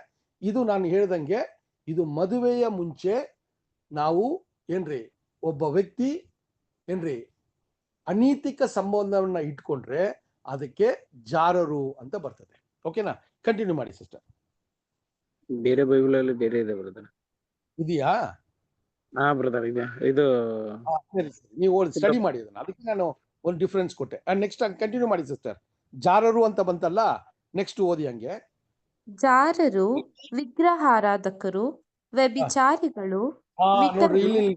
Speaker 1: ಇದು ನಾನು ಹೇಳ್ದಂಗೆ ಇದು ಮದುವೆಯ ಮುಂಚೆ ನಾವು ಏನ್ರಿ ಒಬ್ಬ ವ್ಯಕ್ತಿ ಏನ್ರಿ ಅನೀತಿಕ ಸಂಬಂಧವನ್ನ ಇಟ್ಕೊಂಡ್ರೆ ಅದಕ್ಕೆ ಜಾರರು ಅಂತ ಬರ್ತದೆ. ಓಕೆನಾ? ಕಂಟಿನ್ಯೂ ಮಾಡಿ ಸಿಸ್ಟರ್.
Speaker 7: ಬೇರೆ ಬೈಬಲ್ ಅಲ್ಲಿ ಬೇರೆ ಇದೆ ಬ್ರದರ್.
Speaker 1: ಇದೆಯಾ?
Speaker 7: ಹಾ ಬ್ರದರ್ ಇದೆ. ಇದು
Speaker 1: ನೀವು ಸ್ಟಡಿ ಮಾಡಿ ಅದನ್ನ, ಅದಕ್ಕೆ ನಾನು ಒಂದು ಡಿಫರೆನ್ಸ್ ಕೊಟ್ಟೆ. ನೆಕ್ಸ್ಟ್ ಕಂಟಿನ್ಯೂ ಮಾಡಿ ಸಿಸ್ಟರ್. ಜಾರರು ಅಂತ ಬಂತಲ್ಲ, ನೆಕ್ಸ್ಟ್ ಓದಿ ಹಂಗೆ.
Speaker 6: ಜಾರರು, ವಿಗ್ರಹಾರಾಧಕರು, ವ್ಯಭಿಚಾರಿಗಳು,
Speaker 1: ನೋಡ್ರಿ, ಇಲ್ಲಿ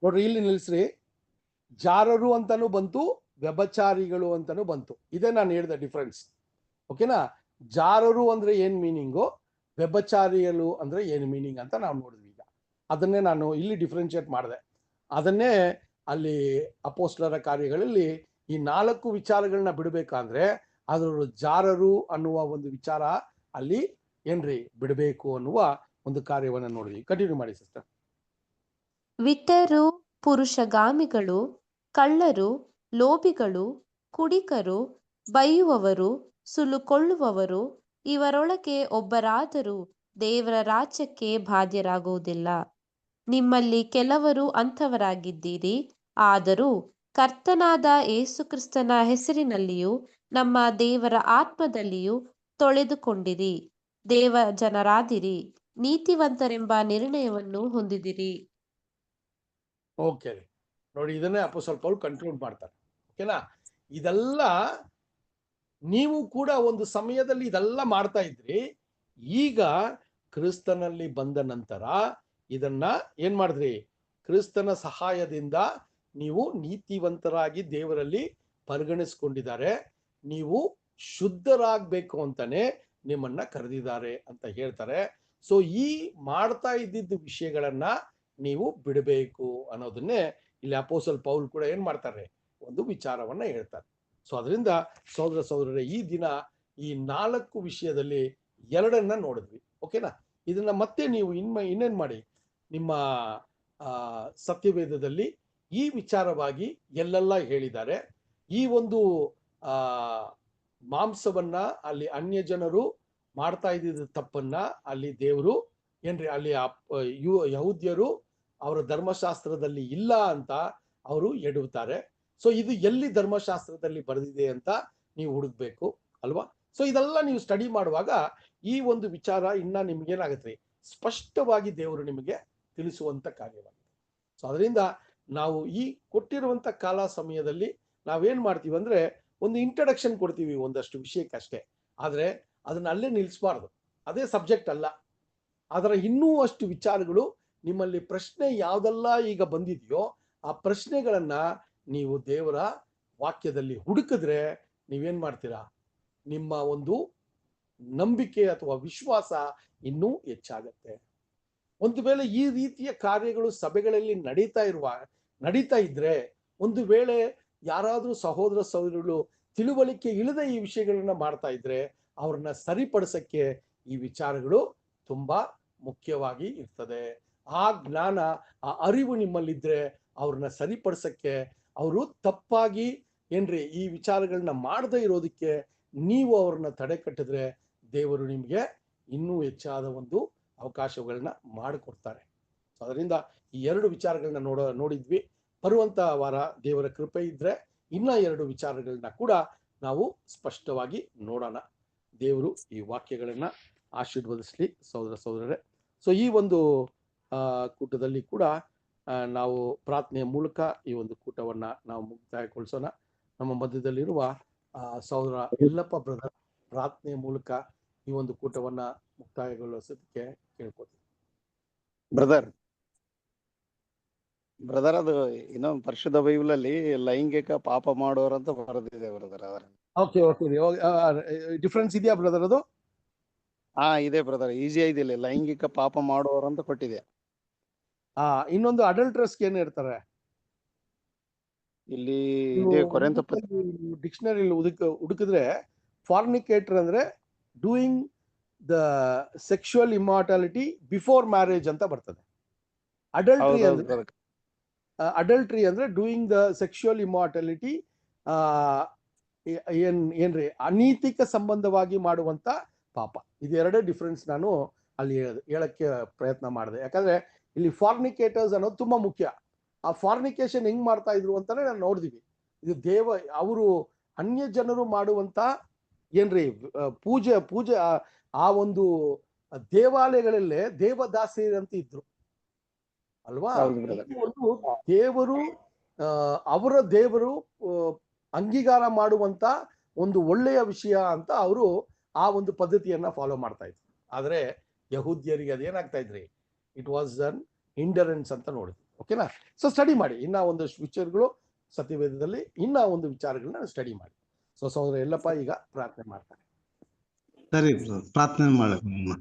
Speaker 1: ನೋಡ್ರಿ, ಇಲ್ಲಿ ನಿಲ್ಸ್ರಿ. ಜಾರರು ಅಂತಾನು ಬಂತು, ವ್ಯಭಚಾರಿಗಳು ಅಂತಾನು ಬಂತು. ಇದೇ ನಾನು ಹೇಳಿದ ಡಿಫ್ರೆನ್ಸ್. ಓಕೆನಾ? ಜಾರರು ಅಂದ್ರೆ ಏನ್ ಮೀನಿಂಗು, ವ್ಯಭಚಾರಿಗಳು ಅಂದ್ರೆ ಏನ್ ಮೀನಿಂಗ್ ಅಂತ ನಾವು ನೋಡಿದ್ವಿ. ಈಗ ಅದನ್ನೇ ನಾನು ಇಲ್ಲಿ ಡಿಫ್ರೆನ್ಶಿಯೇಟ್ ಮಾಡಿದೆ. ಅದನ್ನೇ ಅಲ್ಲಿ ಅಪೋಸ್ಟಲರ ಕಾರ್ಯಗಳಲ್ಲಿ ಈ 4 ವಿಚಾರಗಳನ್ನ ಬಿಡಬೇಕಾದ್ರೆ ಅದ್ರ ಜಾರರು ಅನ್ನುವ ಒಂದು ವಿಚಾರ ಅಲ್ಲಿ ಏನ್ರಿ ಬಿಡಬೇಕು ಅನ್ನುವ ಒಂದು ಕಾರ್ಯವನ್ನ ನೋಡಿದ್ವಿ. ಕಂಟಿನ್ಯೂ ಮಾಡಿ ಸಿಸ್ಟರ್.
Speaker 6: ವಿಟರು, ಪುರುಷಗಾಮಿಗಳು, ಕಳ್ಳರು, ಲೋಭಿಗಳು, ಕುಡಿಕರು, ಬೈಯುವವರು, ಸುಲುಕೊಳ್ಳುವವರು, ಇವರೊಳಗೆ ಒಬ್ಬರಾದರೂ ದೇವರ ರಾಜ್ಯಕ್ಕೆ ಬಾಧ್ಯರಾಗುವುದಿಲ್ಲ. ನಿಮ್ಮಲ್ಲಿ ಕೆಲವರು ಅಂಥವರಾಗಿದ್ದೀರಿ. ಆದರೂ ಕರ್ತನಾದ ಯೇಸುಕ್ರಿಸ್ತನ ಹೆಸರಿನಲ್ಲಿಯೂ ನಮ್ಮ ದೇವರ ಆತ್ಮದಲ್ಲಿಯೂ ತೊಳೆದುಕೊಂಡಿರಿ, ದೇವ ಜನರಾದಿರಿ, ನೀತಿವಂತರೆಂಬ ನಿರ್ಣಯವನ್ನು ಹೊಂದಿದಿರಿ.
Speaker 1: ಓಕೆ ನೋಡಿ, ಇದನ್ನೇ ಅಪೊಸ್ತಲ ಪೌಲ್ ಕಂಟ್ರೋಲ್ ಮಾಡ್ತಾರೆ. ಓಕೆನಾ? ಇದೆಲ್ಲ ನೀವು ಕೂಡ ಒಂದು ಸಮಯದಲ್ಲಿ ಇದೆಲ್ಲ ಮಾಡ್ತಾ ಇದ್ರಿ. ಈಗ ಕ್ರಿಸ್ತನಲ್ಲಿ ಬಂದ ನಂತರ ಇದನ್ನ ಏನ್ ಮಾಡಿದ್ರಿ? ಕ್ರಿಸ್ತನ ಸಹಾಯದಿಂದ ನೀವು ನೀತಿವಂತರಾಗಿ ದೇವರಲ್ಲಿ ಪರಿಗಣಿಸ್ಕೊಂಡಿದ್ದಾರೆ. ನೀವು ಶುದ್ಧರಾಗಬೇಕು ಅಂತಾನೆ ನಿಮ್ಮನ್ನ ಕರೆದಿದ್ದಾರೆ ಅಂತ ಹೇಳ್ತಾರೆ. ಸೊ ಈ ಮಾಡ್ತಾ ಇದ್ದಿದ್ದ ವಿಷಯಗಳನ್ನ ನೀವು ಬಿಡಬೇಕು ಅನ್ನೋದನ್ನೇ ಇಲ್ಲಿ ಅಪೊಸ್ತಲ ಪೌಲ್ ಕೂಡ ಏನ್ ಮಾಡ್ತಾರೆ? ಒಂದು ವಿಚಾರವನ್ನ ಹೇಳ್ತಾರೆ. ಸೊ ಅದರಿಂದ ಸಹೋದರ ಸಹೋದರರೇ, ಈ ದಿನ ಈ 4 ವಿಷಯದಲ್ಲಿ 2 ನೋಡಿದ್ವಿ. ಓಕೆನಾ? ಇದನ್ನ ಮತ್ತೆ ನೀವು ಇನ್ನೇನ್ ಮಾಡಿ, ನಿಮ್ಮ ಸತ್ಯವೇದದಲ್ಲಿ ಈ ವಿಚಾರವಾಗಿ ಎಲ್ಲೆಲ್ಲ ಹೇಳಿದ್ದಾರೆ. ಈ ಒಂದು ಮಾಂಸವನ್ನ ಅಲ್ಲಿ ಅನ್ಯ ಜನರು ಮಾಡ್ತಾ ಇದ್ದಿದ್ದ ತಪ್ಪನ್ನ ಅಲ್ಲಿ ದೇವರು ಏನ್ರಿ ಅಲ್ಲಿ ಯಹೂದ್ಯರು ಅವರ ಧರ್ಮಶಾಸ್ತ್ರದಲ್ಲಿ ಇಲ್ಲ ಅಂತ ಅವರು ಎಡುತ್ತಾರೆ. ಸೊ ಇದು ಎಲ್ಲಿ ಧರ್ಮಶಾಸ್ತ್ರದಲ್ಲಿ ಬರೆದಿದೆ ಅಂತ ನೀವು ಹುಡುಕ್ಬೇಕು ಅಲ್ವಾ? ಸೊ ಇದೆಲ್ಲ ನೀವು ಸ್ಟಡಿ ಮಾಡುವಾಗ ಈ ಒಂದು ವಿಚಾರ ಇನ್ನ ನಿಮ್ಗೇನಾಗತ್ತೆ? ಸ್ಪಷ್ಟವಾಗಿ ದೇವರು ನಿಮಗೆ ತಿಳಿಸುವಂತ ಕಾರ್ಯವಾಗಿದೆ. ಸೊ ಅದರಿಂದ ನಾವು ಈ ಕೊಟ್ಟಿರುವಂತ ಕಾಲ ಸಮಯದಲ್ಲಿ ನಾವೇನ್ ಮಾಡ್ತೀವಿ ಅಂದ್ರೆ ಒಂದು ಇಂಟ್ರಡಕ್ಷನ್ ಕೊಡ್ತೀವಿ ಒಂದಷ್ಟು ವಿಷಯಕ್ಕಷ್ಟೇ. ಆದ್ರೆ ಅದನ್ನ ಅಲ್ಲೇ ನಿಲ್ಲಿಸಬಾರ್ದು. ಅದೇ ಸಬ್ಜೆಕ್ಟ್ ಅಲ್ಲ. ಅದರ ಇನ್ನೂ ಅಷ್ಟು ವಿಚಾರಗಳು ನಿಮ್ಮಲ್ಲಿ ಪ್ರಶ್ನೆ ಯಾವ್ದೆಲ್ಲ ಈಗ ಬಂದಿದೆಯೋ ಆ ಪ್ರಶ್ನೆಗಳನ್ನ ನೀವು ದೇವರ ವಾಕ್ಯದಲ್ಲಿ ಹುಡುಕಿದ್ರೆ ನೀವೇನ್ ಮಾಡ್ತೀರಾ? ನಿಮ್ಮ ಒಂದು ನಂಬಿಕೆ ಅಥವಾ ವಿಶ್ವಾಸ ಇನ್ನೂ ಹೆಚ್ಚಾಗತ್ತೆ. ಒಂದು ವೇಳೆ ಈ ರೀತಿಯ ಕಾರ್ಯಗಳು ಸಭೆಗಳಲ್ಲಿ ನಡೀತಾ ಇದ್ರೆ, ಒಂದು ವೇಳೆ ಯಾರಾದ್ರೂ ಸಹೋದರ ಸಹೋದರರು ತಿಳುವಳಿಕೆ ಇಲ್ಲದೆ ಈ ವಿಷಯಗಳನ್ನ ಮಾಡ್ತಾ ಇದ್ರೆ ಅವ್ರನ್ನ ಸರಿಪಡಿಸಕ್ಕೆ ಈ ವಿಚಾರಗಳು ತುಂಬಾ ಮುಖ್ಯವಾಗಿ ಇರ್ತದೆ. ಆ ಜ್ಞಾನ, ಆ ಅರಿವು ನಿಮ್ಮಲ್ಲಿದ್ರೆ ಅವ್ರನ್ನ ಸರಿಪಡಿಸಕ್ಕೆ, ಅವರು ತಪ್ಪಾಗಿ ಏನ್ರಿ ಈ ವಿಚಾರಗಳನ್ನ ಮಾಡದೇ ಇರೋದಕ್ಕೆ ನೀವು ಅವ್ರನ್ನ ತಡೆ ಕಟ್ಟಿದ್ರೆ ದೇವರು ನಿಮ್ಗೆ ಇನ್ನೂ ಹೆಚ್ಚಾದ ಒಂದು ಅವಕಾಶಗಳನ್ನ ಮಾಡಿಕೊಡ್ತಾರೆ. ಅದರಿಂದ ಈ 2 ವಿಚಾರಗಳನ್ನ ನೋಡಿದ್ವಿ. ಬರುವಂತ ವಾರ ದೇವರ ಕೃಪೆ ಇದ್ರೆ ಇನ್ನ 2 ವಿಚಾರಗಳನ್ನ ಕೂಡ ನಾವು ಸ್ಪಷ್ಟವಾಗಿ ನೋಡೋಣ. ದೇವರು ಈ ವಾಕ್ಯಗಳನ್ನ ಆಶೀರ್ವದಿಸ್ಲಿ ಸಹೋದರ ಸಹೋದರರೇ. ಸೊ ಈ ಒಂದು ಕೂಟದಲ್ಲಿ ಕೂಡ ನಾವು ಪ್ರಾರ್ಥನೆಯ ಮೂಲಕ ಈ ಒಂದು ಕೂಟವನ್ನ ನಾವು ಮುಕ್ತಾಯಗೊಳಿಸೋಣ. ನಮ್ಮ ಮಧ್ಯದಲ್ಲಿರುವ ಸಹೋದರ ಯಲ್ಲಪ್ಪ ಬ್ರದರ್ ಪ್ರಾರ್ಥನೆಯ ಮೂಲಕ ಈ ಒಂದು ಕೂಟವನ್ನ ಮುಕ್ತಾಯಗೊಳಿಸೋದಕ್ಕೆ ಕೇಳ್ಕೊತೀವಿ.
Speaker 7: ಬ್ರದರ್ ಅದು ಇನ್ನೊಂದು ಪರಿಶುದ್ಧ ಬೈಬಲ್ ಅಲ್ಲಿ ಲೈಂಗಿಕ ಪಾಪ ಮಾಡೋರಂತ ಬರೆದಿದೆ ಬ್ರದರ್.
Speaker 1: ಓಕೆ ಡಿಫ್ರೆನ್ಸ್ ಇದೆಯಾ ಬ್ರದರ್? ಅದು
Speaker 7: ಇದೆ ಬ್ರದರ್, ಈಸಿ ಐದಿಲ್ಲ, ಲೈಂಗಿಕ ಪಾಪ ಮಾಡೋರಂತ ಕೊಟ್ಟಿದೆ.
Speaker 1: ಇನ್ನೊಂದು ಅಡಲ್ಟ್ರಸ್ಗೆ ಏನ್ ಹೇಳ್ತಾರೆ
Speaker 7: ಇಲ್ಲಿ?
Speaker 1: ಡಿಕ್ಷನರಿ ಹುಡುಕಿದ್ರೆ ಫಾರ್ನಿಕೇಟರ್ ಅಂದ್ರೆ doing the sexual immortality before marriage ಅಂತ ಬರ್ತದೆ. ಅಡಲ್ಟ್ರಿ ಅಂದ್ರೆ ಡೂಯಿಂಗ್ ದ ಸೆಕ್ಷುವಲ್ ಇಮ್ಮಾರ್ಟಾಲಿಟಿ ಏನ್ರಿ ಅನೀತಿಕ ಸಂಬಂಧವಾಗಿ ಮಾಡುವಂತ ಪಾಪ. ಇದೆರಡೇ ಡಿಫ್ರೆನ್ಸ್ ನಾನು ಅಲ್ಲಿ ಹೇಳಕ್ಕೆ ಪ್ರಯತ್ನ ಮಾಡಿದೆ. ಯಾಕಂದ್ರೆ ಇಲ್ಲಿ ಫಾರ್ನಿಕೇಟರ್ಸ್ ಅನ್ನೋದು ತುಂಬಾ ಮುಖ್ಯ. ಆ ಫಾರ್ನಿಕೇಶನ್ ಹೆಂಗ್ ಮಾಡ್ತಾ ಇದ್ರು ಅಂತಾನೆ ನಾನು ನೋಡಿದೀವಿ. ಇದು ಅವರು ಅನ್ಯ ಜನರು ಮಾಡುವಂತ ಏನ್ರಿ ಪೂಜೆ ಆ ಒಂದು ದೇವಾಲಯಗಳಲ್ಲೇ ದೇವದಾಸಿಯರಂತ ಇದ್ರು ಅಲ್ವಾ? ಒಂದು ದೇವರು ಅವರ ದೇವರು ಅಂಗೀಕಾರ ಮಾಡುವಂತ ಒಂದು ಒಳ್ಳೆಯ ವಿಷಯ ಅಂತ ಅವರು ಆ ಒಂದು ಪದ್ಧತಿಯನ್ನ ಫಾಲೋ ಮಾಡ್ತಾ ಇದ್ರು. ಆದ್ರೆ ಯಹೂದ್ಯರಿಗೆ ಅದೇನಾಗ್ತಾ ಇದ್ರಿ, ಇಟ್ ವಾಸ್ ಅನ್ ಹಿಂಡರೆನ್ಸ್ ಅಂತ ನೋಡಿದ್ವಿ. ಓಕೆನಾ? ಸೊ ಸ್ಟಡಿ ಮಾಡಿ, ಇನ್ನ ಒಂದಷ್ಟು ವಿಚಾರಗಳು ಸತ್ಯವೇದದಲ್ಲಿ ಇನ್ನ ಒಂದು ವಿಚಾರಗಳನ್ನ ಸ್ಟಡಿ ಮಾಡಿ. ಸೊ ಸಹೋದರ ಎಲ್ಲಪ್ಪ ಈಗ ಪ್ರಾರ್ಥನೆ ಮಾಡ್ತಾರೆ.
Speaker 8: ಸರಿ ಬ್ರದರ್, ಪ್ರಾರ್ಥನೆ ಮಾಡಬೇಕು.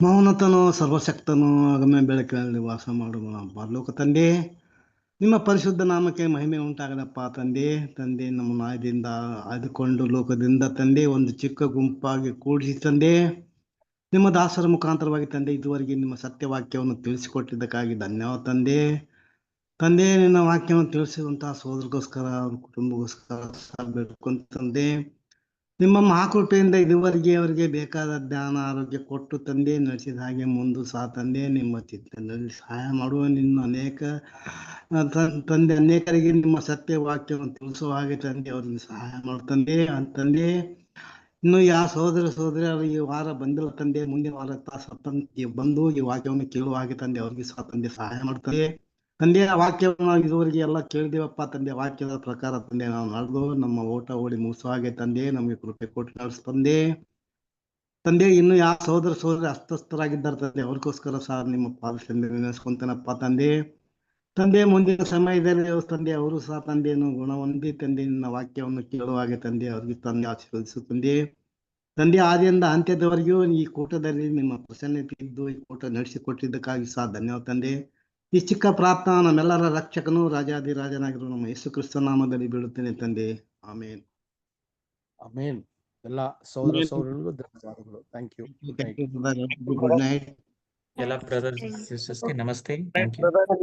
Speaker 8: ಮೌನತನು ಸರ್ವಶಕ್ತನು ಅಗಮ್ಯ ಬೆಳಕಿನಲ್ಲಿ ವಾಸ ಮಾಡುವ ಪರಲೋಕ ತಂದೆ, ನಿಮ್ಮ ಪರಿಶುದ್ಧ ನಾಮಕ್ಕೆ ಮಹಿಮೆ ಉಂಟಾಗದಪ್ಪ ತಂದೆ. ತಂದೆ, ನಮ್ಮ ನಾಯದಿಂದ ಆಯ್ದುಕೊಂಡು ಲೋಕದಿಂದ ತಂದೆ ಒಂದು ಚಿಕ್ಕ ಗುಂಪಾಗಿ ಕೂಡಿಸಿ ತಂದೆ, ನಿಮ್ಮ ದಾಸರ ಮುಖಾಂತರವಾಗಿ ತಂದೆ ಇದುವರೆಗೆ ನಿಮ್ಮ ಸತ್ಯವಾಕ್ಯವನ್ನು ತಿಳಿಸಿಕೊಟ್ಟಿದ್ದಕ್ಕಾಗಿ ಧನ್ಯವಾದ ತಂದೆ. ತಂದೆ, ನಿನ್ನ ವಾಕ್ಯವನ್ನು ತಿಳಿಸಿದಂತಹ ಸೋದರಿಗೋಸ್ಕರ, ಅವ್ರ ಕುಟುಂಬಗೋಸ್ಕರ ಬೇಡ್ಕೊಂತ ತಂದೆ, ನಿಮ್ಮ ಮಹಾಕೃಪೆಯಿಂದ ಇದುವರೆಗೆ ಅವರಿಗೆ ಬೇಕಾದ ಜ್ಞಾನ ಆರೋಗ್ಯ ಕೊಟ್ಟು ತಂದೆ ನಡೆಸಿದ ಹಾಗೆ ಮುಂದೆ ಸಹ ತಂದೆ ನಿಮ್ಮ ಚಿಂತನೆಯಲ್ಲಿ ಸಹಾಯ ಮಾಡುವ ನಿನ್ನ ಅನೇಕ ತಂದೆ ಅನೇಕರಿಗೆ ನಿಮ್ಮ ಸತ್ಯ ವಾಕ್ಯವನ್ನು ತಿಳಿಸುವ ಹಾಗೆ ತಂದೆ ಅವ್ರಿಗೆ ಸಹಾಯ ಮಾಡ್ತಂದೆ. ತಂದೆ, ಇನ್ನು ಯಾವ ಸಹೋದರಿ ಈ ವಾರ ಬಂದಿಲ್ಲ ತಂದೆ, ಮುಂದಿನ ವಾರ ಬಂದು ಈ ವಾಕ್ಯವನ್ನು ಕೇಳುವ ಹಾಗೆ ತಂದೆ ಅವ್ರಿಗೆ ಸಹ ತಂದೆ ಸಹಾಯ ಮಾಡ್ತಾರೆ. ತಂದೆ, ಆ ವಾಕ್ಯವನ್ನು ನಾವು ಇದುವರೆಗೆ ಎಲ್ಲ ಕೇಳಿದೇವಪ್ಪ ತಂದೆ. ವಾಕ್ಯದ ಪ್ರಕಾರ ತಂದೆ ನಾವು ನಡೆದು ನಮ್ಮ ಓಟ ಓಡಿ ಮುಗಿಸುವ ಹಾಗೆ ತಂದೆ ನಮಗೆ ಕೃಪೆ ಕೊಟ್ಟು ನಡೆಸ್ತಂದೆ. ತಂದೆ, ಇನ್ನು ಯಾವ ಸಹೋದರಿ ಅಸ್ವಸ್ಥರಾಗಿದ್ದಾರೆ ತಂದೆ, ಅವ್ರಿಗೋಸ್ಕರ ಸಹ ನಿಮ್ಮ ಪಾದದಿಂದ ನೆನೆಸ್ಕೊಂತೇನಪ್ಪ ತಂದೆ. ತಂದೆ, ಮುಂದಿನ ಸಮಯದಲ್ಲಿ ತಂದೆ ಅವರು ಸಹ ತಂದೆಯನ್ನು ಗುಣ ಹೊಂದಿ ತಂದೆ ನಿನ್ನ ವಾಕ್ಯವನ್ನು ಕೇಳುವ ಹಾಗೆ ತಂದೆ ಅವ್ರಿಗೆ ತಂದೆ ಆಶೀರ್ವದಿಸು ತಂದೆ. ತಂದೆ, ಆದಿಯಿಂದ ಅಂತ್ಯದವರೆಗೂ ಈ ಕೂಟದಲ್ಲಿ ನಿಮ್ಮ ಪ್ರಸನ್ನತೆ ಇದ್ದು ಈ ಕೂಟ ನಡೆಸಿಕೊಟ್ಟಿದ್ದಕ್ಕಾಗಿ ಸಹ ಧನ್ಯವಾದ ತಂದೆ. ಈ ಚಿಕ್ಕ ಪ್ರಾರ್ಥನಾ ನಮ್ಮೆಲ್ಲರ ರಕ್ಷಕನು ರಾಜಾದಿರಾಜನಾಗಿರುವ ನಮ್ಮ ಯೇಸು ಕ್ರಿಸ್ತ ನಾಮದಲ್ಲಿ ಬೀಳುತ್ತೇನೆ ತಂದೆ. ಆಮೇನ್.
Speaker 1: ಆಮೇನ್. ಎಲ್ಲ ಸಹೋದರ ಸಹೋದರಿಗಳಿಗೂ ಧನ್ಯವಾದಗಳು. Thank you.
Speaker 8: Good night.
Speaker 2: ಎಲ್ಲ ಬ್ರದರ್ಸ್ ಸಿಸ್ಟರ್ಸ್ಗೆ ನಮಸ್ತೆ. Thank you.
Speaker 9: ಬ್ರದರ್